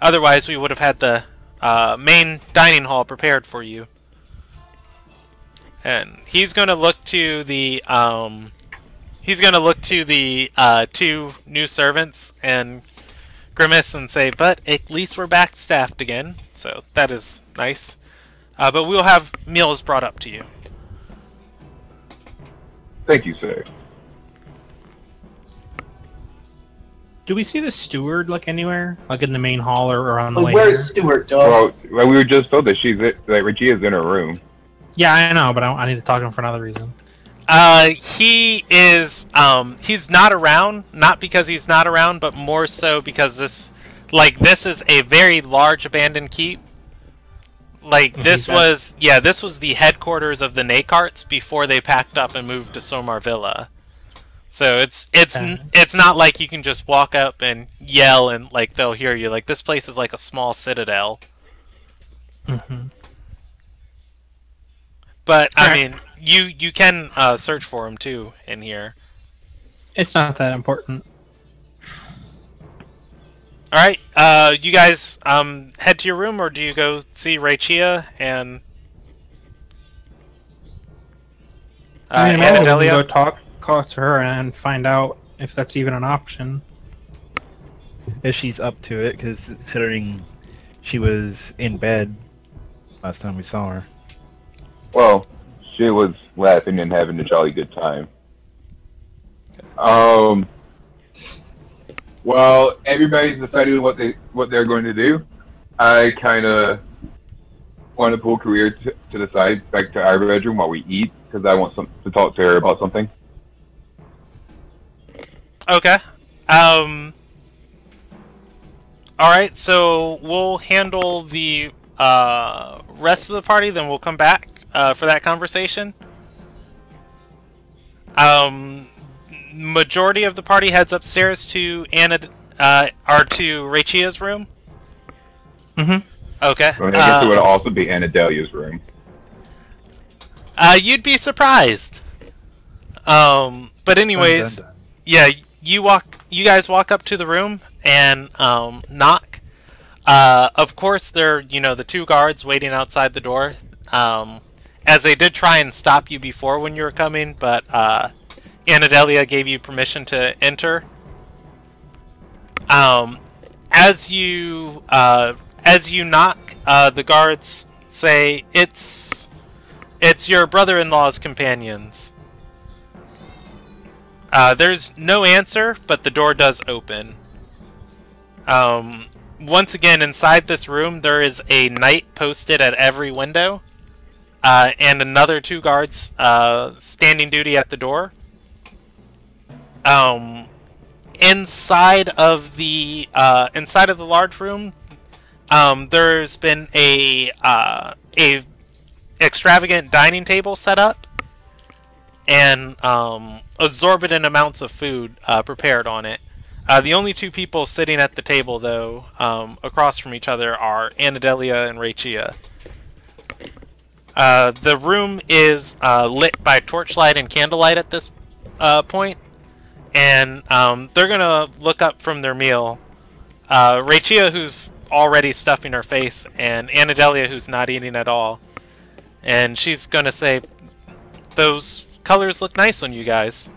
Otherwise, we would have had the main dining hall prepared for you. And he's going to look to the two new servants and grimace and say, but at least we're back staffed again, so that is nice. But we'll have meals brought up to you. Thank you, sir. Do we see the steward like anywhere, like in the main hall or on the way? Where's Stuart, dog? Well, we were just told that Regia's in her room. Yeah, I know, but I need to talk to him for another reason. He is, he's not around, not because he's not around, but more so because this is a very large abandoned keep. Like, this was the headquarters of the Nakarts before they packed up and moved to Somar Villa. So it's not like you can just walk up and yell and, like, they'll hear you. Like, this place is like a small citadel. Mm-hmm. But, I mean, you can search for him, too, in here. It's not that important. Alright, you guys head to your room, or do you go see Raichia and I mean, maybe we can Anadelia? go talk to her and find out if that's even an option. If she's up to it, because considering she was in bed last time we saw her. Well, she was laughing and having a jolly good time. Well, everybody's decided what they're going to do. I kind of want to pull Career to the side, back to our bedroom while we eat, because I want to talk to her about something. Okay. Alright, so we'll handle the rest of the party, then we'll come back for that conversation. Majority of the party heads upstairs to to Raichia's room. Mm-hmm. Okay. So I guess it would also be Anadelia's room. You'd be surprised. But anyways, yeah, you guys walk up to the room and knock. Of course, they're the two guards waiting outside the door. As they did try and stop you before when you were coming, but Anadelia gave you permission to enter. As you knock, the guards say, it's your brother-in-law's companions. There's no answer, but the door does open. Once again, inside this room, there is a knight posted at every window, and another two guards standing duty at the door. Inside of the large room, there's been a extravagant dining table set up, and exorbitant amounts of food prepared on it. The only two people sitting at the table, though, across from each other, are Anadelia and Raichia. The room is lit by torchlight and candlelight at this point, and they're gonna look up from their meal. Raichia, who's already stuffing her face, and Anadelia, who's not eating at all. And she's gonna say, those colors look nice on you guys.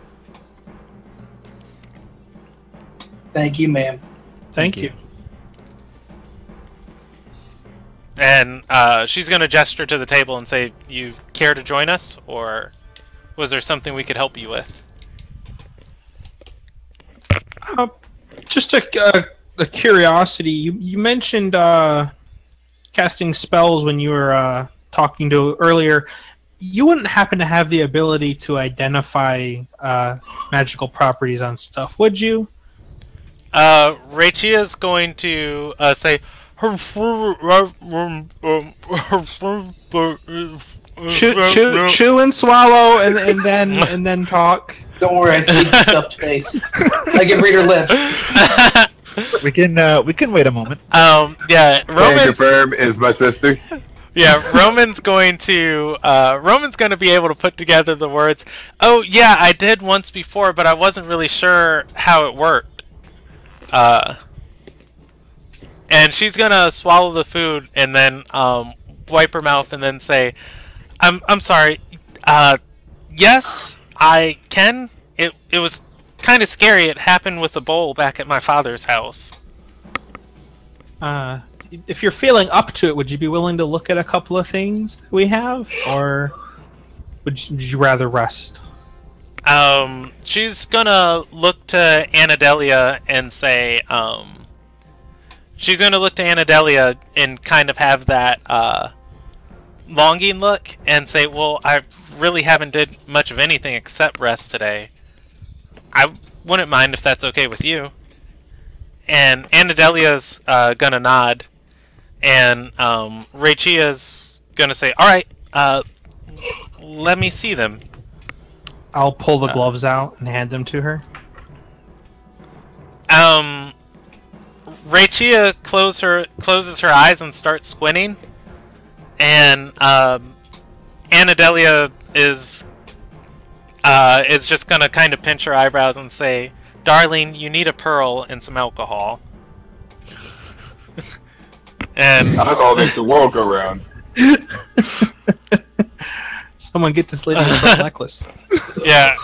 Thank you, ma'am. Thank you. And she's gonna gesture to the table and say, you care to join us, or was there something we could help you with? Just a curiosity. You mentioned casting spells when you were talking to earlier. You wouldn't happen to have the ability to identify magical properties on stuff, would you? Rachia is going to say. Chew and swallow, and then talk. Don't worry, I see the stuffed face. I can read her lips. We can wait a moment. Yeah, Can confirm is my sister. Yeah, Roman's going to be able to put together the words. Oh yeah, I did once before, but I wasn't really sure how it worked. And she's gonna swallow the food and then wipe her mouth and then say, "I'm sorry. Yes, I can. It was kind of scary. It happened with a bowl back at my father's house." If you're feeling up to it, would you be willing to look at a couple of things that we have, or would you rather rest? She's gonna look to Anadelia and say, she's gonna look to Anadelia and kind of have that, longing look and say, well, I really haven't did much of anything except rest today. I wouldn't mind if that's okay with you. And Anadelia's gonna nod, and Raichia's gonna say, alright, let me see them. I'll pull the gloves out and hand them to her. Raichia closes her eyes and starts squinting, and Anadelia is just gonna kind of pinch her eyebrows and say, "Darling, you need a pearl and some alcohol." And Alcohol makes the world go round. Someone get this lady a necklace. yeah,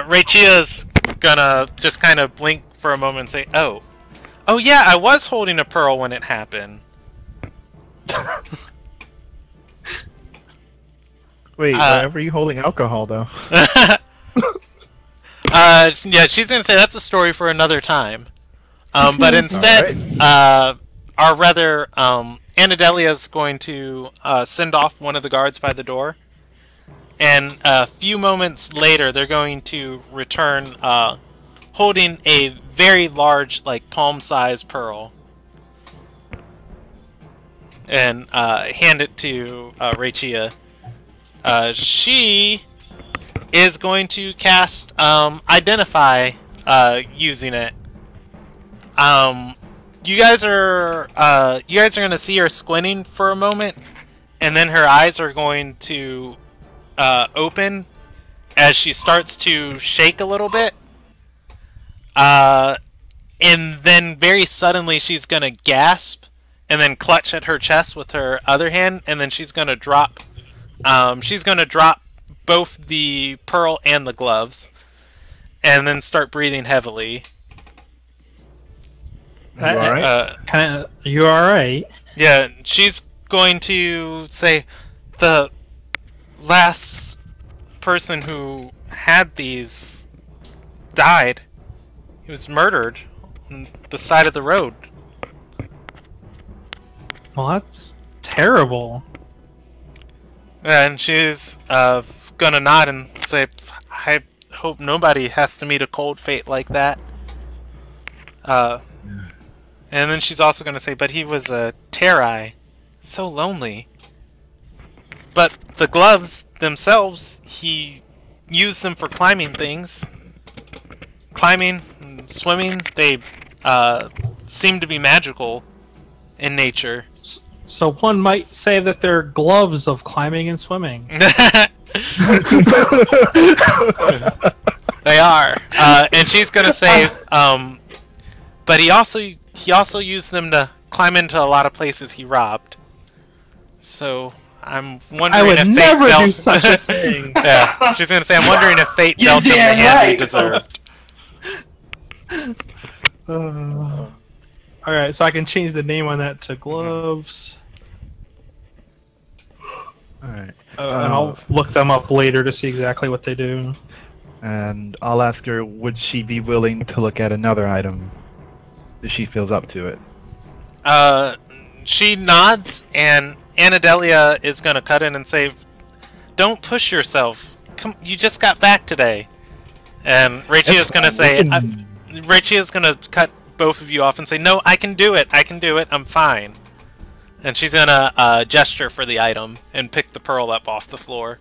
Raichia's gonna just kind of blink for a moment and say, "Oh yeah, I was holding a pearl when it happened." Wait, why were you holding alcohol though? Yeah, she's gonna say that's a story for another time. But instead, or rather, Anadelia's going to send off one of the guards by the door, and a few moments later, they're going to return, holding a very large, like palm-sized pearl, and hand it to Raichia. She is going to cast Identify using it. You guys are gonna see her squinting for a moment, and then her eyes are going to open as she starts to shake a little bit. And then very suddenly she's gonna gasp and then clutch at her chest with her other hand, and then she's gonna drop. She's gonna drop both the pearl and the gloves, and then start breathing heavily. You alright? You alright? Yeah, she's going to say, the last person who had these died. He was murdered on the side of the road. Well, that's terrible. And she's gonna nod and say, I hope nobody has to meet a cold fate like that. And then she's also gonna say, but he was a Terai. So lonely. But the gloves themselves, he used them for climbing things. Climbing and swimming, they seem to be magical in nature. So one might say that they're gloves of climbing and swimming. They are. And she's gonna say, but he also used them to climb into a lot of places he robbed. So I'm wondering if fate never dealt... do such a thing. Yeah, she's gonna say, I'm wondering if fate dealt him the hand he deserved. Alright, so I can change the name on that to gloves. Alright. And I'll look them up later to see exactly what they do. And I'll ask her, would she be willing to look at another item if she feels up to it? She nods, and Anadelia is gonna cut in and say, "Don't push yourself. Come, you just got back today." And Rachie is gonna say, Rachie is gonna cut both of you off and say, "No, I can do it. I can do it. I'm fine." And she's gonna gesture for the item and pick the pearl up off the floor.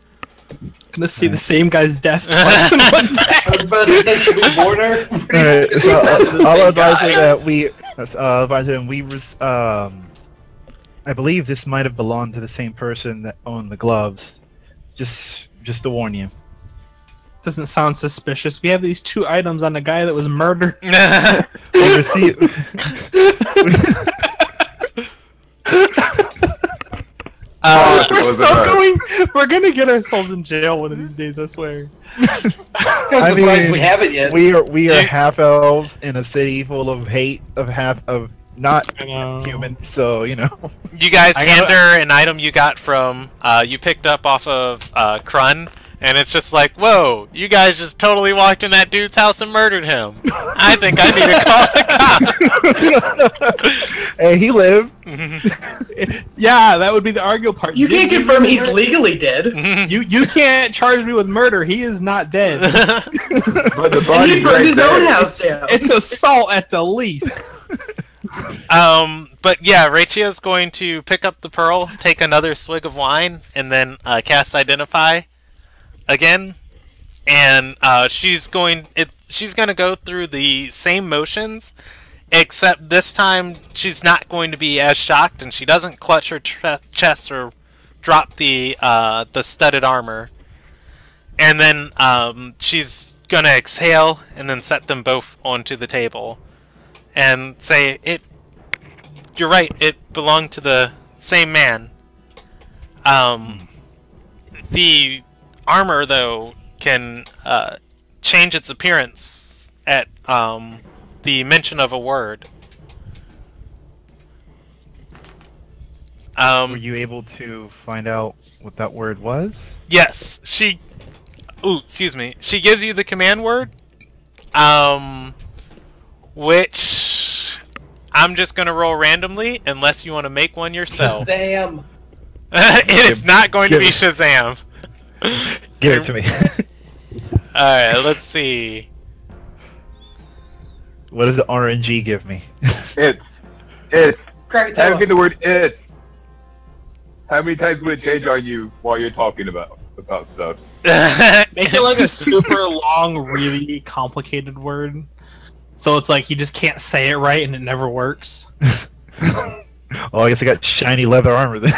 Gonna see the same guy's death twice in one day. I was about to say, should we warn her? Alright, so I'll advise her that I believe this might have belonged to the same person that owned the gloves. Just to warn you. Doesn't sound suspicious. We have these 2 items on the guy that was murdered. We're gonna get ourselves in jail one of these days, I swear. I'm surprised we haven't yet. We are half elves in a city full of hate of not humans, so you know. You guys hand her an item you got from you picked up off of Krun, and it's just like, whoa, you guys just totally walked in that dude's house and murdered him. I think I need to call the cops. Hey, he lived. Yeah, that would be the arguable part. You can't confirm he's legally dead. You can't charge me with murder. He is not dead. But the And body's he burned right his there. own house down. It's assault at the least. But yeah, Rachio's going to pick up the pearl, take another swig of wine, and then cast Identify again. And she's going to go through the same motions, except this time she's not going to be as shocked, and she doesn't clutch her chest or drop the studded armor. And then she's gonna exhale and then set them both onto the table and say, "You're right. It belonged to the same man. The armor, though, can change its appearance at the mention of a word." Were you able to find out what that word was? Yes, she. Ooh, excuse me. She gives you the command word, which I'm just gonna roll randomly, unless you want to make one yourself. Shazam. It is not going to be Shazam. Give it to me. Alright, let's see. What does the RNG give me? It's. How do you get the word it's? How many times would it change on you while you're talking about stuff? Make it like a super long, really complicated word. So it's like you just can't say it right and it never works. Oh, I guess I got shiny leather armor then.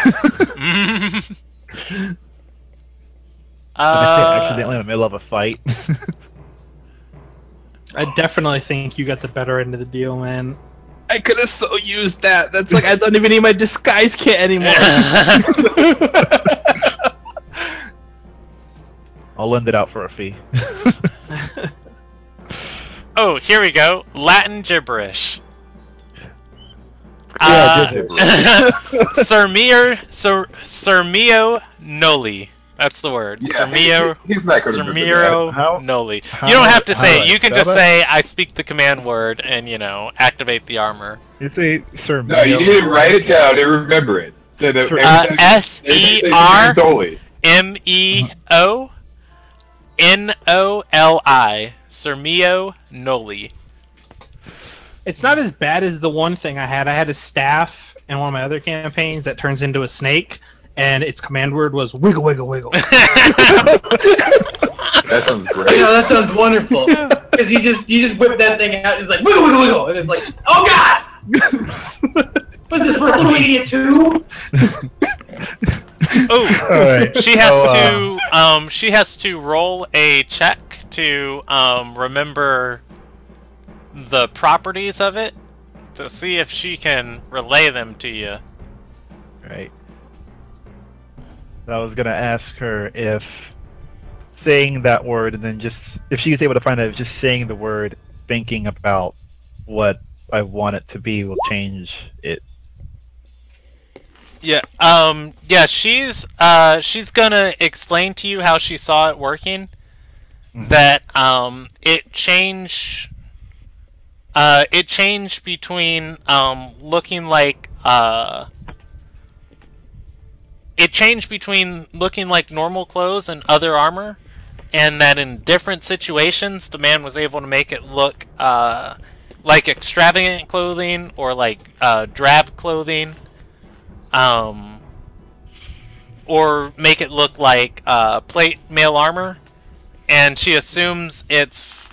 Accidentally in the middle of a fight. I definitely think you got the better end of the deal, man. I could have so used that. That's like I don't even need my disguise kit anymore. I'll lend it out for a fee. Oh, here we go. Latin gibberish. Sermio noli. That's the word. Yeah, he's not gonna remember Sermiro noli. You don't have to say it. You can just say, "I speak the command word," and activate the armor. You say Sermio. No, you need to write it down and remember it. So that SERMEO NOLI. Sermio noli. It's not as bad as the one thing I had. I had a staff in one of my other campaigns that turns into a snake, and its command word was wiggle, wiggle, wiggle. That sounds great. You know, that sounds wonderful. Because you just whip that thing out, it's like wiggle, wiggle, wiggle, and it's like, oh god! Was this WrestleMania 2? Oh, Alright. She has to roll a check to remember the properties of it to see if she can relay them to you. Right. I was gonna ask her if saying that word and then if she was able to find out if just saying the word, thinking about what I want it to be will change it. Yeah. She's gonna explain to you how she saw it working, that it changed between looking like normal clothes and other armor, and that in different situations the man was able to make it look like extravagant clothing or like drab clothing, or make it look like plate mail armor, and she assumes it's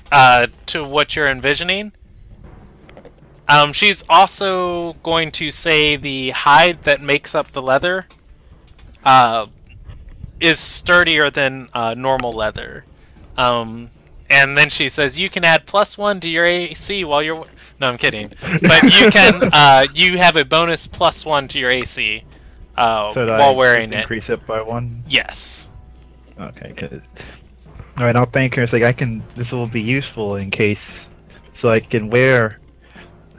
to what you're envisioning. She's also going to say the hide that makes up the leather is sturdier than normal leather. And then she says you can add +1 to your AC while you're... No, I'm kidding. But you can, you have a bonus +1 to your AC while wearing it. Increase it by 1? Yes. Okay, good. Alright, I'll thank her. It's like, this will be useful in case, so I can wear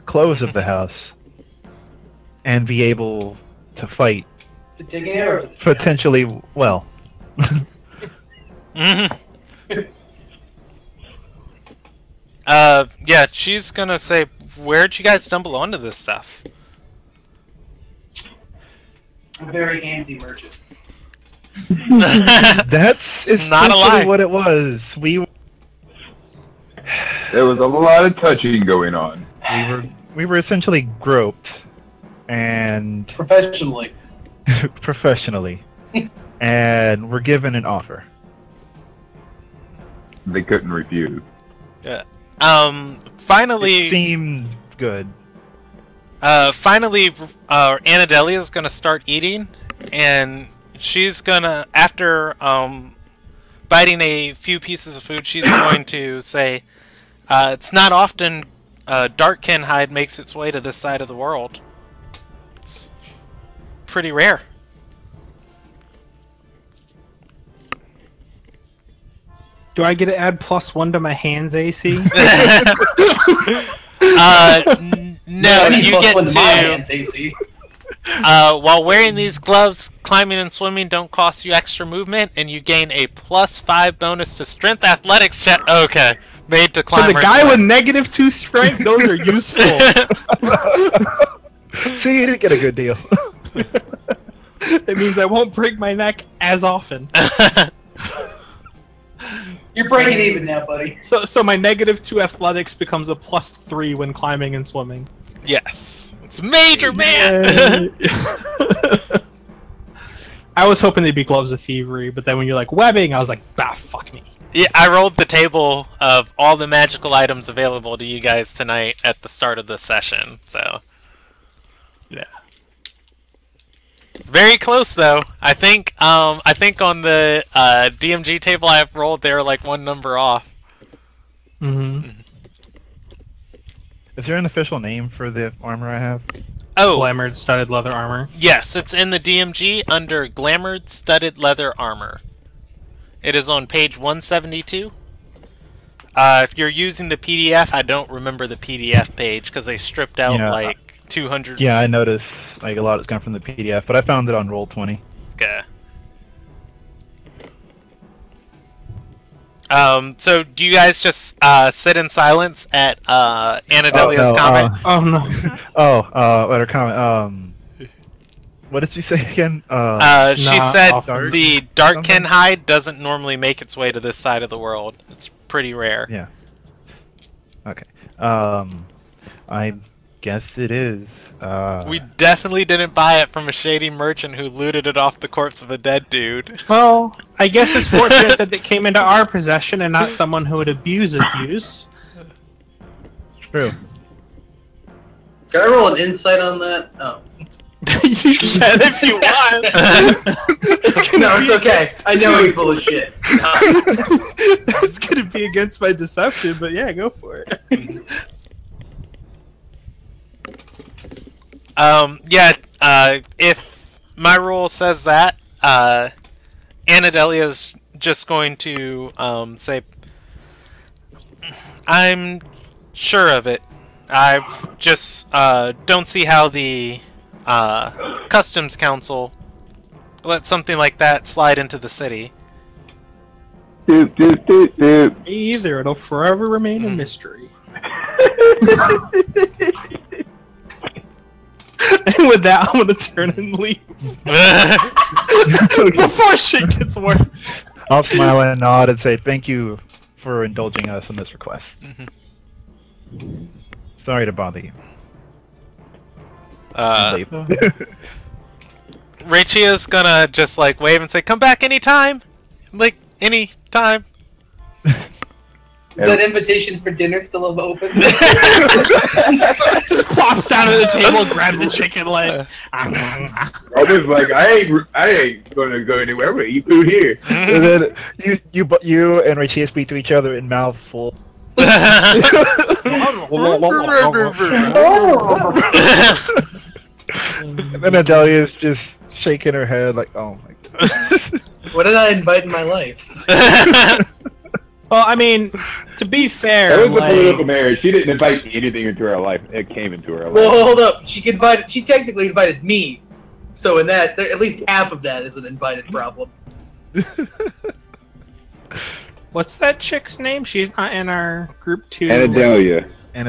clothes of the house and be able to fight. To take an arrow to the chest. Potentially, well. Yeah, she's gonna say, where'd you guys stumble onto this stuff? A very handsy merchant. That's not a lie. essentially what it was. There was a lot of touching going on. We were essentially groped, and Professionally. professionally, and we're given an offer. They couldn't refuse. Yeah. Finally... It seemed good. Finally, Anadelia is gonna start eating, and she's gonna, after biting a few pieces of food, she's going to say, it's not often Darkkin hide makes its way to this side of the world. It's pretty rare. Do I get to add +1 to my hands AC? No, you get to my to... hands, AC. While wearing these gloves, climbing and swimming don't cost you extra movement, and you gain a +5 bonus to strength athletics check. Okay, made to climb. For the guy with -2 strength, those are useful. See, you didn't get a good deal. It means I won't break my neck as often. You're breaking even now, buddy. So my -2 athletics becomes a +3 when climbing and swimming. Yes, it's major, man. I was hoping they'd be gloves of thievery, but then when you're like webbing, I was like, ah, fuck me. Yeah, I rolled the table of all the magical items available to you guys tonight at the start of the session, so yeah. Very close though. I think on the DMG table I have rolled, they're like one number off. Mm-hmm. Is there an official name for the armor I have? Oh, Glamored studded leather armor. yes, it's in the DMG under Glamored Studded Leather Armor. It is on page 172. If you're using the PDF, I don't remember the PDF page because they stripped out like 200. Yeah, I noticed like a lot has come from the PDF, but I found it on Roll20. Okay. So do you guys just sit in silence at Anadelia's comment? Oh no. Let her comment. What did she say again? She said Dark the Darkkin hide doesn't normally make its way to this side of the world. It's pretty rare. Yeah. Okay. I guess it is. We definitely didn't buy it from a shady merchant who looted it off the corpse of a dead dude. Well, I guess it's fortunate that it came into our possession and not someone who would abuse its use. True. Can I roll an insight on that? Oh. You can if you want. No, it's okay. I know he's full of shit. No. It's gonna be against my deception, but yeah, go for it. If my rule says that, Anadelia's just going to say, I'm sure of it. I just don't see how the Customs Council let something like that slide into the city. Doop, doop, doop, doop. Me either. It'll forever remain a mystery. And with that, I'm gonna turn and leave before shit gets worse. I'll smile and nod and say thank you for indulging us in this request. Sorry to bother you. Richia's gonna just like wave and say, "Come back anytime, like anytime." Is that invitation for dinner still open? Just plops down at the table, grabs the chicken leg. I was like, I ain't gonna go anywhere. I'm gonna eat food here. And then you and Richie speak to each other in mouthful. And then Adelia is just shaking her head like, oh my god. What did I invite in my life? Well, I mean, to be fair, That was a like, political marriage. She didn't invite anything into her life. It came into her life. Well, hold up. She technically invited me. So in that, at least half of that is an invited problem. what's that chick's name? She's not in our group 2. Anadelia. And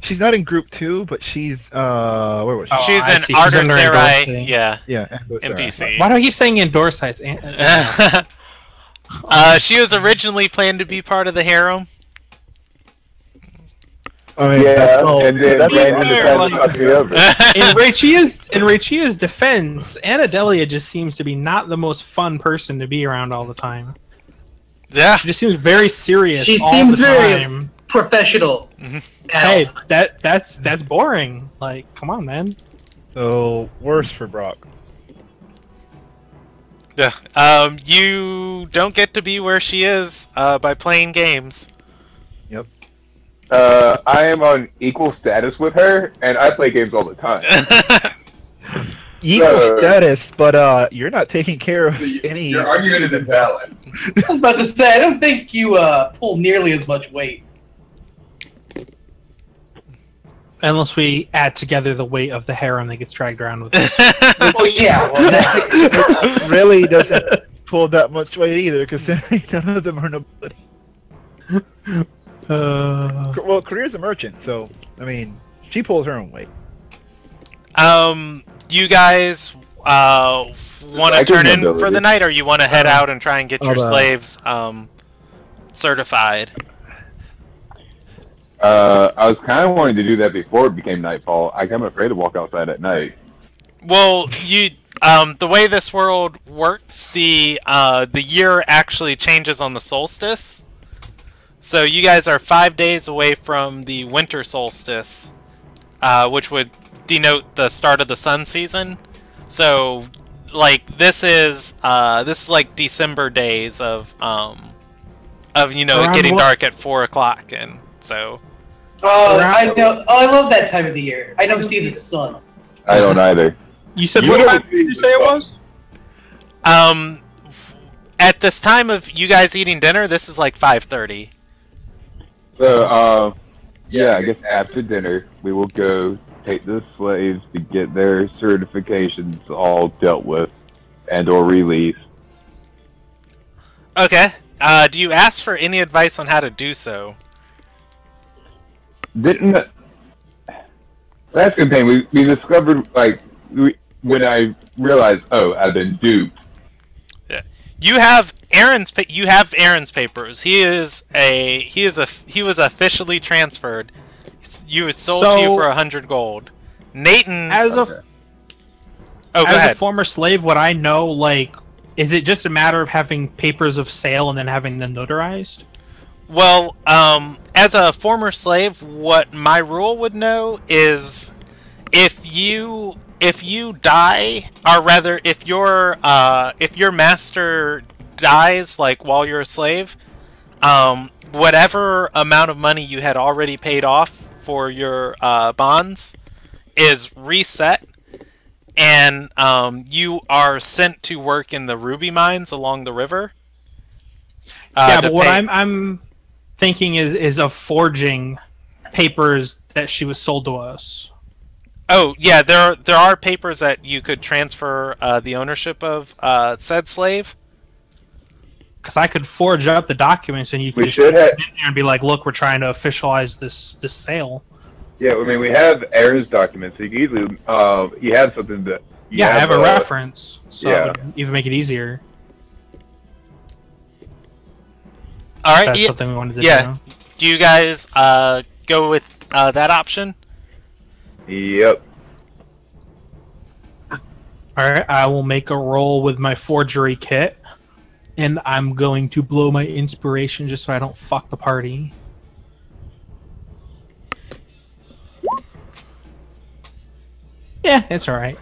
she's not in group 2, but she's where was she? Oh, She's I an see. She's under Arterserai, endorsing. yeah, Yeah, NPC. Why do I keep saying endorse sites? She was originally planned to be part of the harem. I mean, Yeah, oh, and then that's Brandon fair, decided like- to fuck me over. In Reichia's defense, Anadelia just seems to be not the most fun person to be around all the time. Yeah. She just seems very serious. She all seems the very time. professional. Hey, that's boring. Like, come on, man. so worse for Brock. Yeah. You don't get to be where she is by playing games. Yep. I am on equal status with her, and I play games all the time. Equal status, but you're not taking care of any. Your argument is invalid. I was about to say, I don't think you pull nearly as much weight. Unless we add together the weight of the harem that gets dragged around with us. Oh yeah, well, that, really doesn't pull that much weight either, because none of them are nobility. Well, Career's a merchant, so I mean, she pulls her own weight. You guys want to turn in for the night, or you want to head out and try and get your slaves certified? I was kind of wanting to do that before it became nightfall. I'm kind of afraid to walk outside at night. Well, the way this world works, the year actually changes on the solstice. So you guys are 5 days away from the winter solstice, which would denote the start of the sun season. So, like, this is like December days of it getting dark at 4 o'clock, and so. oh, I know. Oh, I love that time of the year. I don't see the sun. I don't either. You said You what don't time did you say it was? At this time of you guys eating dinner, this is like 5:30. So, yeah, I guess after dinner, we will go take the slaves to get their certifications all dealt with and/or released. Okay. Do you ask for any advice on how to do so? Didn't last campaign we discovered when I realized, oh, I've been duped. Yeah. You have Aaron's papers. He was officially transferred. You was sold to you for 100 gold. Nathan, As go a ahead. former slave, would I know, like, is it just a matter of having papers of sale and then having them notarized? Well, as a former slave, what my rule would know is if you die, or rather, if your master dies, like while you're a slave, whatever amount of money you had already paid off for your bonds is reset, and you are sent to work in the ruby mines along the river. Yeah, but what I'm thinking is of forging papers that she was sold to us. Oh yeah, there are papers that you could transfer the ownership of said slave. because I could forge up the documents and you could We just should have. in there and be like, look, we're trying to officialize this sale. Yeah, I mean, we have Aaron's documents, so you can easily, you have something that. Yeah, I have a reference, so yeah. it would even make it easier. All right. That's something we wanted to yeah. do. Do you guys go with that option? Yep. Alright, I will make a roll with my forgery kit. And I'm going to blow my inspiration just so I don't fuck the party. Yeah, it's alright.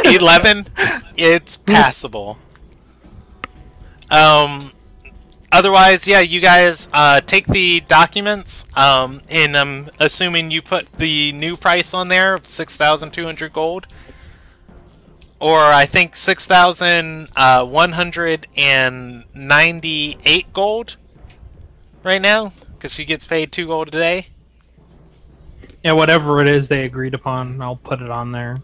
11. It's passable. Otherwise, yeah, you guys take the documents, and I'm assuming you put the new price on there of 6,200 gold, or I think 6,198 gold right now, because she gets paid 2 gold a day. Yeah, whatever it is they agreed upon, I'll put it on there.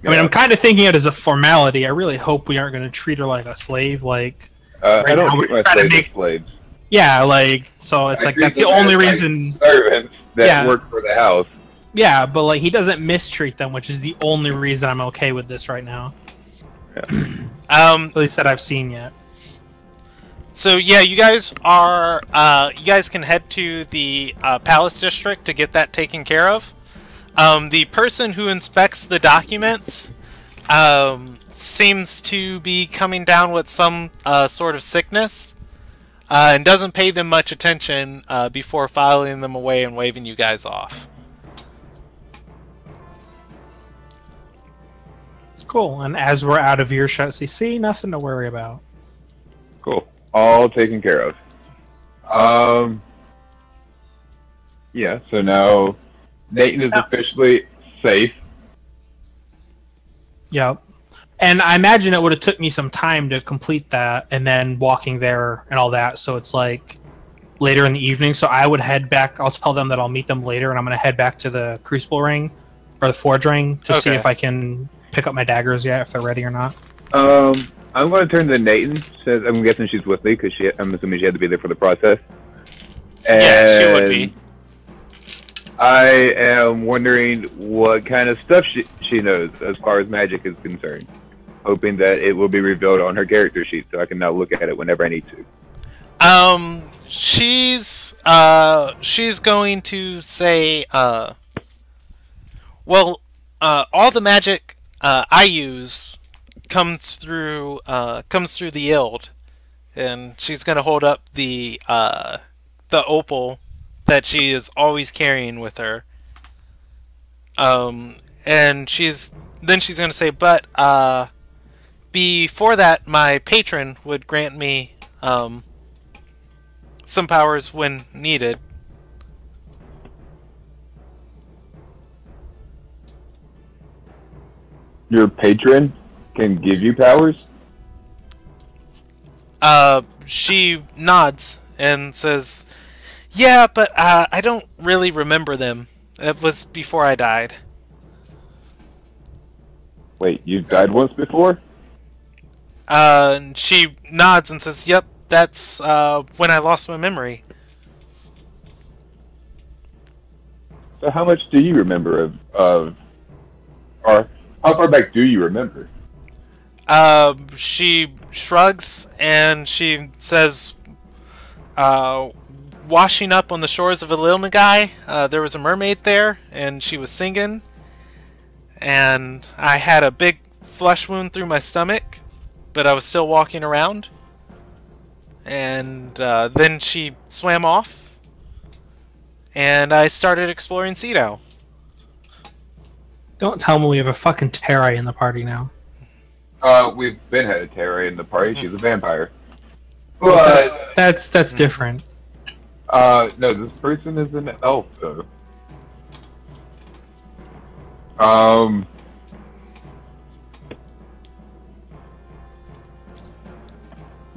I mean, I'm kind of thinking it as a formality. I really hope we aren't going to treat her like a slave, like... I don't treat my slaves as slaves. Yeah, like, so it's like, that's the only reason... Servants that work for the house. Yeah, but, like, he doesn't mistreat them, which is the only reason I'm okay with this right now. Yeah. At least that I've seen yet. So, yeah, you guys are... you guys can head to the Palace District to get that taken care of. The person who inspects the documents... seems to be coming down with some sort of sickness, and doesn't pay them much attention before filing them away and waving you guys off. Cool, and as we're out of earshot CC, nothing to worry about. Cool. All taken care of. Yeah, so now Nathan is officially safe. Yep. And I imagine it would have took me some time to complete that, and then walking there and all that, so it's like later in the evening, so I would head back. I'll tell them that I'll meet them later, and I'm going to head back to the Crucible Ring, or the Forge Ring, to see if I can pick up my daggers yet, if they're ready or not. I'm going to turn to Nathan. I'm guessing she's with me, because I'm assuming she had to be there for the process. And yeah, she would be. I am wondering what kind of stuff she knows as far as magic is concerned. Hoping that it will be revealed on her character sheet, so I can now look at it whenever I need to. She's going to say, well, all the magic I use comes through the Ild, and she's gonna hold up the opal that she is always carrying with her. And she's gonna say, but before that, my patron would grant me some powers when needed. Your patron can give you powers? She nods and says, yeah, but I don't really remember them. It was before I died. Wait, you've died once before? She nods and says, yep, that's when I lost my memory. So how much do you remember or how far back do you remember? She shrugs and she says, washing up on the shores of Ililnagai, there was a mermaid there, and she was singing, and I had a big flesh wound through my stomach, but I was still walking around, and then she swam off, and I started exploring Cedo. Don't tell me we have a fucking Terrai in the party now. We've been had a Terra in the party. She's a vampire. But that's different. No, this person is an elf, though.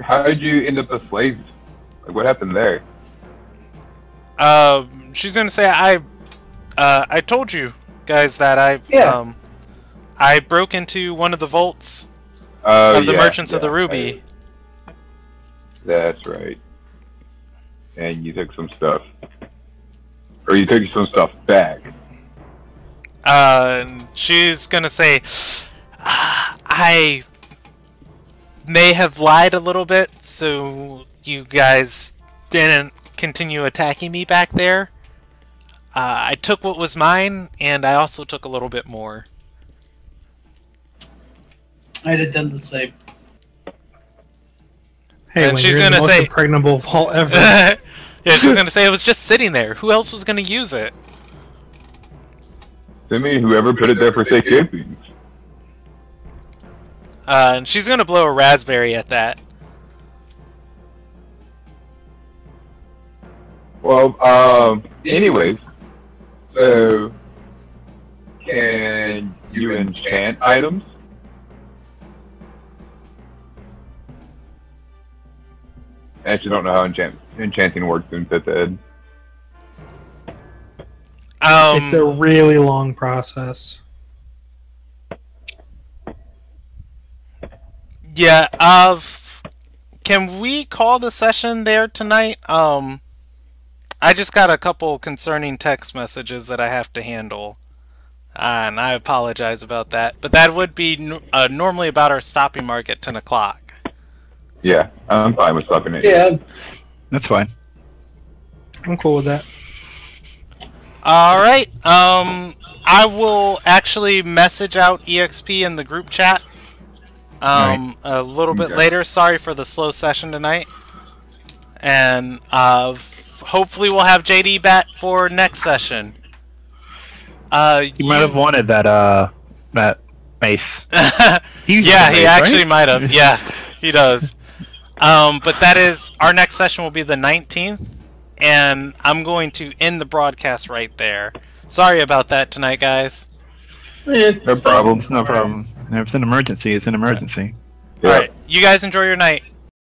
How did you end up a slave? Like, what happened there? She's gonna say, I told you guys that I broke into one of the vaults Oh, of the yeah, Merchants of the yeah, Ruby. That's right. And you took some stuff. Or you took some stuff back. She's gonna say, I may have lied a little bit, so you guys didn't continue attacking me back there. I took what was mine, and I also took a little bit more. I'd have done the same. Hey, And when she's you're in the gonna most say- impregnable vault ever. Yeah, she's gonna say it was just sitting there. Who else was gonna use it? To me, whoever put it there for safekeeping. And she's gonna blow a raspberry at that. Well, anyways, so can you enchant items? I actually don't know how enchanting works in 5th ed. It's a really long process. Yeah, can we call the session there tonight? I just got a couple concerning text messages that I have to handle. And I apologize about that. But that would be normally about our stopping mark at 10 o'clock. Yeah, I'm fine with stopping it. Yeah. That's fine. I'm cool with that. Alright, I will actually message out EXP in the group chat a little bit later. Sorry for the slow session tonight. And hopefully we'll have JD back for next session. You might have wanted that mace. Yeah, he actually might have. Yes, he does. But that is, our next session will be the 19th, and I'm going to end the broadcast right there. Sorry about that tonight, guys. No problem. It's no problem. If it's an emergency, it's an emergency. Yeah. Alright, you guys enjoy your night.